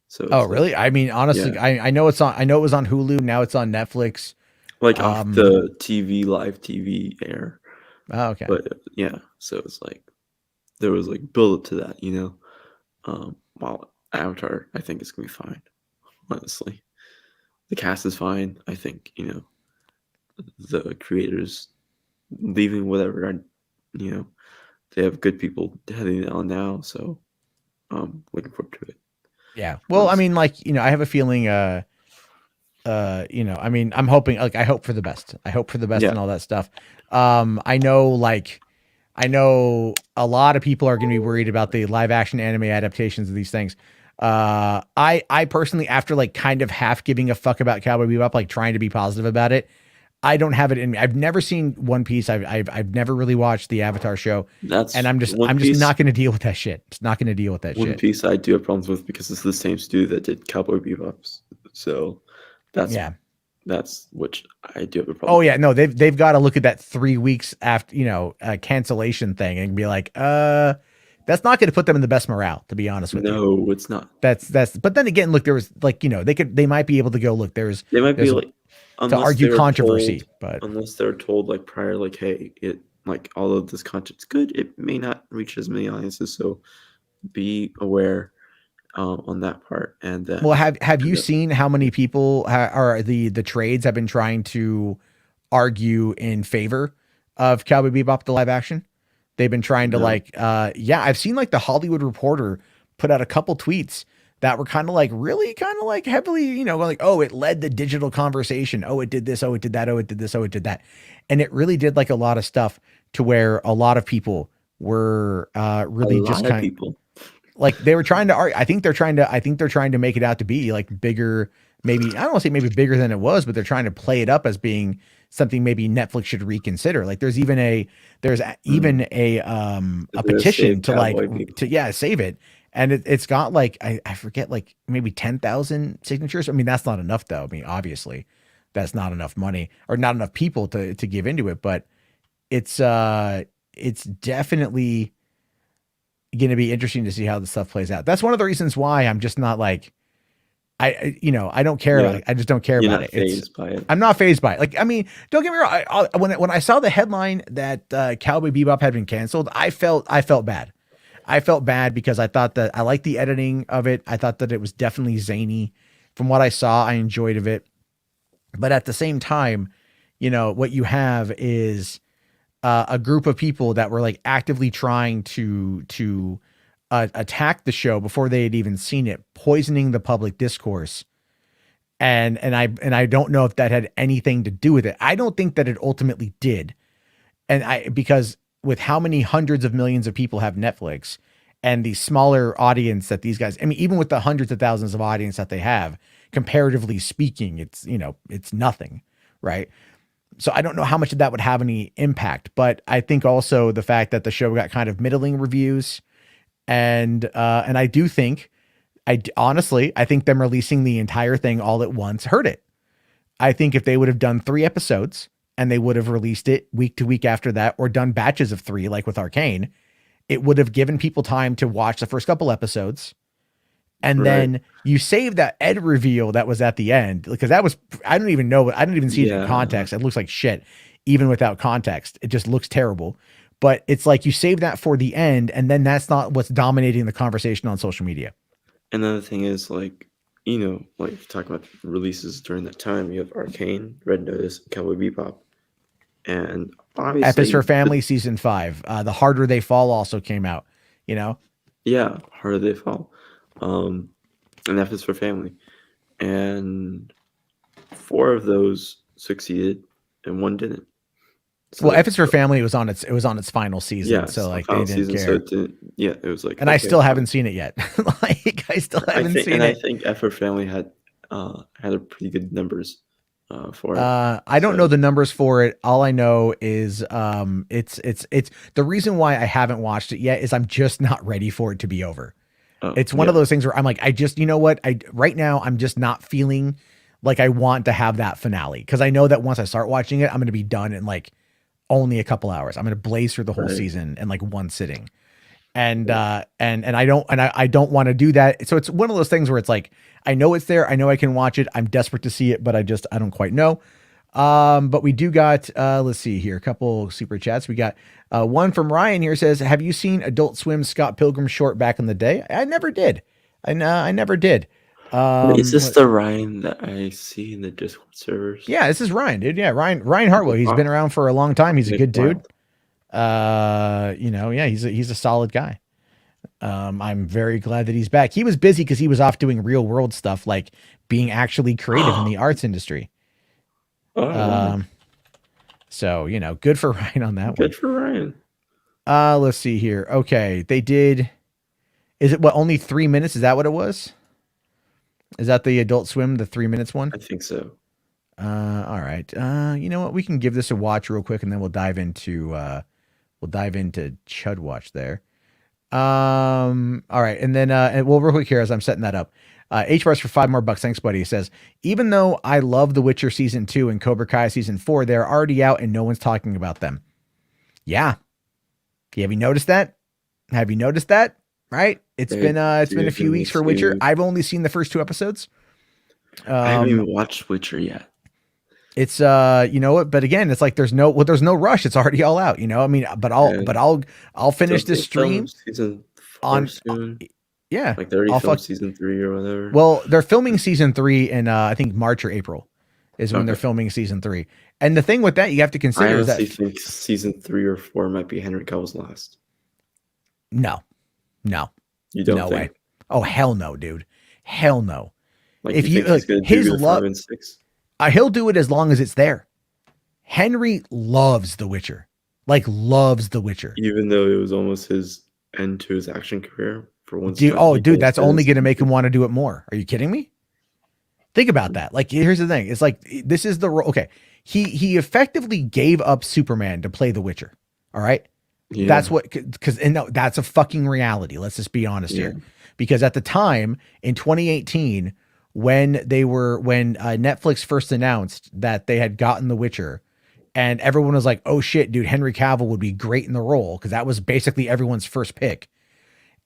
[SPEAKER 2] So
[SPEAKER 1] Oh,
[SPEAKER 2] it's like,
[SPEAKER 1] really? I mean, honestly,
[SPEAKER 2] yeah,
[SPEAKER 1] I know it's on. I know it was on Hulu. Now it's on Netflix.
[SPEAKER 2] like off the TV, live TV air.
[SPEAKER 1] Oh, okay.
[SPEAKER 2] But yeah, so it's like there was like build up to that, you know. While Avatar, I think it's gonna be fine. Honestly, the cast is fine. I think, you know, the creators leaving whatever. You know, they have good people heading it on now, so looking forward to it.
[SPEAKER 1] Yeah. Well, I
[SPEAKER 2] Honestly.
[SPEAKER 1] mean, like, you know, I have a feeling, you know, I mean, I'm hoping, like, I hope for the best. I hope for the best
[SPEAKER 2] Yeah.
[SPEAKER 1] and all that stuff. I know, like, I know a lot of people are going to be worried about the live action anime adaptations of these things. I personally, after like kind of half giving a fuck about Cowboy Bebop, like trying to be positive about it, I don't have it in me. I've never seen One Piece. I've never really watched the Avatar show,
[SPEAKER 2] That's
[SPEAKER 1] and I'm
[SPEAKER 2] One
[SPEAKER 1] just
[SPEAKER 2] Piece.
[SPEAKER 1] not going to deal with that shit. Just not going to deal with that
[SPEAKER 2] One
[SPEAKER 1] shit.
[SPEAKER 2] Piece I do have problems with because it's the same studio that did Cowboy Bebop. So that's
[SPEAKER 1] Yeah.
[SPEAKER 2] which I do have a problem.
[SPEAKER 1] Oh yeah, no, they've got to look at that 3 weeks after, you know, cancellation thing and be like, that's not going to put them in the best morale, to be honest with you.
[SPEAKER 2] No, it's not.
[SPEAKER 1] That's but then again, look, there was like, you know, they might be able to go, look,
[SPEAKER 2] They might be
[SPEAKER 1] there's
[SPEAKER 2] like,
[SPEAKER 1] to
[SPEAKER 2] unless
[SPEAKER 1] argue
[SPEAKER 2] they're
[SPEAKER 1] controversy,
[SPEAKER 2] told,
[SPEAKER 1] but
[SPEAKER 2] unless they're told like prior, like, hey, it like all of this content's good, it may not reach as many audiences. So be aware on that part. And then,
[SPEAKER 1] well, have you seen how many people are the trades have been trying to argue in favor of Cowboy Bebop the live action? They've been trying to
[SPEAKER 2] No.
[SPEAKER 1] like, yeah, I've seen like the Hollywood Reporter put out a couple tweets that were kind of like really kind of like heavily, you know, like, oh, it led the digital conversation. Oh, it did this. Oh, it did that. Oh, it did this. Oh, it did that. And it really did like a lot of stuff to where a lot of people were really
[SPEAKER 2] a
[SPEAKER 1] just
[SPEAKER 2] lot of
[SPEAKER 1] kind of
[SPEAKER 2] people.
[SPEAKER 1] like they were trying to I think they're trying to make it out to be like bigger, maybe I don't want to say maybe bigger than it was, but they're trying to play it up as being something maybe Netflix should reconsider. Like there's even a petition to like to save it. And it's got like I forget, like maybe 10,000 signatures. I mean, that's not enough though. I mean, obviously that's not enough money or not enough people to give into it, but it's definitely going to be interesting to see how this stuff plays out. That's one of the reasons why I'm just not like, you know, I don't care.
[SPEAKER 2] Yeah.
[SPEAKER 1] I just don't care
[SPEAKER 2] You're
[SPEAKER 1] about
[SPEAKER 2] not
[SPEAKER 1] it.
[SPEAKER 2] phased by it.
[SPEAKER 1] I'm not phased by it. Like, I mean, don't get me wrong. When I saw the headline that Cowboy Bebop had been canceled, I felt bad. I felt bad because I thought that I liked the editing of it. I thought that it was definitely zany. From what I saw, I enjoyed of it. But at the same time, you know, what you have is a group of people that were like actively trying to attack the show before they had even seen it, poisoning the public discourse. And I don't know if that had anything to do with it. I don't think that it ultimately did. And because with how many hundreds of millions of people have Netflix and the smaller audience that these guys, I mean, even with the hundreds of thousands of audience that they have, comparatively speaking, it's, you know, it's nothing, right? So I don't know how much of that would have any impact, but I think also the fact that the show got kind of middling reviews, and I do think, honestly, I think them releasing the entire thing all at once hurt it. I think if they would have done 3 episodes and they would have released it week to week after that, or done batches of 3, like with Arcane, it would have given people time to watch the first couple episodes. And then you save that Ed reveal that was at the end, because that was, I don't even know, I didn't even see it in context. It looks like shit, even without context. It just looks terrible. But it's like you save that for the end, and then that's not what's dominating the conversation on social media.
[SPEAKER 2] Another thing is, like, you know, like talking about releases during that time, you have Arcane, Red Notice, Cowboy Bebop, and obviously
[SPEAKER 1] F is for Family season 5. The Harder They Fall also came out, you know?
[SPEAKER 2] Yeah, Harder They Fall. And F is for Family. And 4 of those succeeded and 1 didn't.
[SPEAKER 1] So well, F is for Family was on its final season.
[SPEAKER 2] Yeah,
[SPEAKER 1] so like they didn't care.
[SPEAKER 2] So it was like,
[SPEAKER 1] and okay, I still haven't seen it yet. Like I still haven't seen it.
[SPEAKER 2] And I think F for Family had a pretty good numbers for it.
[SPEAKER 1] I don't know the numbers for it. All I know is it's the reason why I haven't watched it yet is I'm just not ready for it to be over. It's one of those things where I'm like, I just, you know what? Right now I'm just not feeling like I want to have that finale, because I know that once I start watching it, I'm going to be done in like only a couple hours. I'm going to blaze through the whole season in like one sitting. and I don't want to do that. So it's one of those things where it's like I know it's there, I know I can watch it, I'm desperate to see it, but I don't quite know. But we do got let's see here, a couple super chats. We got one from Ryan here, says, have you seen Adult Swim's Scott Pilgrim short back in the day? I never did. I never did.
[SPEAKER 2] Is this the Ryan that I see in the Discord servers?
[SPEAKER 1] Yeah, this is Ryan, dude. Yeah, Ryan Hartwell. He's been around for a long time. He's a good dude. Yeah, he's a solid guy. I'm very glad that he's back. He was busy because he was off doing real world stuff, like being actually creative in the arts industry.
[SPEAKER 2] Wow.
[SPEAKER 1] So, good for Ryan on that one.
[SPEAKER 2] Good for Ryan.
[SPEAKER 1] Let's see here. Okay, they did. Is it only 3 minutes? Is that what it was? Is that the Adult Swim, the 3 minutes one?
[SPEAKER 2] I think so.
[SPEAKER 1] All right. You know what? We can give this a watch real quick, and then we'll dive into Chud Watch there. All right, and then real quick here as I'm setting that up. H bars for $5 more. Thanks, buddy. He says, even though I love The Witcher season 2 and Cobra Kai season 4, they're already out and no one's talking about them. Yeah. Have you noticed that? Right? It's been a few weeks for Witcher. I've only seen the first 2 episodes.
[SPEAKER 2] I haven't even watched Witcher yet.
[SPEAKER 1] It's but again, it's like there's no rush. It's already all out, I mean, but I'll finish this stream
[SPEAKER 2] season 4 soon.
[SPEAKER 1] Yeah.
[SPEAKER 2] Like they're already filmed season 3 or whatever.
[SPEAKER 1] Well, they're filming season 3 in I think March or April is when they're filming season 3. And the thing with that you have to consider is that I
[SPEAKER 2] think season 3 or 4 might be Henry Cavill's last.
[SPEAKER 1] No.
[SPEAKER 2] You don't
[SPEAKER 1] no
[SPEAKER 2] think?
[SPEAKER 1] Way. Oh, hell no, dude. Hell no.
[SPEAKER 2] Like, if you his love,
[SPEAKER 1] he'll do it as long as it's there. Henry loves The Witcher. Like, loves The Witcher.
[SPEAKER 2] Even though it was almost his end to his action career for once.
[SPEAKER 1] Dude, that's only going to make him want to do it more. Are you kidding me? Think about that. Like, here's the thing. It's like, this is the role. Okay. He effectively gave up Superman to play The Witcher. All right. Yeah. That's what, that's a fucking reality. Let's just be honest here. Because at the time in 2018, when Netflix first announced that they had gotten The Witcher, and everyone was like, oh shit, dude, Henry Cavill would be great in the role. Cause that was basically everyone's first pick.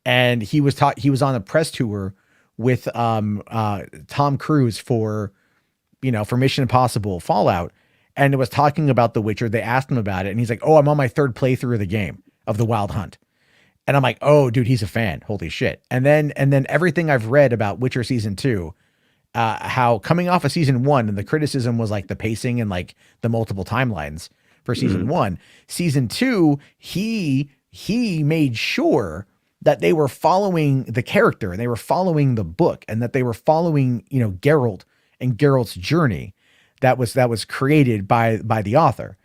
[SPEAKER 1] And he was on a press tour with, Tom Cruise for Mission Impossible Fallout. And it was talking about The Witcher. They asked him about it and he's like, oh, I'm on my 3rd playthrough of the game of the Wild Hunt. And I'm like, oh dude, he's a fan. Holy shit. And then everything I've read about Witcher season 2, how coming off of season 1 and the criticism was like the pacing and like the multiple timelines for season 1, season 2, he made sure that they were following the character and they were following the book and that they were following, Geralt and Geralt's journey that was created by the author.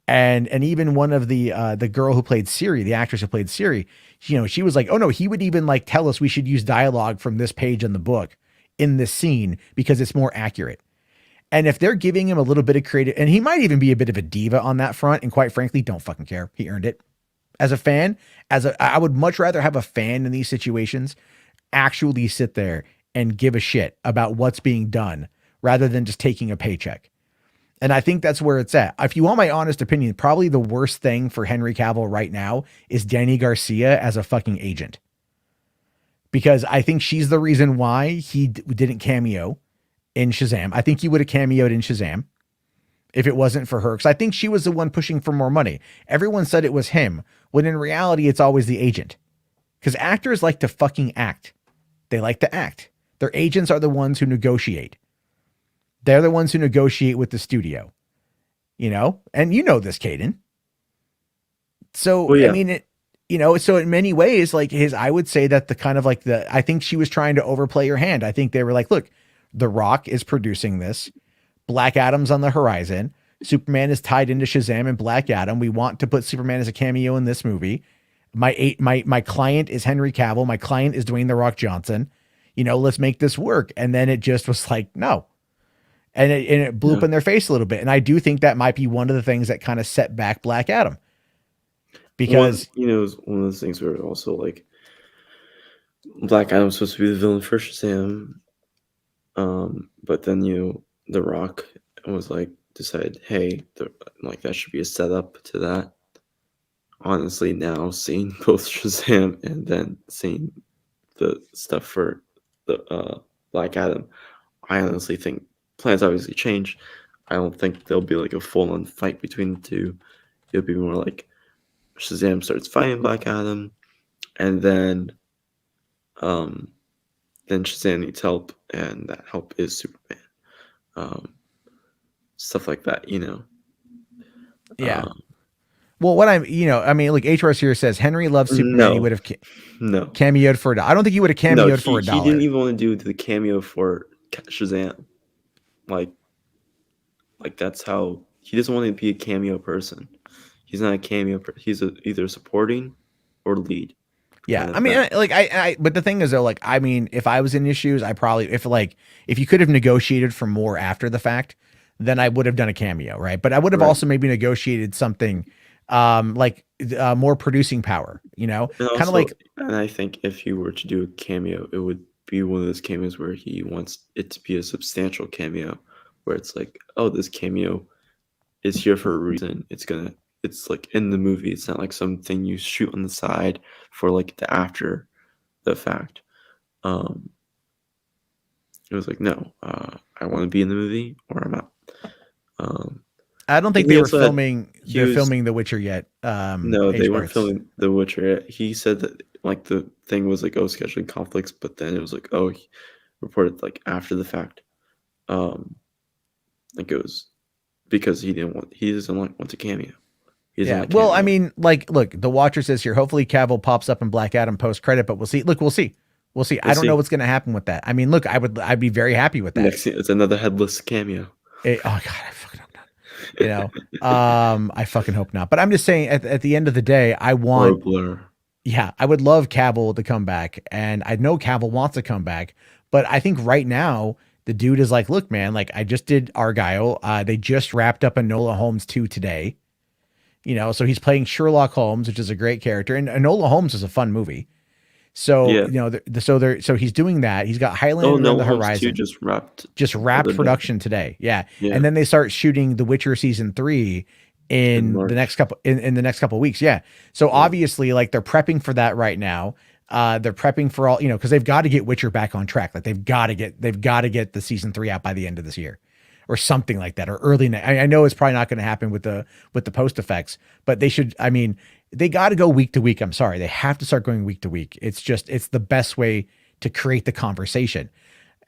[SPEAKER 1] And even one of the girl who played Ciri, the actress who played Ciri, she was like, oh no, he would even like tell us we should use dialogue from this page in the book in this scene because it's more accurate. And if they're giving him a little bit of creative, and he might even be a bit of a diva on that front, and quite frankly, don't fucking care. He earned it. As a fan, I would much rather have a fan in these situations actually sit there and give a shit about what's being done rather than just taking a paycheck. And I think that's where it's at. If you want my honest opinion, probably the worst thing for Henry Cavill right now is Dany Garcia as a fucking agent. Because I think she's the reason why he didn't cameo in Shazam. I think he would have cameoed in Shazam if it wasn't for her. Because I think she was the one pushing for more money. Everyone said it was him, when in reality, it's always the agent. Because actors like to fucking act. They like to act. Their agents are the ones who negotiate. They're the ones who negotiate with the studio. And you know this, Caden. So, I mean, so in many ways, like I would say that the kind of like I think she was trying to overplay her hand. I think they were like, look, The Rock is producing this. Black Adam's on the horizon. Superman is tied into Shazam and Black Adam. We want to put Superman as a cameo in this movie. My client is Henry Cavill. My client is Dwayne The Rock Johnson. Let's make this work. And then it just was like, no. And it blew up in their face a little bit. And I do think that might be one of the things that kind of set back Black Adam. Because
[SPEAKER 2] it was one of those things where also like Black Adam's supposed to be the villain for Shazam. But then The Rock was like decided, hey, like that should be a setup to that. honestly, now seeing both Shazam and then seeing the stuff for the Black Adam, I honestly think plans obviously change. I don't think there'll be like a full-on fight between the two. It'll be more like Shazam starts fighting Black Adam, and um, then Shazam needs help, and that help is Superman. Stuff like that, you know.
[SPEAKER 1] Yeah.
[SPEAKER 2] Um,
[SPEAKER 1] Well, what I'm, I mean, like HRS here says Henry loves Superman. He
[SPEAKER 2] no,
[SPEAKER 1] would have
[SPEAKER 2] no,
[SPEAKER 1] cameoed for I don't think he would have
[SPEAKER 2] no.
[SPEAKER 1] cameoed for
[SPEAKER 2] He didn't
[SPEAKER 1] $1.
[SPEAKER 2] even want to do the cameo for Shazam. Like that's how he doesn't want to be a cameo person. He's not a cameo. He's either supporting or lead.
[SPEAKER 1] Yeah,
[SPEAKER 2] And
[SPEAKER 1] I mean,
[SPEAKER 2] that,
[SPEAKER 1] like but the thing is though, like, I mean, if I was in his shoes, I probably, if you could have negotiated for more after the fact, then I would have done a cameo, right? But I would have
[SPEAKER 2] right.
[SPEAKER 1] also maybe negotiated something, more producing power,
[SPEAKER 2] And
[SPEAKER 1] kind
[SPEAKER 2] also,
[SPEAKER 1] of like,
[SPEAKER 2] and I think if you were to do a cameo, it would be one of those cameos where he wants it to be a substantial cameo, where it's like, oh, this cameo is here for a reason. It's like in the movie. It's not like something you shoot on the side for like the after the fact. It was like, no, I want to be in the movie or I'm out.
[SPEAKER 1] I don't think
[SPEAKER 2] he
[SPEAKER 1] they were
[SPEAKER 2] also had-
[SPEAKER 1] filming.
[SPEAKER 2] he
[SPEAKER 1] They're
[SPEAKER 2] was-
[SPEAKER 1] filming The Witcher yet.
[SPEAKER 2] No, they weren't
[SPEAKER 1] H-Barts.
[SPEAKER 2] filming The Witcher yet. He said that like the thing was like, oh, scheduling conflicts, but then it was like, oh, he reported like after the fact. Like it was because he doesn't want to cameo. He doesn't
[SPEAKER 1] Yeah.
[SPEAKER 2] like
[SPEAKER 1] Well, I
[SPEAKER 2] cameo.
[SPEAKER 1] mean, like, look, the Watcher says here, hopefully Cavill pops up in Black Adam post credit, but we'll see. Look, we'll see. We'll see. I
[SPEAKER 2] We'll
[SPEAKER 1] don't know
[SPEAKER 2] see.
[SPEAKER 1] what's going to happen with that. I mean, look, I'd be very happy with that.
[SPEAKER 2] Next, it's another headless cameo.
[SPEAKER 1] Oh God, I fucking hope not. I fucking hope not. But I'm just saying, at the end of the day, I
[SPEAKER 2] Or a
[SPEAKER 1] want,
[SPEAKER 2] blur.
[SPEAKER 1] yeah, I would love Cavill to come back, and I know Cavill wants to come back, but I think right now the dude is like, look, man, like I just did Argyle. They just wrapped up Enola Holmes 2 today. So he's playing Sherlock Holmes, which is a great character, and Enola Holmes is a fun movie. So
[SPEAKER 2] Yeah.
[SPEAKER 1] so he's doing that. He's got Highlander on the
[SPEAKER 2] Holmes
[SPEAKER 1] horizon.
[SPEAKER 2] 2 just wrapped.
[SPEAKER 1] Just
[SPEAKER 2] the
[SPEAKER 1] wrapped
[SPEAKER 2] other day.
[SPEAKER 1] production today. Yeah.
[SPEAKER 2] Yeah.
[SPEAKER 1] And then they start shooting The Witcher season 3 in
[SPEAKER 2] March.
[SPEAKER 1] the next couple weeks. Yeah. So obviously, like, they're prepping for that right now. They're prepping for all, because they've got to get Witcher back on track. Like they've got to get the season 3 out by the end of this year or something like that, or early. I know it's probably not going to happen with the post effects, but they should, I mean, they got to go week to week. I'm sorry. They have to start going week to week. It's the best way to create the conversation.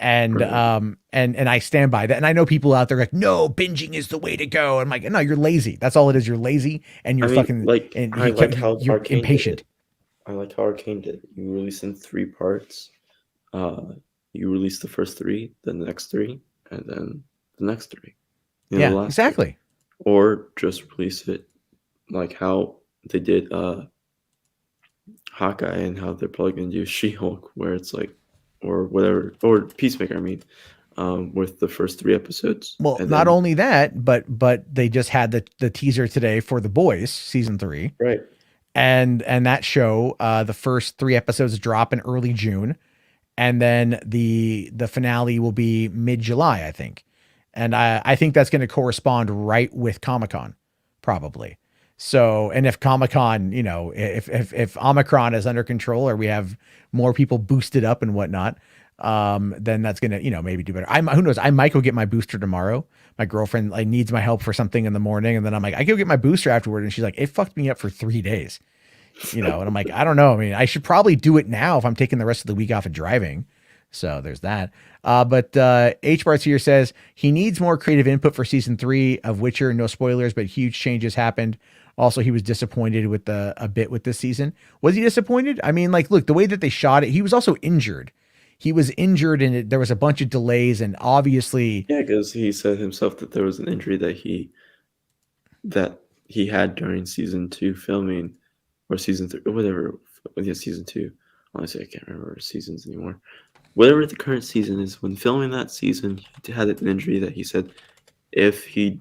[SPEAKER 1] And
[SPEAKER 2] Right.
[SPEAKER 1] and I stand by that. And I know people out there like, no, binging is the way to go. I'm like, no, you're lazy. That's all it is. You're lazy and you're fucking
[SPEAKER 2] like
[SPEAKER 1] and
[SPEAKER 2] I like how
[SPEAKER 1] you're
[SPEAKER 2] Arcane
[SPEAKER 1] impatient.
[SPEAKER 2] did it. I like how Arcane did it. You release in 3 parts. You release the first 3, then the next 3, and then the next 3. The
[SPEAKER 1] Yeah,
[SPEAKER 2] last 3.
[SPEAKER 1] exactly.
[SPEAKER 2] Or just release it like how they did Hawkeye, and how they're probably going to do She-Hulk, where it's like, or whatever, or Peacemaker, I mean, with the first 3 episodes.
[SPEAKER 1] Well,
[SPEAKER 2] and
[SPEAKER 1] not
[SPEAKER 2] then-
[SPEAKER 1] only that, but they just had the teaser today for The Boys season 3.
[SPEAKER 2] Right.
[SPEAKER 1] And that show, the first 3 episodes drop in early June, and then the finale will be mid-July, I think. And I think that's going to correspond right with Comic-Con, probably. So, and if Comic-Con, if Omicron is under control, or we have more people boosted up and whatnot, then that's going to, maybe do better. Who knows? I might go get my booster tomorrow. My girlfriend needs my help for something in the morning. And then I'm like, I go get my booster afterward. And she's like, it fucked me up for 3 days, and I'm like, I don't know. I mean, I should probably do it now if I'm taking the rest of the week off of driving. So there's that. But H. Bart's here says he needs more creative input for season 3 of Witcher. No spoilers, but huge changes happened. Also, he was disappointed with a bit with this season. Was he disappointed? I mean, like, look, the way that they shot it, he was also injured. He was injured, and there was a bunch of delays, and obviously,
[SPEAKER 2] Yeah, because he said himself that there was an injury that he had during season 2 filming, or season 3, or whatever. Yeah, season 2. Honestly, I can't remember seasons anymore. Whatever the current season is, when filming that season, he had an injury that he said if he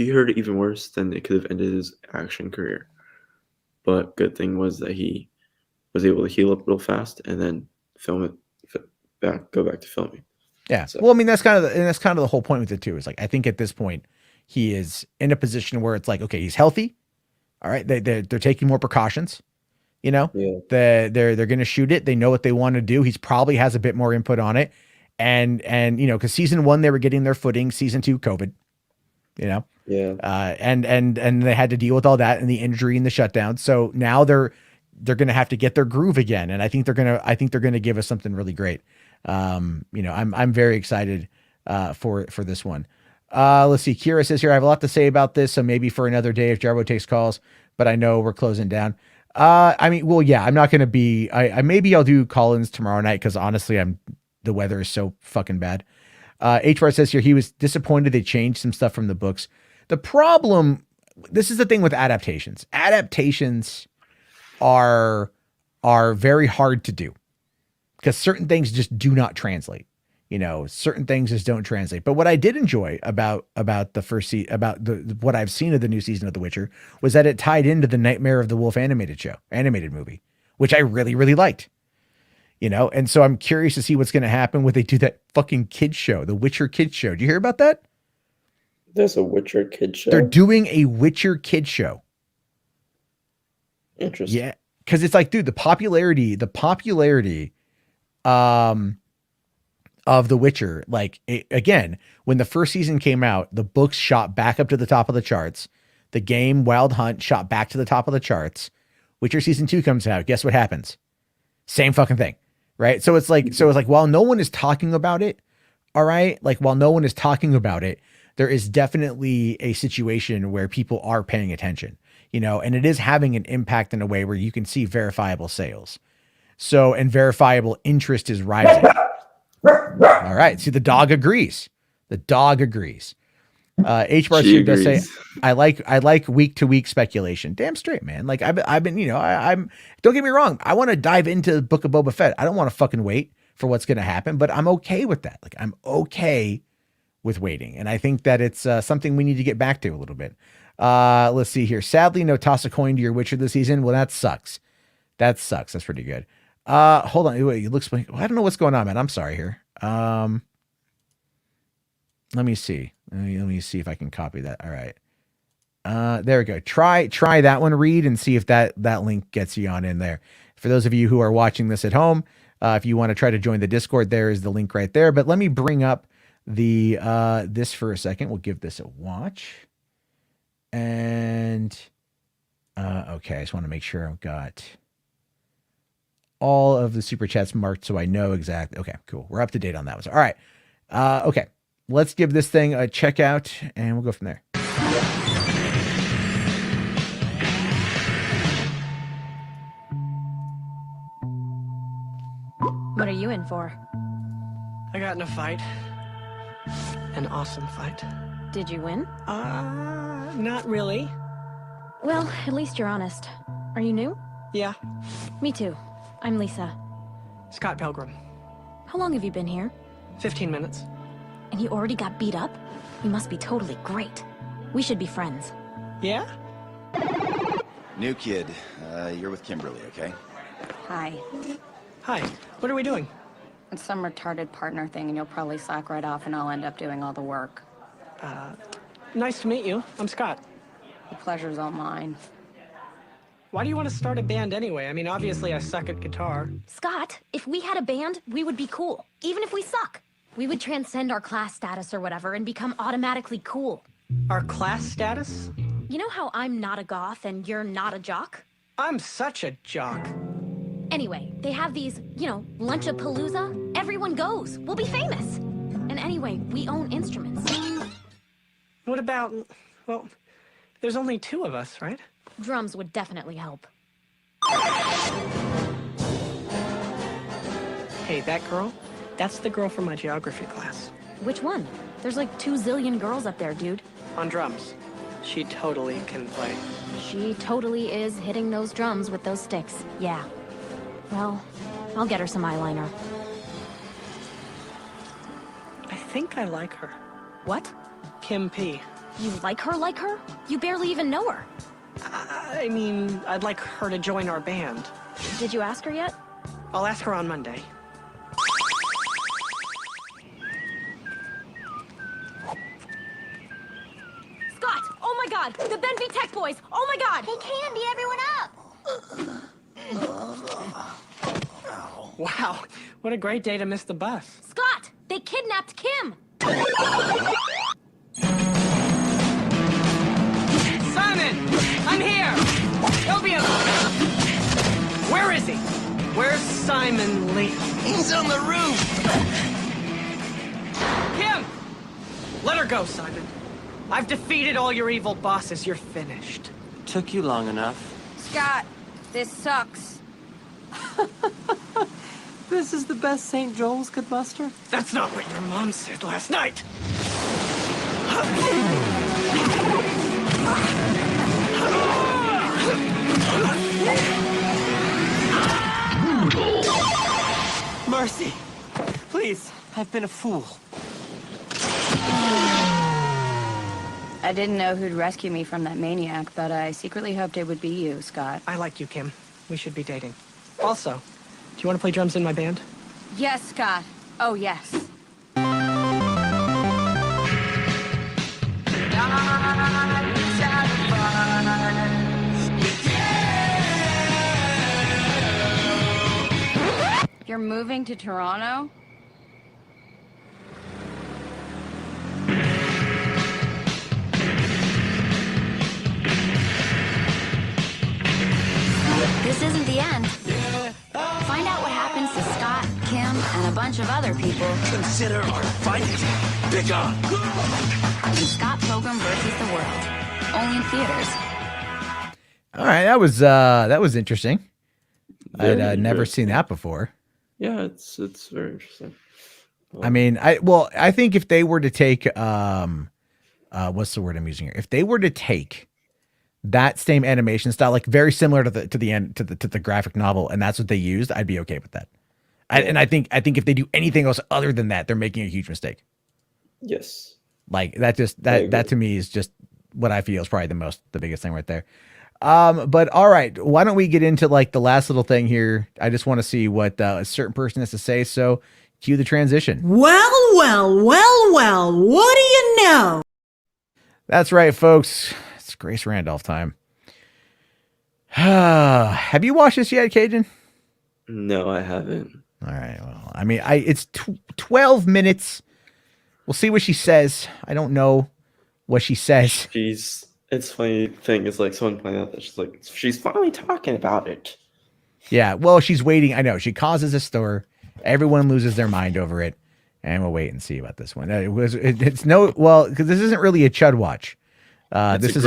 [SPEAKER 2] heard it even worse, then it could have ended his action career. But good thing was that he was able to heal up real fast and then film it go back to filming.
[SPEAKER 1] yeah.
[SPEAKER 2] So-
[SPEAKER 1] Well, I mean, that's kind of the whole point with it too. Is like, I think at this point he is in a position where it's like, okay, he's healthy, All right, they're taking more precautions. You know,
[SPEAKER 2] Yeah.
[SPEAKER 1] they're going to shoot it. They know what they want to do. He's probably has a bit more input on it, and you know, because season 1 they were getting their footing. Season 2, COVID. You know,
[SPEAKER 2] Yeah.
[SPEAKER 1] And they had to deal with all that and the injury and the shutdown. So now they're going to have to get their groove again, and I think they're going to give us something really great. You know, I'm very excited for this one. Let's see. Kira says here, I have a lot to say about this, so maybe for another day if Jarbo takes calls, but I know we're closing down. I mean, well, yeah, I'm not going to be, maybe I'll do call-ins tomorrow night, because honestly, the weather is so fucking bad. H-Bar says here, he was disappointed they changed some stuff from the books. The problem, this is the thing with adaptations. Adaptations are very hard to do, because certain things just do not translate. You know, certain things just don't translate. But what I did enjoy about the first what I've seen of the new season of The Witcher was that it tied into the Nightmare of the Wolf animated movie, which I really, really liked. You know, and so I'm curious to see what's going to happen when they do that fucking kids show, the Witcher kids show. Do you hear about that?
[SPEAKER 2] There's a Witcher kid show.
[SPEAKER 1] They're doing a Witcher kid show.
[SPEAKER 2] Interesting.
[SPEAKER 1] Yeah, because it's like, dude, the popularity of The Witcher, like, again, when the first season came out, the books shot back up to the top of the charts. The game Wild Hunt shot back to the top of the charts. Witcher season 2 comes out. Guess what happens? Same fucking thing, right? So it's like, while no one is talking about it, all right, like, while no one is talking about it, there is definitely a situation where people are paying attention, you know, and it is having an impact in a way where you can see verifiable sales. So, and verifiable interest is rising. All right. See, the dog agrees. H-Bar does say, I like week to week speculation. Damn straight, man. Like I've been, you know, I'm don't get me wrong. I want to dive into the Book of Boba Fett. I don't want to fucking wait for what's going to happen, but I'm okay with that. Like, I'm okay with waiting. And I think that it's something we need to get back to a little bit. Let's see here. Sadly, no toss a coin to your Witcher this season. Well, that sucks. That's pretty good. Hold on. Wait, it looks like, I don't know what's going on, man. I'm sorry here. Let me see. Let me see if I can copy that. All right. There we go. Try that one, Reed, and see if that link gets you on in there. For those of you who are watching this at home, if you want to try to join the Discord, there is the link right there. But let me bring up the this for a second. We'll give this a watch. And okay, I just want to make sure I've got all of the super chats marked so I know exactly. Okay, cool. We're up to date on that one. So, all right. Okay. Let's give this thing a check out and we'll go from there.
[SPEAKER 4] What are you in for?
[SPEAKER 5] I got in a fight. An awesome fight.
[SPEAKER 4] Did you win?
[SPEAKER 5] Not really.
[SPEAKER 4] Well, at least you're honest. Are you new?
[SPEAKER 5] Yeah.
[SPEAKER 4] Me too. I'm Lisa.
[SPEAKER 5] Scott Pilgrim.
[SPEAKER 4] How long have you been here?
[SPEAKER 5] 15 minutes.
[SPEAKER 4] And you already got beat up? You must be totally great. We should be friends.
[SPEAKER 5] Yeah?
[SPEAKER 6] New kid. You're with Kimberly, okay?
[SPEAKER 7] Hi.
[SPEAKER 5] Hi. What are we doing?
[SPEAKER 7] It's some retarded partner thing, and you'll probably slack right off, and I'll end up doing all the work.
[SPEAKER 5] Nice to meet you. I'm Scott.
[SPEAKER 7] The pleasure's all mine.
[SPEAKER 5] Why do you want to start a band anyway? I mean, obviously I suck at guitar.
[SPEAKER 4] Scott, if we had a band, we would be cool. Even if we suck. We would transcend our class status or whatever and become automatically cool.
[SPEAKER 5] Our class status?
[SPEAKER 4] You know how I'm not a goth and you're not a jock?
[SPEAKER 5] I'm such a jock.
[SPEAKER 4] Anyway, they have these, you know, Lunchapalooza. Everyone goes. We'll be famous. And anyway, we own instruments.
[SPEAKER 5] What about, well, there's only 2 of us, right?
[SPEAKER 4] Drums would definitely help.
[SPEAKER 5] Hey, that girl? That's the girl from my geography class.
[SPEAKER 4] Which one? There's like 2 zillion girls up there, dude.
[SPEAKER 5] On drums. She totally can play.
[SPEAKER 4] She totally is hitting those drums with those sticks. Yeah. Well, I'll get her some eyeliner.
[SPEAKER 5] I think I like her.
[SPEAKER 4] What?
[SPEAKER 5] Kim P.
[SPEAKER 4] You like her like her? You barely even know her.
[SPEAKER 5] I mean, I'd like her to join our band.
[SPEAKER 4] Did you ask her yet?
[SPEAKER 5] I'll ask her on Monday.
[SPEAKER 4] Scott! Oh my god! The Ben V Tech back, boys! Oh my god!
[SPEAKER 8] Hey, Candy, everyone up!
[SPEAKER 5] Wow, what a great day to miss the bus.
[SPEAKER 4] Scott! They kidnapped Kim!
[SPEAKER 5] Simon! I'm here! Olympia! Where is he? Where's Simon Lee?
[SPEAKER 6] He's on the roof!
[SPEAKER 5] Kim! Let her go, Simon. I've defeated all your evil bosses. You're finished.
[SPEAKER 9] Took you long enough.
[SPEAKER 7] Scott, this sucks.
[SPEAKER 9] This is the best St. Joel's could muster?
[SPEAKER 5] That's not what your mom said last night.
[SPEAKER 9] Mercy! Please, I've been a fool.
[SPEAKER 7] I didn't know who'd rescue me from that maniac, but I secretly hoped it would be you, Scott.
[SPEAKER 5] I like you, Kim. We should be dating. Also, do you want to play drums in my band?
[SPEAKER 7] Yes, Scott. Oh, yes. You're moving to Toronto?
[SPEAKER 4] This isn't the end. Find out what happens to Scott, Kim, and a bunch of other people
[SPEAKER 6] Consider our fight begun.
[SPEAKER 4] in Scott Pilgrim vs. the World. Only in theaters.
[SPEAKER 1] All right, that was interesting.
[SPEAKER 2] Very
[SPEAKER 1] I'd never
[SPEAKER 2] interesting.
[SPEAKER 1] seen that before.
[SPEAKER 2] Yeah, it's very interesting.
[SPEAKER 1] I mean, I think if they were to take what's the word I'm using here? If they were to take that same animation style, like very similar to the graphic novel, and that's what they used, I'd be okay with that. And I think if they do anything else other than that, they're making a huge mistake.
[SPEAKER 2] Yes.
[SPEAKER 1] Like that to me is just what I feel is probably the biggest thing right there. But all right, why don't we get into like the last little thing here? I just want to see what a certain person has to say. So cue the transition.
[SPEAKER 10] Well, what do you know?
[SPEAKER 1] That's right, folks. It's Grace Randolph time. Have you watched this yet, Cajun?
[SPEAKER 2] No, I haven't.
[SPEAKER 1] All right. Well, I mean, it's 12 minutes. We'll see what she says. I don't know what she says.
[SPEAKER 2] It's funny thing is like someone pointed out that she's finally talking about it.
[SPEAKER 1] Yeah. Well, she's waiting. I know she causes a stir. Everyone loses their mind over it, and we'll wait and see about this one. Because this isn't really a Chud watch. This is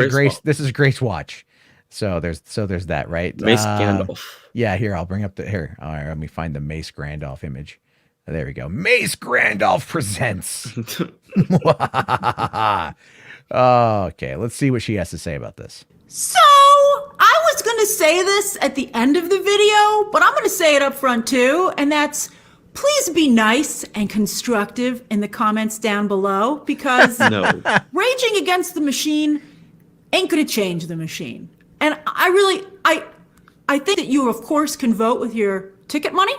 [SPEAKER 1] a Grace watch. So there's that, right?
[SPEAKER 2] Mace Gandalf.
[SPEAKER 1] Yeah, here I'll bring up here. All right, let me find the Mace Gandalf image. There we go. Mace Gandalf presents. Okay, let's see what she has to say about this.
[SPEAKER 10] So, I was going to say this at the end of the video, but I'm going to say it up front too, and that's please be nice and constructive in the comments down below, because raging against the machine ain't going to change the machine. And I think that you, of course, can vote with your ticket money,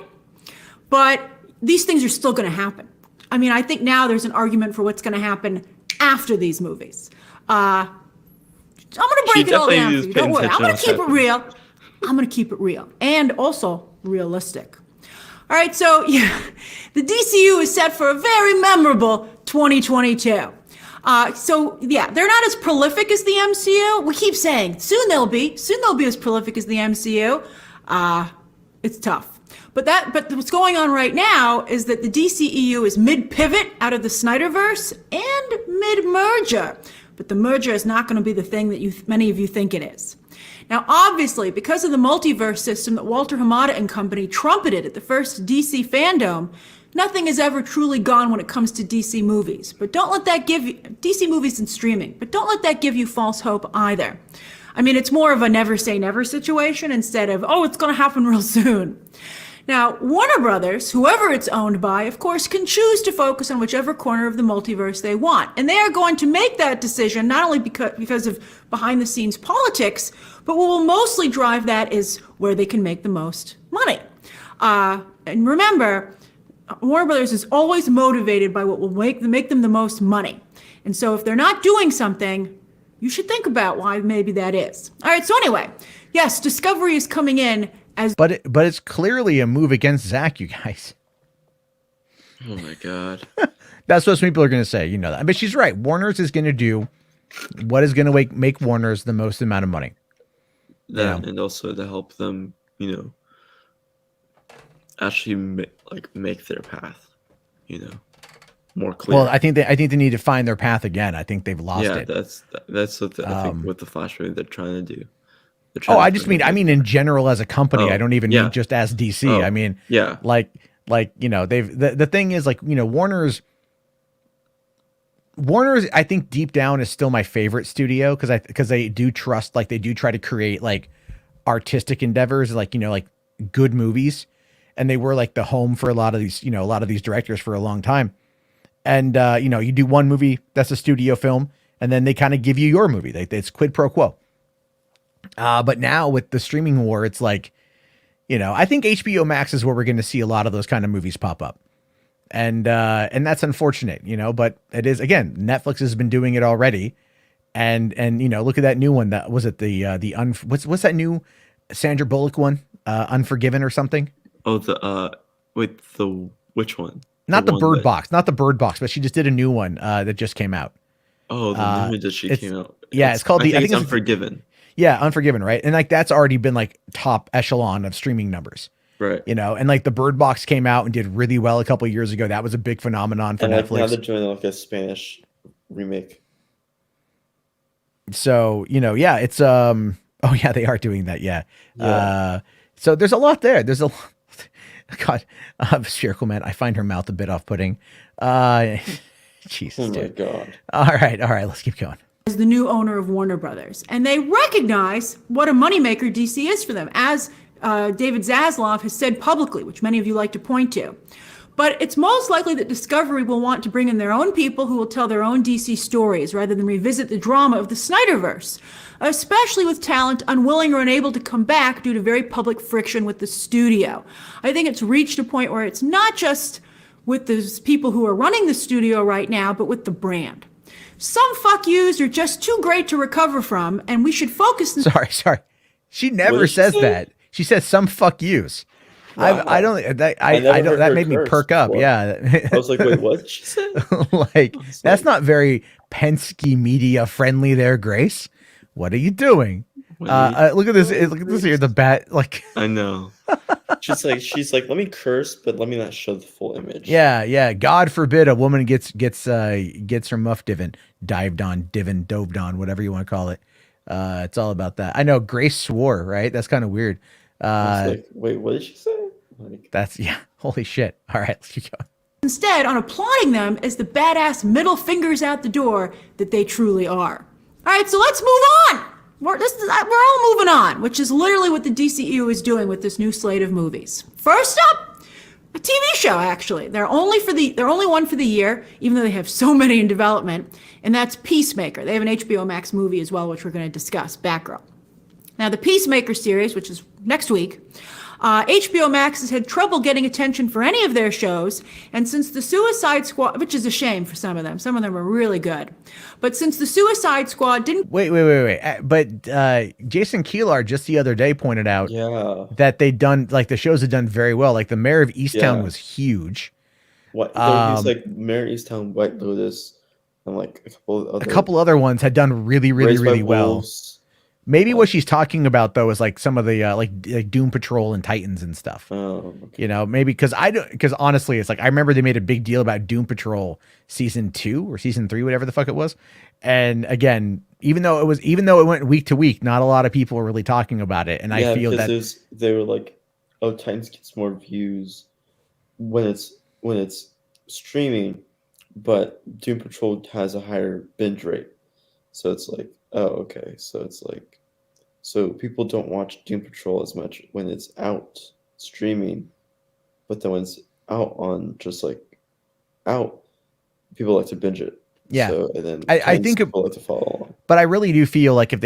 [SPEAKER 10] but these things are still going to happen. I mean, I think now there's an argument for what's going to happen after these movies. I'm going to break it all down for you. Don't worry. I'm going to keep it real. I'm going to keep it real and also realistic. All right. So, yeah, the DCU is set for a very memorable 2022. So, yeah, they're not as prolific as the MCU. We keep saying soon they'll be as prolific as the MCU. It's tough. But what's going on right now is that the DCEU is mid-pivot out of the Snyderverse and mid-merger. But the merger is not going to be the thing that many of you think it is. Now, obviously, because of the multiverse system that Walter Hamada and company trumpeted at the first DC Fandom, nothing has ever truly gone when it comes to DC movies. But don't let that give you DC movies and streaming. But don't let that give you false hope either. I mean, it's more of a never say never situation instead of, oh, it's going to happen real soon. Now, Warner Brothers, whoever it's owned by, of course, can choose to focus on whichever corner of the multiverse they want. And they are going to make that decision not only because of behind-the-scenes politics, but what will mostly drive that is where they can make the most money. And remember, Warner Brothers is always motivated by what will make them the most money. And so if they're not doing something, you should think about why maybe that is. All right, so anyway, yes, Discovery is coming in as...
[SPEAKER 1] But it's clearly a move against Zach, you guys.
[SPEAKER 2] Oh my God.
[SPEAKER 1] That's what some people are going to say, you know that. But she's right. Warner's is going to do what is going to make Warner's the most amount of money.
[SPEAKER 2] That, and also to help them, you know, actually make their path, you know, more clear.
[SPEAKER 1] Well, I think they need to find their path again. I think they've lost it.
[SPEAKER 2] That's what I think with the Flash movie they're trying to do.
[SPEAKER 1] I mean in general as a company. I don't even mean just as DC. I mean, like you know, the thing is, like, you know, Warner's I think deep down is still my favorite studio because they do trust, like, they do try to create like artistic endeavors, like, you know, like good movies, and they were like the home for a lot of these directors for a long time. And you know, you do one movie that's a studio film, and then they kind of give you your movie. It's quid pro quo. But now with the streaming war, it's like, you know, I think HBO Max is where we're going to see a lot of those kind of movies pop up. And that's unfortunate, you know, but it is, again, Netflix has been doing it already. And, you know, look at that new one. That was it. What's that new Sandra Bullock one? Unforgiven or something?
[SPEAKER 2] Oh, which one?
[SPEAKER 1] Not the Bird Box, but she just did a new one, that just came out.
[SPEAKER 2] Oh, the new one that she came out.
[SPEAKER 1] Yeah. It's called I think it's
[SPEAKER 2] Unforgiven.
[SPEAKER 1] Yeah. Unforgiven. Right. And like, that's already been like top echelon of streaming numbers.
[SPEAKER 2] Right.
[SPEAKER 1] You know, and like the Bird Box came out and did really well a couple of years ago. That was a big phenomenon for Netflix.
[SPEAKER 2] Now they're doing like a Spanish remake.
[SPEAKER 1] So, you know, yeah, it's oh yeah, they are doing that. Yeah. So there's a lot there. There's a lot. God, Spherical Man, I find her mouth a bit off-putting. Jesus.
[SPEAKER 2] Oh my
[SPEAKER 1] dude.
[SPEAKER 2] God.
[SPEAKER 1] All right, let's keep going.
[SPEAKER 10] As the new owner of Warner Brothers, and they recognize what a moneymaker DC is for them, as David Zaslav has said publicly, which many of you like to point to. But it's most likely that Discovery will want to bring in their own people who will tell their own DC stories rather than revisit the drama of the Snyderverse, especially with talent unwilling or unable to come back due to very public friction with the studio. I think it's reached a point where it's not just with the people who are running the studio right now, but with the brand. Some fuck yous are just too great to recover from, and we should focus.
[SPEAKER 1] Sorry. She never says that. She says some fuck yous. Wow. I don't. That made me perk up.
[SPEAKER 2] Before.
[SPEAKER 1] Yeah.
[SPEAKER 2] I was like, wait, what did she say?
[SPEAKER 1] That's not very Penske media friendly there, Grace. What are you doing? Look at this. Look at this here. The bat. Like,
[SPEAKER 2] I know. She's like, let me curse, but let me not show the full image.
[SPEAKER 1] Yeah. God forbid a woman gets her muff doved on, whatever you want to call it. It's all about that. I know Grace swore, right? That's kind of weird.
[SPEAKER 2] Like, wait, what did she say?
[SPEAKER 1] Holy shit. All right, let's keep going.
[SPEAKER 10] Instead, on applauding them as the badass middle fingers out the door that they truly are. All right, so let's move on. We're all moving on, which is literally what the DCEU is doing with this new slate of movies. First up, a TV show, actually. They're only one for the year, even though they have so many in development, and that's Peacemaker. They have an HBO Max movie as well, which we're going to discuss, Batgirl. Now, the Peacemaker series, which is next week, HBO Max has had trouble getting attention for any of their shows, and since the Suicide Squad, which is a shame for some of them are really good, but since the Suicide Squad didn't...
[SPEAKER 1] Wait. But Jason Keelar just the other day pointed out that the shows had done very well. Like the Mayor of Easttown was huge.
[SPEAKER 2] What? He's like Mayor of Easttown, White Lotus, and like a couple other
[SPEAKER 1] ones had done really well. Maybe what she's talking about though is like some of the like Doom Patrol and Titans and stuff.
[SPEAKER 2] Oh, okay.
[SPEAKER 1] You know, maybe because honestly, it's like I remember they made a big deal about Doom Patrol season 2 or season 3, whatever the fuck it was. And again, even though it went week to week, not a lot of people were really talking about it. And I feel that
[SPEAKER 2] they were like, oh, Titans gets more views when it's streaming, but Doom Patrol has a higher binge rate. So it's like, oh, okay. So it's like, so people don't watch Doom Patrol as much when it's out streaming, but then when it's out on people like to binge it.
[SPEAKER 1] Yeah.
[SPEAKER 2] So, and then
[SPEAKER 1] I think
[SPEAKER 2] people like to follow along.
[SPEAKER 1] But I really do feel like if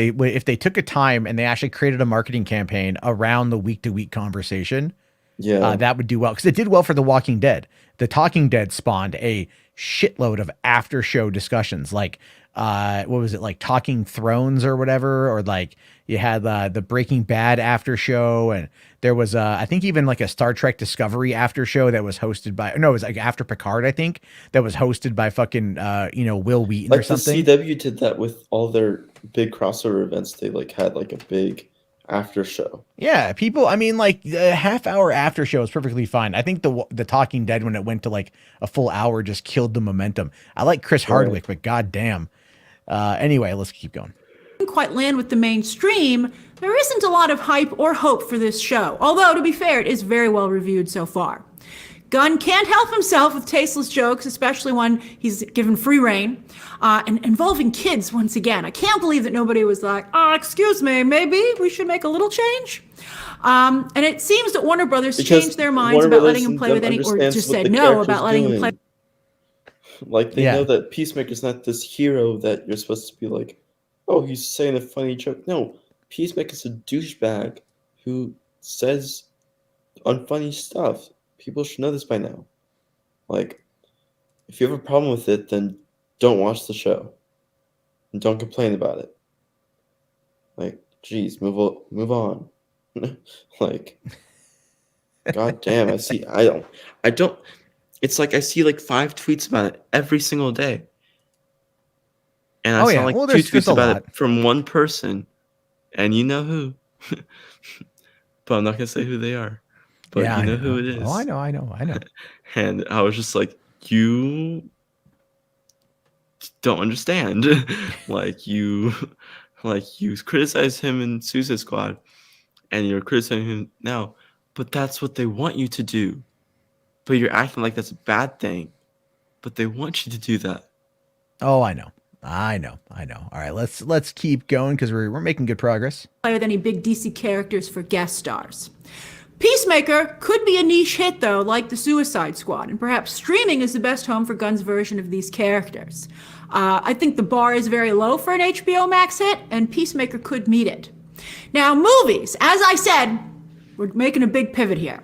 [SPEAKER 1] they took a time and they actually created a marketing campaign around the week to week conversation, that would do well, because it did well for The Walking Dead. The Talking Dead spawned a shitload of after show discussions. Like what was it, like Talking Thrones or whatever, or like you had the Breaking Bad after show, and there was I think even like a Star Trek Discovery after show that was hosted by, no, it was like After Picard, I think, that was hosted by fucking Will Wheaton or
[SPEAKER 2] Like the
[SPEAKER 1] something.
[SPEAKER 2] CW did that with all their big crossover events. They like had like a big after show.
[SPEAKER 1] Yeah, people. I mean, like the half-hour after show is perfectly fine. I think the Talking Dead, when it went to like a full hour, just killed the momentum. I like Chris Hardwick, but goddamn. Anyway, let's keep going.
[SPEAKER 10] Didn't quite land with the mainstream, there isn't a lot of hype or hope for this show. Although, to be fair, it is very well reviewed so far. Gunn can't help himself with tasteless jokes, especially when he's given free reign, and involving kids once again. I can't believe that nobody was like, excuse me, maybe we should make a little change. And it seems that Warner Brothers changed their minds about letting him play with any, or just said no about letting him play.
[SPEAKER 2] Like they know that Peacemaker's not this hero that you're supposed to be like, oh, he's saying a funny joke. No, Peacemaker's a douchebag who says unfunny stuff. People should know this by now. Like, if you have a problem with it, then don't watch the show. And don't complain about it. Like, geez, move on. Like, god damn, I don't, it's like I see like 5 tweets about it every single day. And I saw like 2 tweets about it from one person. And you know who. But I'm not going to say who they are. But you know who it is.
[SPEAKER 1] Oh, I know.
[SPEAKER 2] And I was just like, you don't understand. like you criticize him in Suicide Squad, and you're criticizing him now. But that's what they want you to do. But you're acting like that's a bad thing. But they want you to do that.
[SPEAKER 1] Oh, I know. All right, let's keep going because we're making good progress.
[SPEAKER 10] Play with any big DC characters for guest stars. Peacemaker could be a niche hit, though, like the Suicide Squad, and perhaps streaming is the best home for Gunn's version of these characters. I think the bar is very low for an HBO Max hit, and Peacemaker could meet it. Now, movies. As I said, we're making a big pivot here.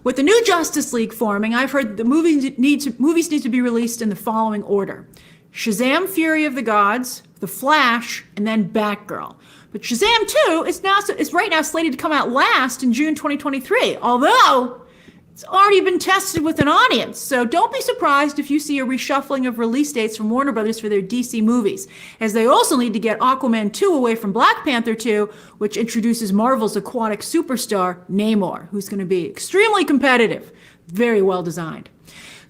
[SPEAKER 10] With the new Justice League forming, I've heard that the movies need to be released in the following order: Shazam! Fury of the Gods, The Flash, and then Batgirl. But Shazam 2 is right now slated to come out last in June 2023, although it's already been tested with an audience. So don't be surprised if you see a reshuffling of release dates from Warner Brothers for their DC movies, as they also need to get Aquaman 2 away from Black Panther 2, which introduces Marvel's aquatic superstar, Namor, who's going to be extremely competitive, very well designed.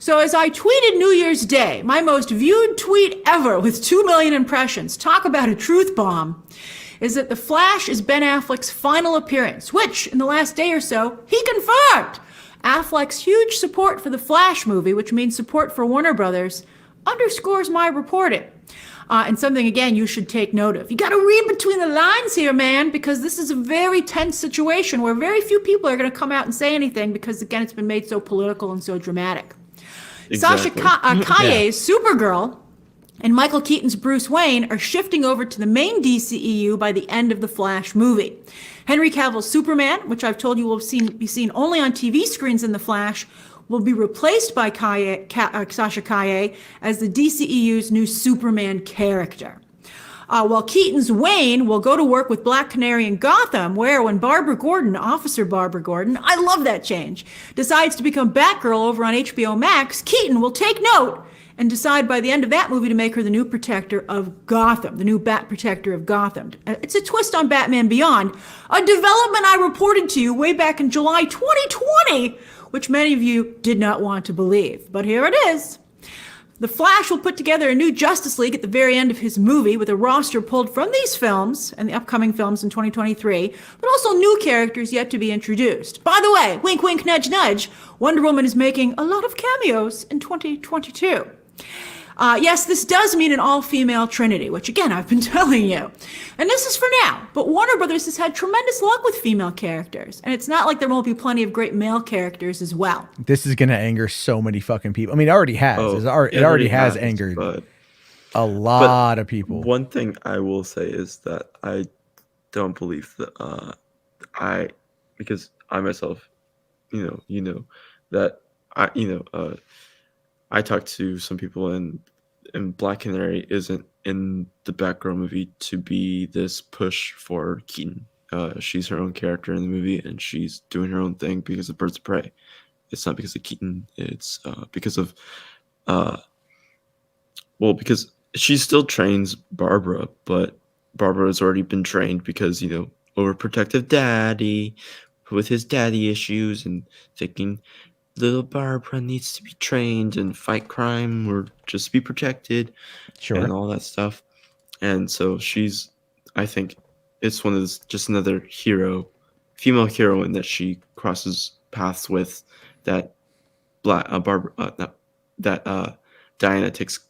[SPEAKER 10] So as I tweeted New Year's Day, my most viewed tweet ever with 2 million impressions, talk about a truth bomb, is that The Flash is Ben Affleck's final appearance, which, in the last day or so, he confirmed. Affleck's huge support for the Flash movie, which means support for Warner Brothers, underscores my reporting. And something, again, you should take note of. You got to read between the lines here, man, because this is a very tense situation where very few people are going to come out and say anything because, again, it's been made so political and so dramatic. Exactly. Sasha Calle's Supergirl and Michael Keaton's Bruce Wayne are shifting over to the main DCEU by the end of the Flash movie. Henry Cavill's Superman, which I've told you will be seen only on TV screens in The Flash, will be replaced by Sasha Calle as the DCEU's new Superman character. While Keaton's Wayne will go to work with Black Canary in Gotham, where when Officer Barbara Gordon, I love that change, decides to become Batgirl over on HBO Max, Keaton will take note and decide by the end of that movie to make her the new protector of Gotham, the new Bat Protector of Gotham. It's a twist on Batman Beyond, a development I reported to you way back in July 2020, which many of you did not want to believe. But here it is. The Flash will put together a new Justice League at the very end of his movie with a roster pulled from these films and the upcoming films in 2023, but also new characters yet to be introduced. By the way, wink, wink, nudge, nudge, Wonder Woman is making a lot of cameos in 2022. Yes, this does mean an all-female trinity, which again, I've been telling you. And this is for now, but Warner Brothers has had tremendous luck with female characters, and it's not like there won't be plenty of great male characters as well.
[SPEAKER 1] This is going to anger so many fucking people. I mean, it already has. It already has angered a lot of people.
[SPEAKER 2] One thing I will say is that I don't believe that because I myself, that I talked to some people and and Black Canary isn't in the Batgirl movie to be this push for Keaton. She's her own character in the movie, and she's doing her own thing because of Birds of Prey. It's not because of Keaton. It's because of, because she still trains Barbara, but Barbara has already been trained because, overprotective daddy with his daddy issues and thinking little Barbara needs to be trained and fight crime or just be protected and all that stuff. And so I think it's one of those, just another female heroine that she crosses paths with that Diana takes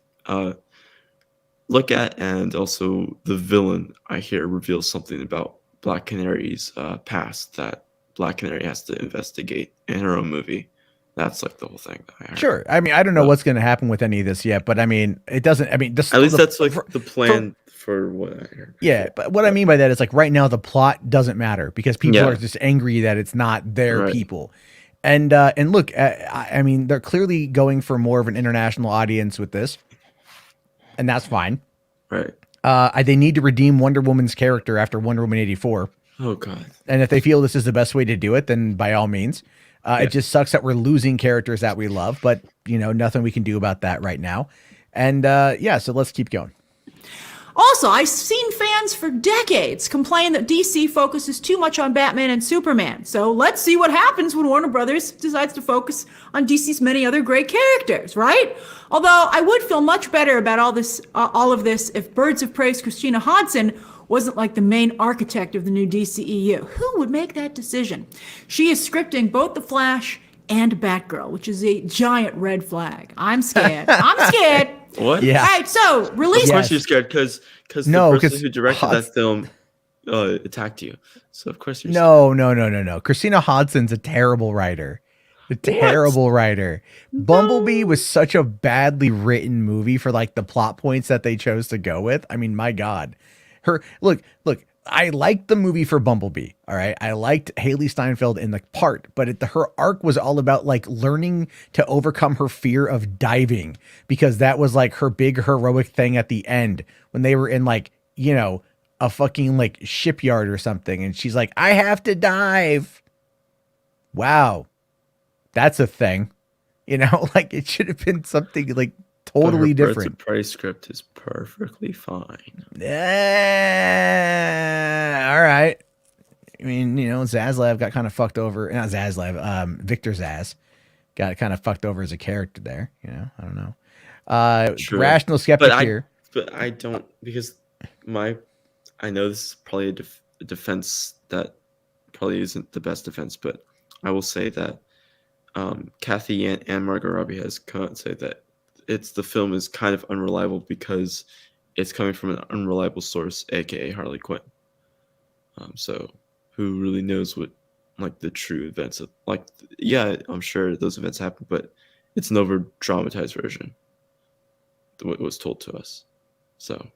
[SPEAKER 2] look at, and also the villain I hear reveals something about Black Canary's past that Black Canary has to investigate in her own movie. That's like the whole thing that I heard.
[SPEAKER 1] Sure. I mean, I don't know what's going to happen with any of this yet, but I mean, it doesn't. I mean,
[SPEAKER 2] at least that's like the plan for what I heard.
[SPEAKER 1] Yeah, but what I mean by that is like right now the plot doesn't matter because people are just angry that it's not their people. And look, I mean, they're clearly going for more of an international audience with this, and that's fine.
[SPEAKER 2] Right.
[SPEAKER 1] They need to redeem Wonder Woman's character after Wonder Woman 84.
[SPEAKER 2] Oh God.
[SPEAKER 1] And if they feel this is the best way to do it, then by all means. It just sucks that we're losing characters that we love, but nothing we can do about that right now. And so let's keep going.
[SPEAKER 10] Also, I've seen fans for decades complain that DC focuses too much on Batman and Superman. So let's see what happens when Warner Brothers decides to focus on DC's many other great characters, right? Although I would feel much better about all of this if Birds of Prey's Christina Hodson wasn't like the main architect of the new DCEU. Who would make that decision? She is scripting both The Flash and Batgirl, which is a giant red flag. I'm scared. I'm scared.
[SPEAKER 2] What?
[SPEAKER 1] Yeah.
[SPEAKER 10] All right, so release.
[SPEAKER 2] Of course you're scared because the person who directed that film attacked you. So of course you're scared.
[SPEAKER 1] No. Christina Hodson's a terrible writer. Writer. Bumblebee was such a badly written movie for like the plot points that they chose to go with. I mean, my God. Look, I liked the movie for Bumblebee. All right. I liked Haley Steinfeld in the part, but her arc was all about like learning to overcome her fear of diving because that was like her big heroic thing at the end when they were in like, a fucking like shipyard or something. And she's like, I have to dive. Wow. That's a thing, like it should have been something like totally different.
[SPEAKER 2] The price script is perfectly fine.
[SPEAKER 1] Yeah. All right. I mean, Zaslav got kind of fucked over. Not Zaslav. Victor Zaz got kind of fucked over as a character there. I don't know. Rational skeptic here.
[SPEAKER 2] But I don't, because I know this is probably a defense that probably isn't the best defense, but I will say that Kathy and Margot Robbie has come out and say that the film is kind of unreliable because it's coming from an unreliable source, aka Harley Quinn. So who really knows what like the true events of I'm sure those events happened, but it's an over dramatized version what was told to us. So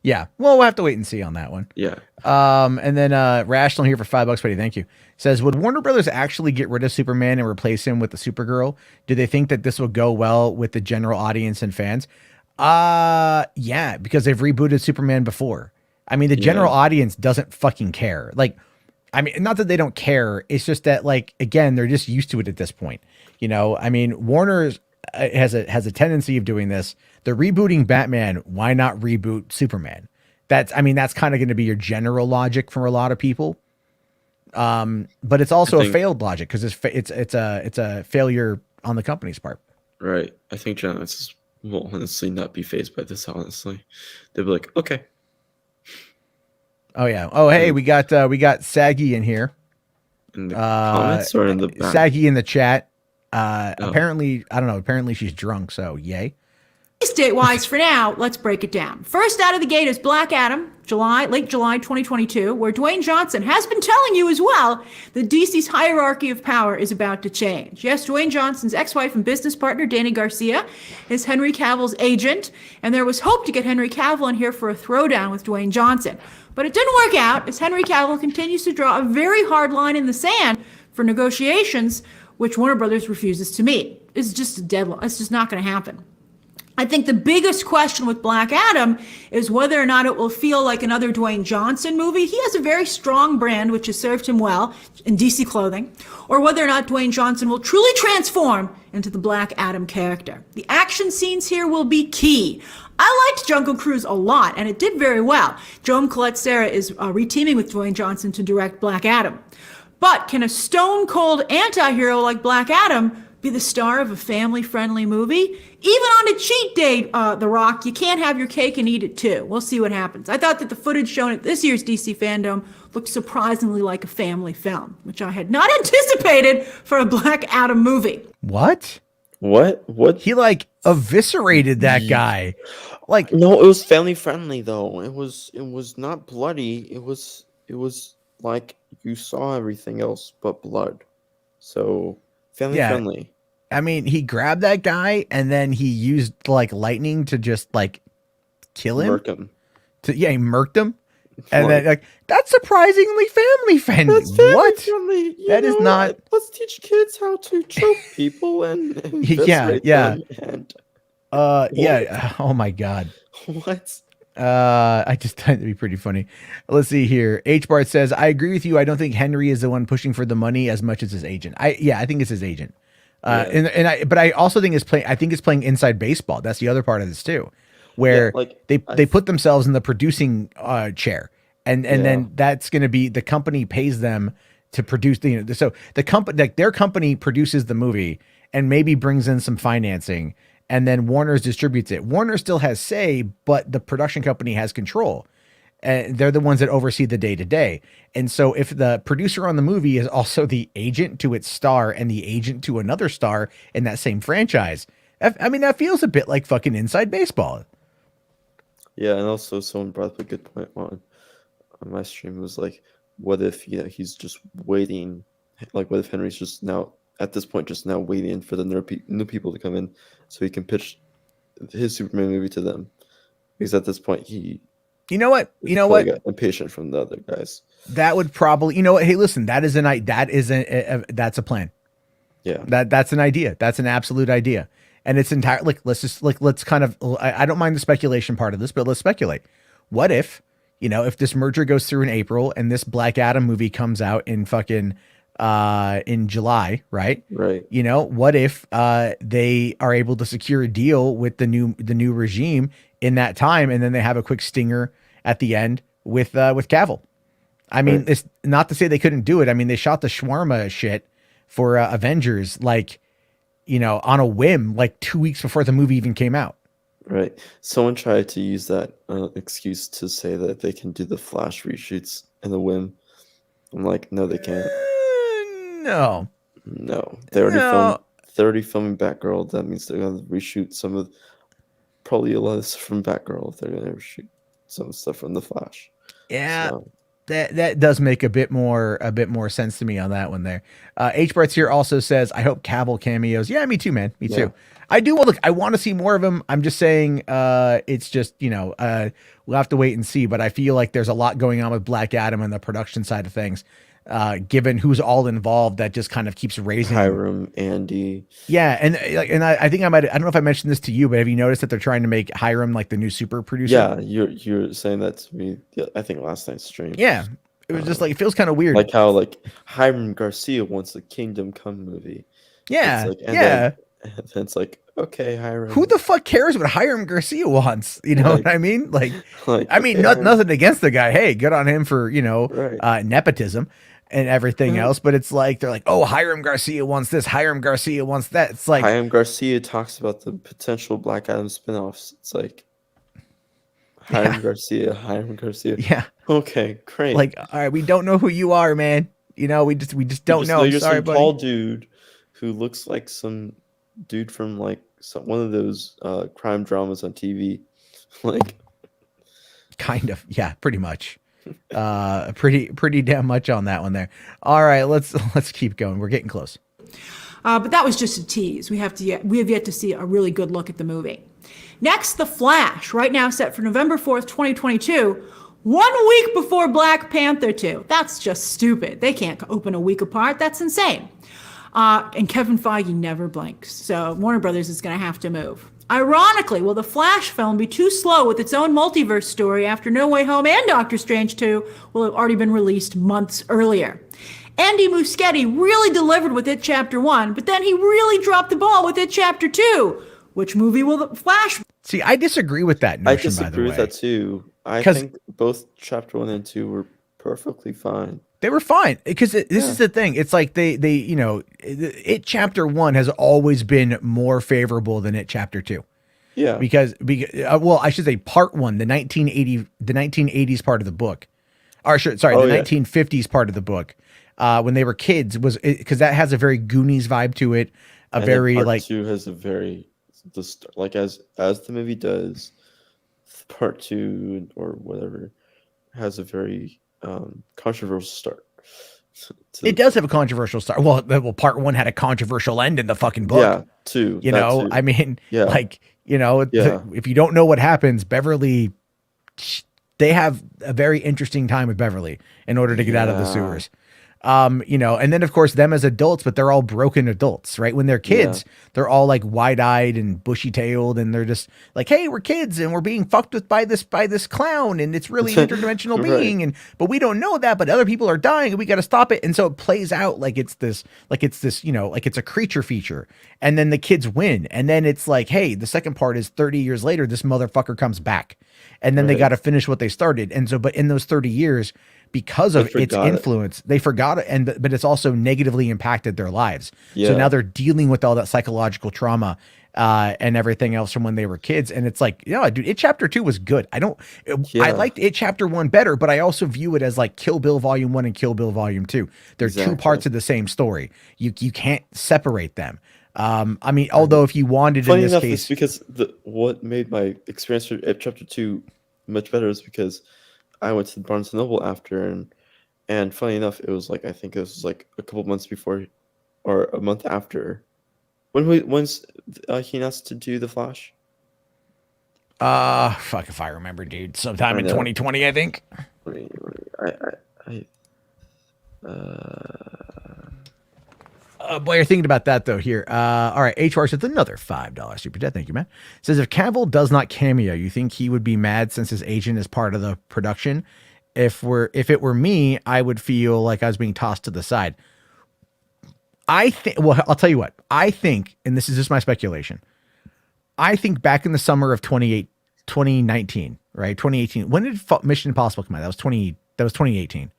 [SPEAKER 1] yeah, well, we'll have to wait and see on that one.
[SPEAKER 2] Yeah.
[SPEAKER 1] And then Rational here for $5, buddy. Thank you. Says, would Warner Brothers actually get rid of Superman and replace him with the Supergirl? Do they think that this will go well with the general audience and fans? Yeah, because they've rebooted Superman before. I mean, the general audience doesn't fucking care. Like, I mean, not that they don't care. It's just that, like, again, they're just used to it at this point. I mean, Warner has a tendency of doing this. They're rebooting Batman. Why not reboot Superman? That's kind of going to be your general logic for a lot of people. But it's also a failed logic because it's a failure on the company's part.
[SPEAKER 2] Right. I think journalists will honestly not be fazed by this. Honestly, they'll be like, okay.
[SPEAKER 1] Oh yeah. Oh hey, we got Saggy in here.
[SPEAKER 2] In the comments or in the back?
[SPEAKER 1] Saggy in the chat. Apparently, I don't know. Apparently she's drunk. So yay.
[SPEAKER 10] Date-wise, for now, let's break it down. First out of the gate is Black Adam, late July 2022, where Dwayne Johnson has been telling you as well that DC's hierarchy of power is about to change. Yes, Dwayne Johnson's ex-wife and business partner, Dani Garcia, is Henry Cavill's agent, and there was hope to get Henry Cavill in here for a throwdown with Dwayne Johnson. But it didn't work out, as Henry Cavill continues to draw a very hard line in the sand for negotiations, which Warner Brothers refuses to meet. It's just a deadline. It's just not going to happen. I think the biggest question with Black Adam is whether or not it will feel like another Dwayne Johnson movie. He has a very strong brand, which has served him well in DC clothing, or whether or not Dwayne Johnson will truly transform into the Black Adam character. The action scenes here will be key. I liked Jungle Cruise a lot, and it did very well. Joan Colette Serra is reteaming with Dwayne Johnson to direct Black Adam. But can a stone-cold anti-hero like Black Adam be the star of a family-friendly movie? Even on a cheat day, The Rock, you can't have your cake and eat it too. We'll see what happens. I thought that the footage shown at this year's DC Fandom looked surprisingly like a family film, which I had not anticipated for a Black Adam movie.
[SPEAKER 1] What?
[SPEAKER 2] What?
[SPEAKER 1] He like eviscerated that guy. Like,
[SPEAKER 2] no, it was family friendly though. It was not bloody. It was like you saw everything else but blood. So family friendly.
[SPEAKER 1] I mean, he grabbed that guy and then he used like lightning to just like kill him.
[SPEAKER 2] Murk him.
[SPEAKER 1] He murked him. And then like that's surprisingly family friendly.
[SPEAKER 2] That's family
[SPEAKER 1] what?
[SPEAKER 2] friendly.
[SPEAKER 1] That is not.
[SPEAKER 2] Let's teach kids how to choke people and
[SPEAKER 1] yeah.
[SPEAKER 2] them and
[SPEAKER 1] yeah. Oh my god.
[SPEAKER 2] What?
[SPEAKER 1] I just thought it'd be pretty funny. Let's see here. H Bart says, I agree with you. I don't think Henry is the one pushing for the money as much as his agent. I think it's his agent. But I also think it's playing inside baseball. That's the other part of this too, where they put themselves in the producing chair, and then that's going to be the company pays them to produce so the company, like their company produces the movie and maybe brings in some financing, and then Warner's distributes it. Warner still has say, but the production company has control. And they're the ones that oversee the day-to-day. And so if the producer on the movie is also the agent to its star and the agent to another star in that same franchise, I mean, that feels a bit like fucking inside baseball.
[SPEAKER 2] Yeah, and also someone brought up a good point on my stream. It was like, what if he's just waiting? Like, what if Henry's just now, at this point, just now waiting for the new people to come in so he can pitch his Superman movie to them? Because at this point,
[SPEAKER 1] You know what?
[SPEAKER 2] Got impatient from the other guys.
[SPEAKER 1] That would probably, hey, listen, that's a plan.
[SPEAKER 2] Yeah.
[SPEAKER 1] That's an idea. That's an absolute idea. And it's entirely let's kind of, I don't mind the speculation part of this, but let's speculate. What if, if this merger goes through in April and this Black Adam movie comes out in fucking, in July, right?
[SPEAKER 2] Right.
[SPEAKER 1] What if, they are able to secure a deal with the new regime in that time, and then they have a quick stinger at the end with Cavill. I mean, it's not to say they couldn't do it. I mean, they shot the shawarma shit for Avengers, on a whim, 2 weeks before the movie even came out.
[SPEAKER 2] Right. Someone tried to use that excuse to say that they can do the Flash reshoots in a whim. I'm like, no, they can't.
[SPEAKER 1] No.
[SPEAKER 2] They already filming Batgirl. That means they're going to reshoot some of. Probably a lot of stuff from Batgirl if they're gonna shoot some stuff from the Flash.
[SPEAKER 1] Yeah, so. That does make a bit more sense to me on that one there. H Bart's here also says, I hope Cavill cameos. Yeah, me too, man. Me too. I do. Well, look, I want to see more of him. I'm just saying, it's just we'll have to wait and see. But I feel like there's a lot going on with Black Adam and the production side of things. Given who's all involved, that just kind of keeps raising.
[SPEAKER 2] Hiram, Andy.
[SPEAKER 1] Yeah, and I think I don't know if I mentioned this to you, but have you noticed that they're trying to make Hiram like the new super producer?
[SPEAKER 2] Yeah, you're saying that to me. Yeah, I think last night's stream.
[SPEAKER 1] Yeah, it was just it feels kind of weird.
[SPEAKER 2] Like how Hiram Garcia wants a Kingdom Come movie.
[SPEAKER 1] Yeah,
[SPEAKER 2] then it's like, okay, Hiram.
[SPEAKER 1] Who the fuck cares what Hiram Garcia wants? You know what I mean?
[SPEAKER 2] Okay,
[SPEAKER 1] nothing against the guy. Hey, good on him for nepotism and everything else. But it's like they're like, oh, Hiram Garcia wants this. Hiram Garcia wants that. It's like
[SPEAKER 2] Hiram Garcia talks about the potential Black Adam spinoffs. It's like Hiram Garcia.
[SPEAKER 1] Yeah.
[SPEAKER 2] Okay, great.
[SPEAKER 1] All right, we don't know who you are, man. We just don't know.
[SPEAKER 2] You're
[SPEAKER 1] Sorry,
[SPEAKER 2] some
[SPEAKER 1] buddy.
[SPEAKER 2] tall dude who looks like some dude from one of those crime dramas on TV.
[SPEAKER 1] Kind of. Yeah, pretty much. Pretty damn much on that one there. All right, let's keep going. We're getting close.
[SPEAKER 10] But that was just a tease. We have yet to see a really good look at the movie. Next, The Flash, right now set for November 4th, 2022, 1 week before Black Panther 2. That's just stupid. They can't open a week apart. That's insane. And Kevin Feige never blinks. So Warner Brothers is going to have to move. Ironically, will the Flash film be too slow with its own multiverse story after No Way Home and Doctor Strange 2 will have already been released months earlier? Andy Muschietti really delivered with It Chapter 1, but then he really dropped the ball with It Chapter 2. Which movie will the Flash...
[SPEAKER 1] See, I disagree with that notion,
[SPEAKER 2] I disagree with that too. I think both Chapter 1 and 2 were perfectly fine.
[SPEAKER 1] They were fine this is the thing. It's like they It Chapter 1 has always been more favorable than It Chapter 2.
[SPEAKER 2] Yeah.
[SPEAKER 1] Because well, I should say part 1, the 1980s part of the book. Or sorry, the 1950s part of the book. When they were kids was because that has a very Goonies vibe to it.
[SPEAKER 2] Part 2 has a very as the movie does. Part 2 or whatever has a very controversial start.
[SPEAKER 1] It does have a controversial start. Well, part 1 had a controversial end in the fucking book.
[SPEAKER 2] Yeah, too.
[SPEAKER 1] You know, I mean,
[SPEAKER 2] yeah.
[SPEAKER 1] If you don't know what happens, Beverly, they have a very interesting time with Beverly in order to get out of the sewers. And then of course them as adults, but they're all broken adults, right? When they're kids, they're all like wide-eyed and bushy-tailed, and they're just like, hey, we're kids and we're being fucked with by this clown, and it's really an interdimensional being, but we don't know that, but other people are dying and we got to stop it. And so it plays out like it's this, like it's a creature feature. And then the kids win. And then it's like, hey, the second part is 30 years later, this motherfucker comes back, and then they got to finish what they started. And so, but in those 30 years, because of its influence, they forgot it, but it's also negatively impacted their lives. So now they're dealing with all that psychological trauma and everything else from when they were kids. And it's like, dude, It Chapter 2 was good. I liked It Chapter 1 better, but I also view it as like Kill Bill Volume 1 and Kill Bill Volume 2. They're two parts of the same story. You can't separate them. I mean, although if you wanted,
[SPEAKER 2] funny
[SPEAKER 1] in this
[SPEAKER 2] enough,
[SPEAKER 1] case,
[SPEAKER 2] it's because what made my experience with It Chapter 2 much better is because I went to Barnes & Noble after, and funny enough, it was like, I think it was like a couple months before or a month after. When's he announced to do The Flash?
[SPEAKER 1] Fuck if I remember, dude. Sometime in 2020, I think. While you're thinking about that, though, here. All right, HR says another $5 super chat. Thank you, man. Says if Cavill does not cameo, you think he would be mad since his agent is part of the production? If it were me, I would feel like I was being tossed to the side. I think. Well, I'll tell you what. I think, and this is just my speculation. I think back in the summer of 2019, right? 2018. When did Mission Impossible come out? That was 2018.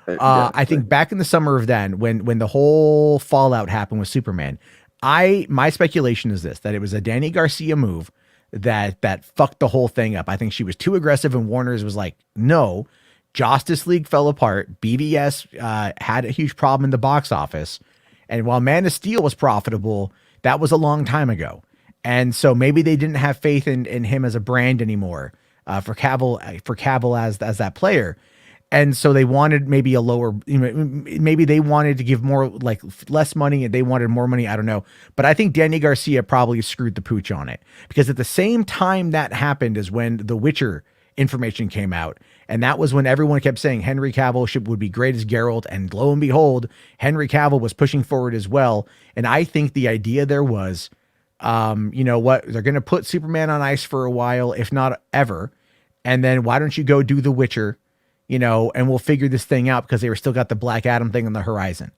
[SPEAKER 1] I think back in the summer of then, when the whole fallout happened with Superman, my speculation is this, that it was a Danny Garcia move that fucked the whole thing up. I think she was too aggressive, and Warner's was like, no. Justice League fell apart. BVS had a huge problem in the box office, and while Man of Steel was profitable, that was a long time ago. And so maybe they didn't have faith in him as a brand anymore for Cavill as that player. And so they wanted maybe a lower, maybe they wanted to give more, like less money, and they wanted more money. I don't know. But I think Danny Garcia probably screwed the pooch on it, because at the same time that happened is when The Witcher information came out. And that was when everyone kept saying Henry Cavill would be great as Geralt. And lo and behold, Henry Cavill was pushing forward as well. And I think the idea there was, you know what, they're going to put Superman on ice for a while, if not ever. And then why don't you go do The Witcher? And we'll figure this thing out, because they were still got the Black Adam thing on the horizon.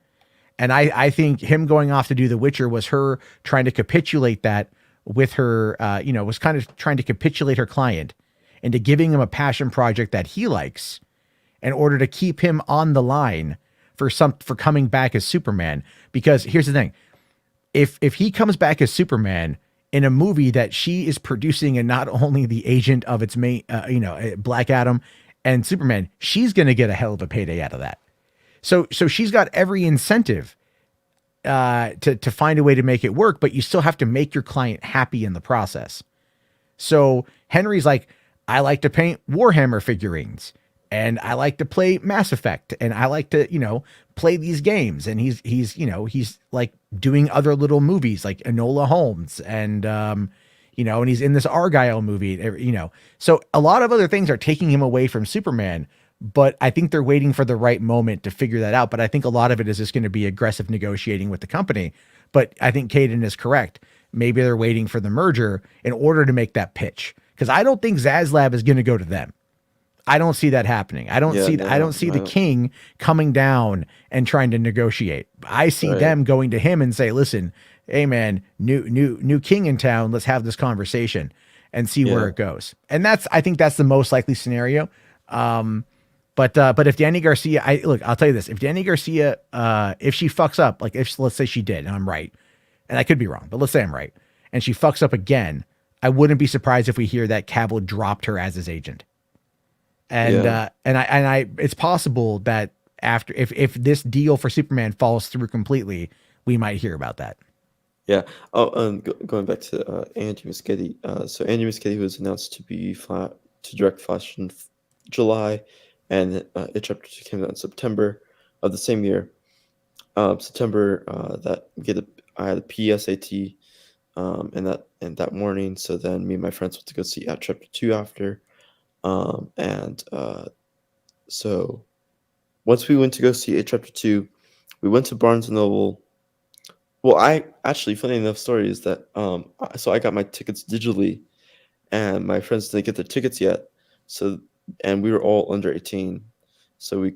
[SPEAKER 1] And I think him going off to do The Witcher was her trying to capitulate that with her, was kind of trying to capitulate her client into giving him a passion project that he likes in order to keep him on the line for coming back as Superman. Because here's the thing, if he comes back as Superman in a movie that she is producing, and not only the agent of its main, Black Adam and Superman, she's going to get a hell of a payday out of that. So she's got every incentive to find a way to make it work, but you still have to make your client happy in the process. So Henry's like, I like to paint Warhammer figurines, and I like to play Mass Effect, and I like to, play these games. And he's like doing other little movies like Enola Holmes, and, and he's in this Argyle movie, so a lot of other things are taking him away from Superman, but I think they're waiting for the right moment to figure that out. But I think a lot of it is just going to be aggressive negotiating with the company. But I think Caden is correct. maybe they're waiting for the merger in order to make that pitch. Because I don't think Zaslav is going to go to them. I don't see that happening. I don't see the king coming down and trying to negotiate. I see them going to him and say, "Listen, hey man, new king in town. Let's have this conversation and see where it goes." And I think that's the most likely scenario. But if Danny Garcia, I'll tell you this: if Danny Garcia, if she fucks up, like let's say she did, and I'm right, and I could be wrong, but let's say I'm right, and she fucks up again, I wouldn't be surprised if we hear that Cavill dropped her as his agent. And it's possible that after if this deal for Superman falls through completely, we might hear about that.
[SPEAKER 2] Yeah. Going back to Andy Muschietti. So Andy Muschietti was announced to direct Flash in July, and It Chapter 2 came out in September of the same year. September I had a PSAT, and that morning. So then me and my friends went to go see It Chapter 2 after. So once we went to go see It Chapter 2, we went to Barnes & Noble. Well, funny enough story is that, so I got my tickets digitally, and my friends didn't get their tickets yet. So, and we were all under 18. So we,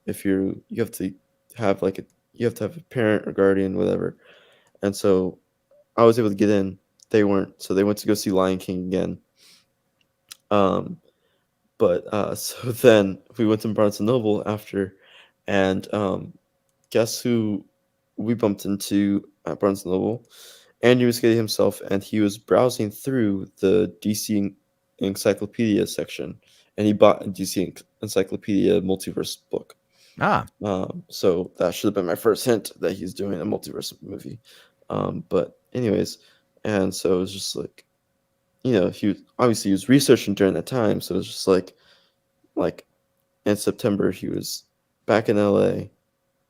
[SPEAKER 2] if you have to have a parent or guardian, whatever. And so I was able to get in. They weren't. So they went to go see Lion King again. So then we went to Barnes & Noble after, and guess who we bumped into at Barnes & Noble? Andrew Muschietti himself, and he was browsing through the DC Encyclopedia section, and he bought a DC Encyclopedia multiverse book. So that should have been my first hint that he's doing a multiverse movie. But anyways, and so it was just like, he was researching during that time, so it was just like in September he was back in LA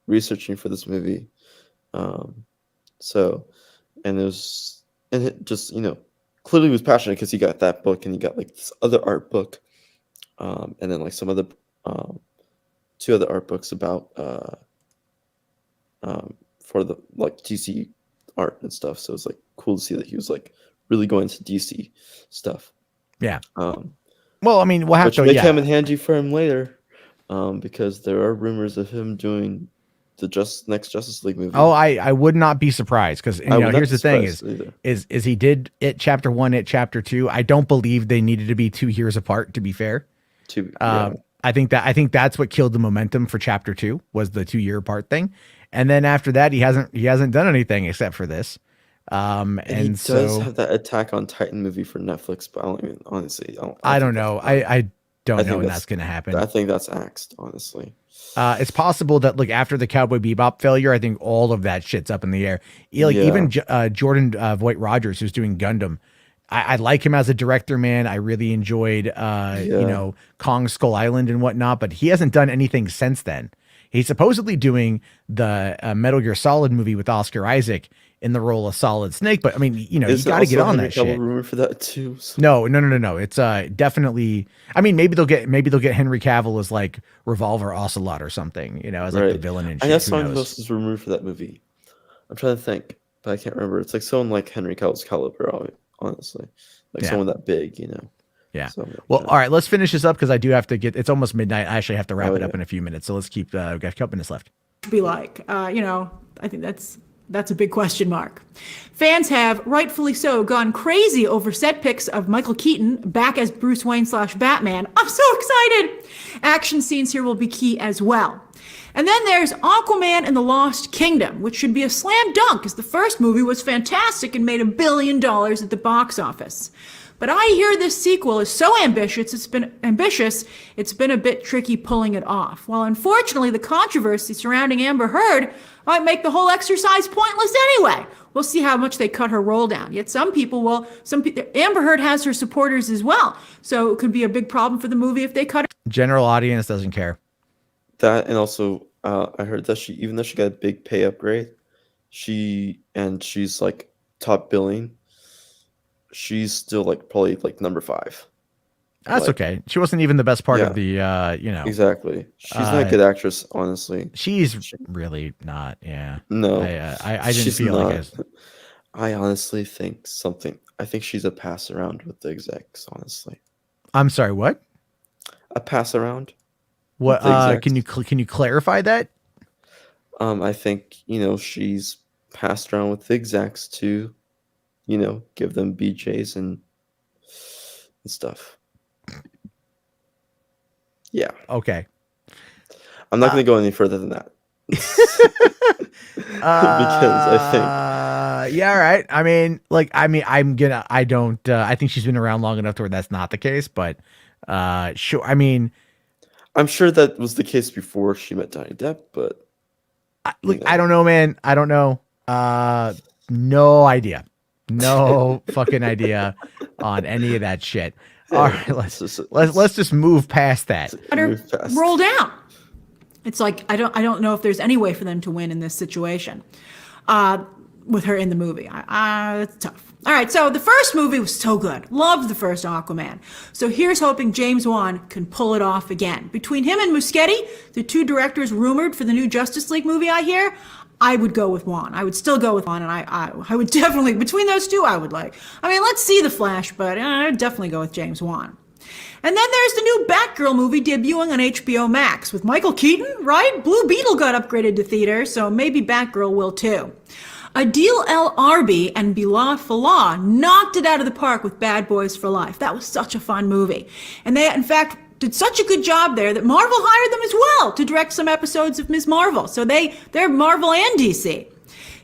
[SPEAKER 2] researching for this movie. Clearly he was passionate because he got that book and he got like this other art book, and then like some other 2 other art books about for the like DC art and stuff. So it's like cool to see that he was like really going to DC stuff.
[SPEAKER 1] Yeah. Well, I mean, we'll have to
[SPEAKER 2] make him in handy for him later, because there are rumors of him doing the next Justice League movie.
[SPEAKER 1] Oh, I would not be surprised, because here's the thing is he did It Chapter 1, It Chapter 2. I don't believe they needed to be 2 years apart, to be fair. I think that's what killed the momentum for Chapter 2 was the 2-year apart thing. And then after that, he hasn't done anything except for this. And he does
[SPEAKER 2] have that Attack on Titan movie for Netflix, but
[SPEAKER 1] I don't know. I don't know when that's going to happen.
[SPEAKER 2] I think that's axed, honestly.
[SPEAKER 1] It's possible that after the Cowboy Bebop failure, I think all of that shit's up in the air. Even Jordan Voight Rogers, who's doing Gundam, I like him as a director, man. I really enjoyed Kong Skull Island and whatnot, but he hasn't done anything since then. He's supposedly doing the Metal Gear Solid movie with Oscar Isaac in the role of Solid Snake, but I mean, you got to get on that shit.
[SPEAKER 2] Rumor for that too. So.
[SPEAKER 1] No. It's definitely. I mean, maybe they'll get Henry Cavill as like Revolver Ocelot or something, as like the villain and shit.
[SPEAKER 2] I guess someone else is rumored for that movie. I'm trying to think, but I can't remember. It's like someone like Henry Cavill's caliber, honestly, someone that big,
[SPEAKER 1] Yeah. So, well, all right, let's finish this up because I do have to get. It's almost midnight. I actually have to wrap it up in a few minutes, so let's keep. We've got a couple minutes left.
[SPEAKER 10] Be like, I think that's a big question mark. Fans have, rightfully so, gone crazy over set pics of Michael Keaton back as Bruce Wayne / Batman. I'm so excited! Action scenes here will be key as well. And then there's Aquaman and the Lost Kingdom, which should be a slam dunk, as the first movie was fantastic and made $1 billion at the box office. But I hear this sequel is so ambitious, it's been a bit tricky pulling it off. While unfortunately the controversy surrounding Amber Heard might make the whole exercise pointless anyway. We'll see how much they cut her role down. Yet Amber Heard has her supporters as well. So it could be a big problem for the movie if they cut her.
[SPEAKER 1] General audience doesn't care.
[SPEAKER 2] That, and also I heard that even though she got a big pay upgrade, she's like top billing, she's still probably number 5.
[SPEAKER 1] That's okay. She wasn't even the best part of the,
[SPEAKER 2] Exactly. She's not a good actress, honestly.
[SPEAKER 1] She's really not. Yeah.
[SPEAKER 2] No.
[SPEAKER 1] I didn't feel like it.
[SPEAKER 2] I honestly think something. I think she's a pass around with the execs. Honestly,
[SPEAKER 1] I'm sorry, what?
[SPEAKER 2] a pass around
[SPEAKER 1] What?
[SPEAKER 2] with the execs.
[SPEAKER 1] Can you clarify that?
[SPEAKER 2] I think she's passed around with the execs to, give them BJs and stuff. Yeah.
[SPEAKER 1] Okay.
[SPEAKER 2] I'm not going to go any further than that. Because I think.
[SPEAKER 1] Yeah, all right. I think she's been around long enough to where that's not the case, but sure. I mean,
[SPEAKER 2] I'm sure that was the case before she met Johnny Depp, but
[SPEAKER 1] I don't know, man. I don't know. No idea. No fucking idea on any of that shit. All right, let's just move past that.
[SPEAKER 10] Roll down. It's like I don't know if there's any way for them to win in this situation with her in the movie. It's tough. All right, so the first movie was so good. Loved the first Aquaman. So here's hoping James Wan can pull it off again. Between him and Muschietti, the two directors rumored for the new Justice League movie, I would go with Wan. I would still go with Wan, and I would definitely, between those two, let's see The Flash, but I'd definitely go with James Wan. And then there's the new Batgirl movie debuting on HBO Max with Michael Keaton, right? Blue Beetle got upgraded to theater, so maybe Batgirl will too. Adil El Arbi and Bilal Fallah knocked it out of the park with Bad Boys for Life. That was such a fun movie. And they, in fact, did such a good job there that Marvel hired them as well to direct some episodes of Ms. Marvel. So they're Marvel and DC.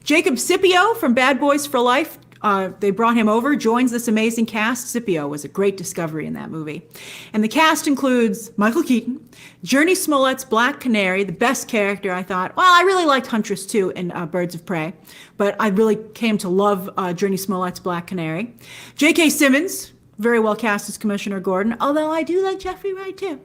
[SPEAKER 10] Jacob Scipio from Bad Boys for Life, they brought him over, joins this amazing cast. Scipio was a great discovery in that movie. And the cast includes Michael Keaton, Journey Smollett's Black Canary, the best character, I thought. Well, I really liked Huntress too in Birds of Prey, but I really came to love Journey Smollett's Black Canary. J.K. Simmons, very well cast as Commissioner Gordon, although I do like Jeffrey Wright too.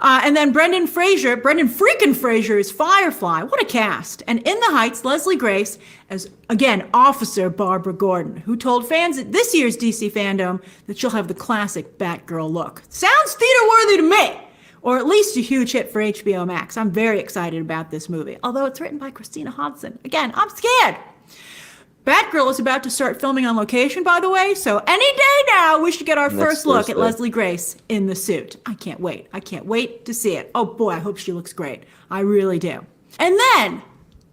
[SPEAKER 10] And then Brendan freaking Fraser is Firefly. What a cast. And in the Heights, Leslie Grace as, again, Officer Barbara Gordon, who told fans at this year's DC fandom that she'll have the classic Batgirl look. Sounds theater-worthy to me, or at least a huge hit for HBO Max. I'm very excited about this movie, although it's written by Christina Hodson. Again, I'm scared. Batgirl is about to start filming on location, by the way, so any day now we should get our first look at Leslie Grace in the suit. I can't wait. I can't wait to see it. Oh boy, I hope she looks great. I really do. And then,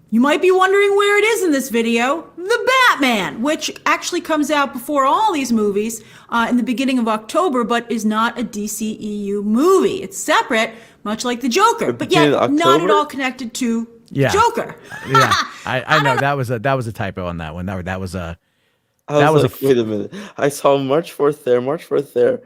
[SPEAKER 10] you might be wondering where it is in this video, The Batman, which actually comes out before all these movies in the beginning of October, but is not a DCEU movie. It's separate, much like The Joker, but yet not at all connected to Joker.
[SPEAKER 1] Yeah, I know that was a typo on that one. That was a.
[SPEAKER 2] Wait a minute. I saw March 4th there,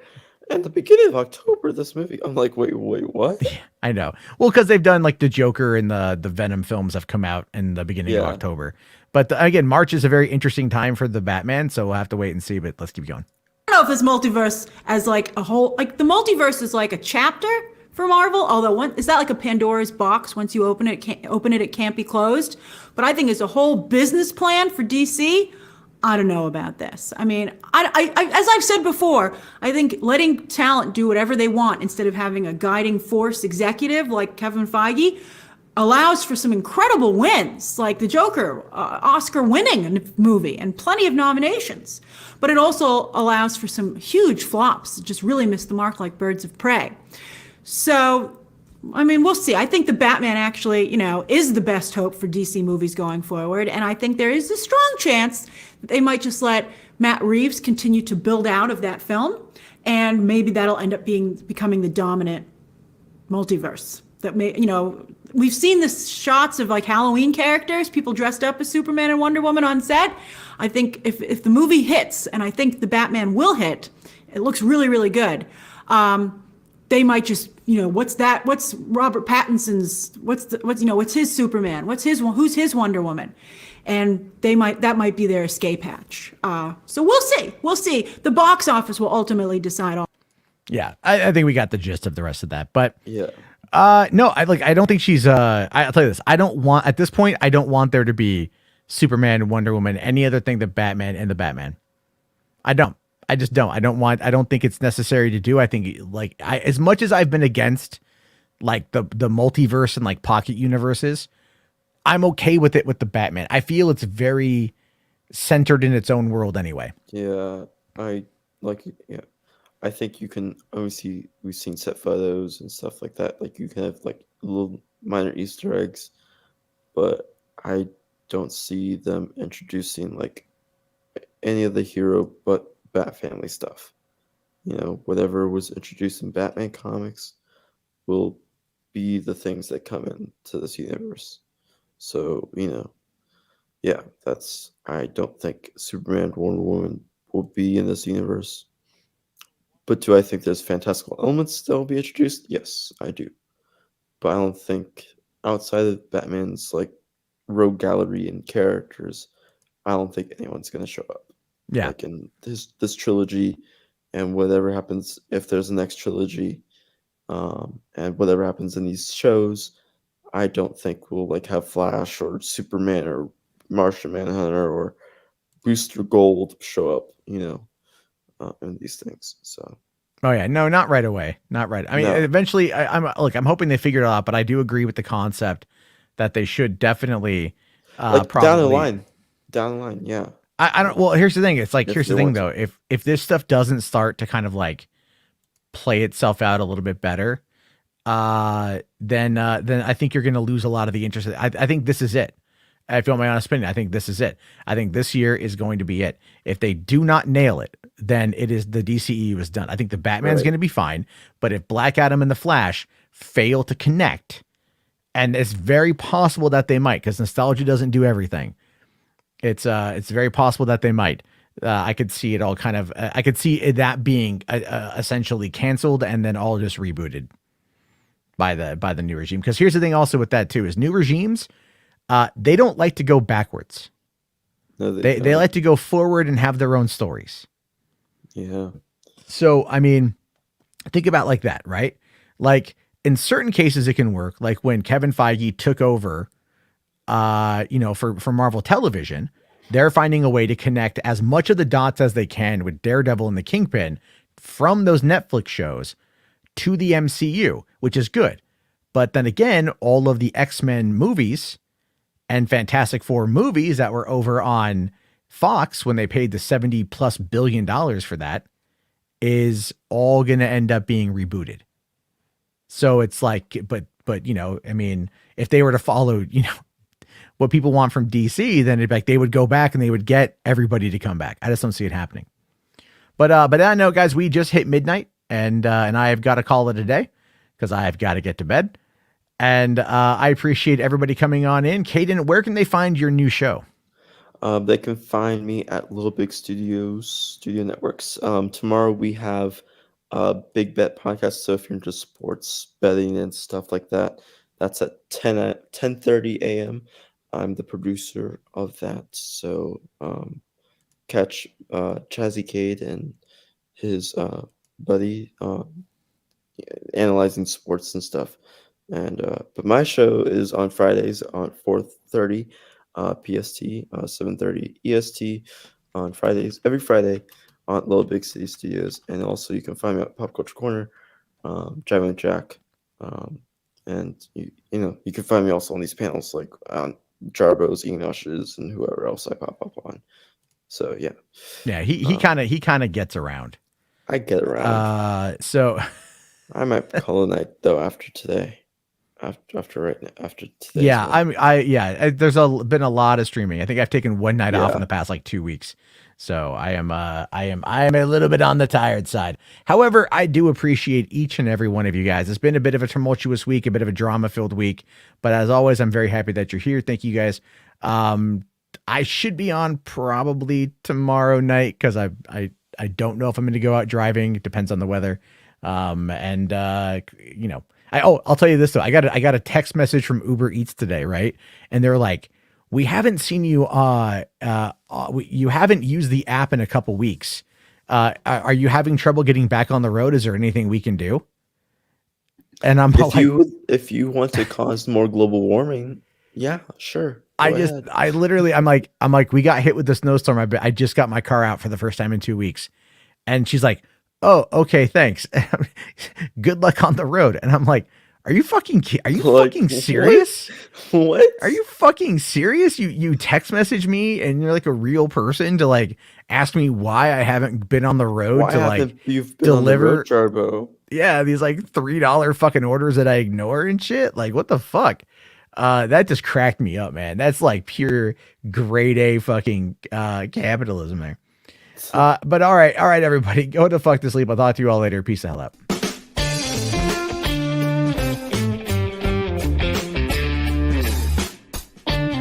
[SPEAKER 2] and the beginning of October. This movie. I'm like, wait, what?
[SPEAKER 1] Yeah, I know. Well, because they've done like the Joker and the Venom films have come out in the beginning of October. But again, March is a very interesting time for the Batman, so we'll have to wait and see. But let's keep going.
[SPEAKER 10] I don't know if this multiverse as like a whole, like the multiverse is like a chapter for Marvel, although is that like a Pandora's box? Once you open it, it can't be closed. But I think as a whole business plan for DC, I don't know about this. I mean, I as I've said before, I think letting talent do whatever they want instead of having a guiding force executive like Kevin Feige allows for some incredible wins, like the Joker, Oscar-winning movie and plenty of nominations. But it also allows for some huge flops that just really missed the mark, like Birds of Prey. So, I mean, we'll see. I think the Batman actually, is the best hope for DC movies going forward. And I think there is a strong chance that they might just let Matt Reeves continue to build out of that film. And maybe that'll end up becoming the dominant multiverse. That may, we've seen the shots of like Halloween characters, people dressed up as Superman and Wonder Woman on set. I think if the movie hits, and I think the Batman will hit, it looks really, really good. They might just, what's that? What's Robert Pattinson's? What's his Superman? Who's his Wonder Woman? And that might be their escape hatch. So we'll see. We'll see. The box office will ultimately decide all.
[SPEAKER 1] Yeah, I think we got the gist of the rest of that. But
[SPEAKER 2] yeah,
[SPEAKER 1] no, I don't think she's. I'll tell you this. At this point, I don't want there to be Superman, Wonder Woman, any other thing than Batman and the Batman. I don't. I just don't. I don't think it's necessary to do. I think as much as I've been against like the multiverse and like pocket universes, I'm okay with it with the Batman. I feel it's very centered in its own world anyway.
[SPEAKER 2] Yeah, I like. Yeah, I think you can obviously we've seen set photos and stuff like that. Like you can have like little minor Easter eggs, but I don't see them introducing like any of the hero but Bat Family stuff. You know, whatever was introduced in Batman comics will be the things that come into this universe. So, you know, yeah, that's I don't think Superman, Wonder Woman will be in this universe. But do I think there's fantastical elements that will be introduced? Yes, I do. But I don't think outside of Batman's like rogue gallery and characters, I don't think anyone's gonna show up.
[SPEAKER 1] Yeah.
[SPEAKER 2] Like in this trilogy, and whatever happens if there's a next trilogy, and whatever happens in these shows, I don't think we'll like have Flash or Superman or Martian Manhunter or Booster Gold show up, you know, in these things. So.
[SPEAKER 1] Oh yeah, no, not right away. Not right. I mean,
[SPEAKER 2] No.
[SPEAKER 1] eventually, I'm hoping they figure it out, but I do agree with the concept that they should definitely,
[SPEAKER 2] Like
[SPEAKER 1] probably
[SPEAKER 2] down the line, yeah.
[SPEAKER 1] I don't. Well, here's the thing. It's like
[SPEAKER 2] If
[SPEAKER 1] here's the
[SPEAKER 2] they
[SPEAKER 1] thing
[SPEAKER 2] want
[SPEAKER 1] though. If this stuff doesn't start to kind of like play itself out a little bit better, then I think you're going to lose a lot of the interest. I think this is it. If you want my honest opinion, I think this is it. I think this year is going to be it. If they do not nail it, then it is the DCEU is done. I think the Batman's
[SPEAKER 2] Right.
[SPEAKER 1] going to be fine, but if Black Adam and the Flash fail to connect, and it's very possible that they might, because nostalgia doesn't do everything. It's very possible that they might. I could see it all kind of. I could see that being essentially canceled and then all just rebooted by the new regime. Because here's the thing, also with that too, is new regimes. They don't like to go backwards.
[SPEAKER 2] No,
[SPEAKER 1] They
[SPEAKER 2] don't.
[SPEAKER 1] like to go forward and have their own stories.
[SPEAKER 2] Yeah.
[SPEAKER 1] So, I mean, think about like that, right? Like in certain cases it can work. Like when Kevin Feige took over, for Marvel Television, they're finding a way to connect as much of the dots as they can with Daredevil and the Kingpin from those Netflix shows to the MCU, which is good. But then again, all of the X-Men movies and Fantastic Four movies that were over on Fox when they paid the $70+ billion for that is all going to end up being rebooted. So it's like, but, I mean, if they were to follow, what people want from DC, then it'd be like they would go back and they would get everybody to come back. I just don't see it happening. But I know, guys, we just hit midnight and I've got to call it a day because I've got to get to bed. And I appreciate everybody coming on in. Caden, where can they find your new show?
[SPEAKER 2] They can find me at Little Big Studios, Studio Networks. Tomorrow we have a Big Bet podcast. So if you're into sports betting and stuff like that, that's at 10:30 a.m. I'm the producer of that. So catch Chazzy Cade and his buddy analyzing sports and stuff. And but my show is on Fridays on 4:30 PST, 7:30 EST on Fridays, every Friday on Little Big City Studios. And also you can find me at Pop Culture Corner, Driving with Jack, and you can find me also on these panels like on Jarbo's, Enosh's, and whoever else I pop up on. So yeah,
[SPEAKER 1] he kind of gets around.
[SPEAKER 2] I get around.
[SPEAKER 1] So
[SPEAKER 2] I might call a night though after today. After today.
[SPEAKER 1] Yeah, there's been a lot of streaming. I think I've taken one night off in the past like 2 weeks. So I am a little bit on the tired side. However, I do appreciate each and every one of you guys. It's been a bit of a tumultuous week, a bit of a drama-filled week, but as always, I'm very happy that you're here. Thank you guys. I should be on probably tomorrow night because I don't know if I'm going to go out driving. It depends on the weather. I'll tell you this though. I got a text message from Uber Eats today, right? And they're like, "We haven't seen you. You haven't used the app in a couple weeks. Are you having trouble getting back on the road? Is there anything we can do?" And I'm
[SPEAKER 2] if you want to cause more global warming, yeah, sure.
[SPEAKER 1] I'm like, we got hit with the snowstorm. I just got my car out for the first time in 2 weeks, and she's like, "Oh, okay, thanks. Good luck on the road." And I'm like, Are you fucking
[SPEAKER 2] Like,
[SPEAKER 1] fucking serious?
[SPEAKER 2] What?
[SPEAKER 1] Are you fucking serious? You text message me and you're like a real person to like ask me why I haven't been on the road
[SPEAKER 2] Why
[SPEAKER 1] to like
[SPEAKER 2] haven't you been
[SPEAKER 1] deliver
[SPEAKER 2] on the road, Jarbo?
[SPEAKER 1] yeah, these like $3 fucking orders that I ignore and shit. Like what the fuck? That just cracked me up, man. That's like pure grade A fucking capitalism there. But all right, everybody, go the fuck to sleep. I'll talk to you all later. Peace the hell out.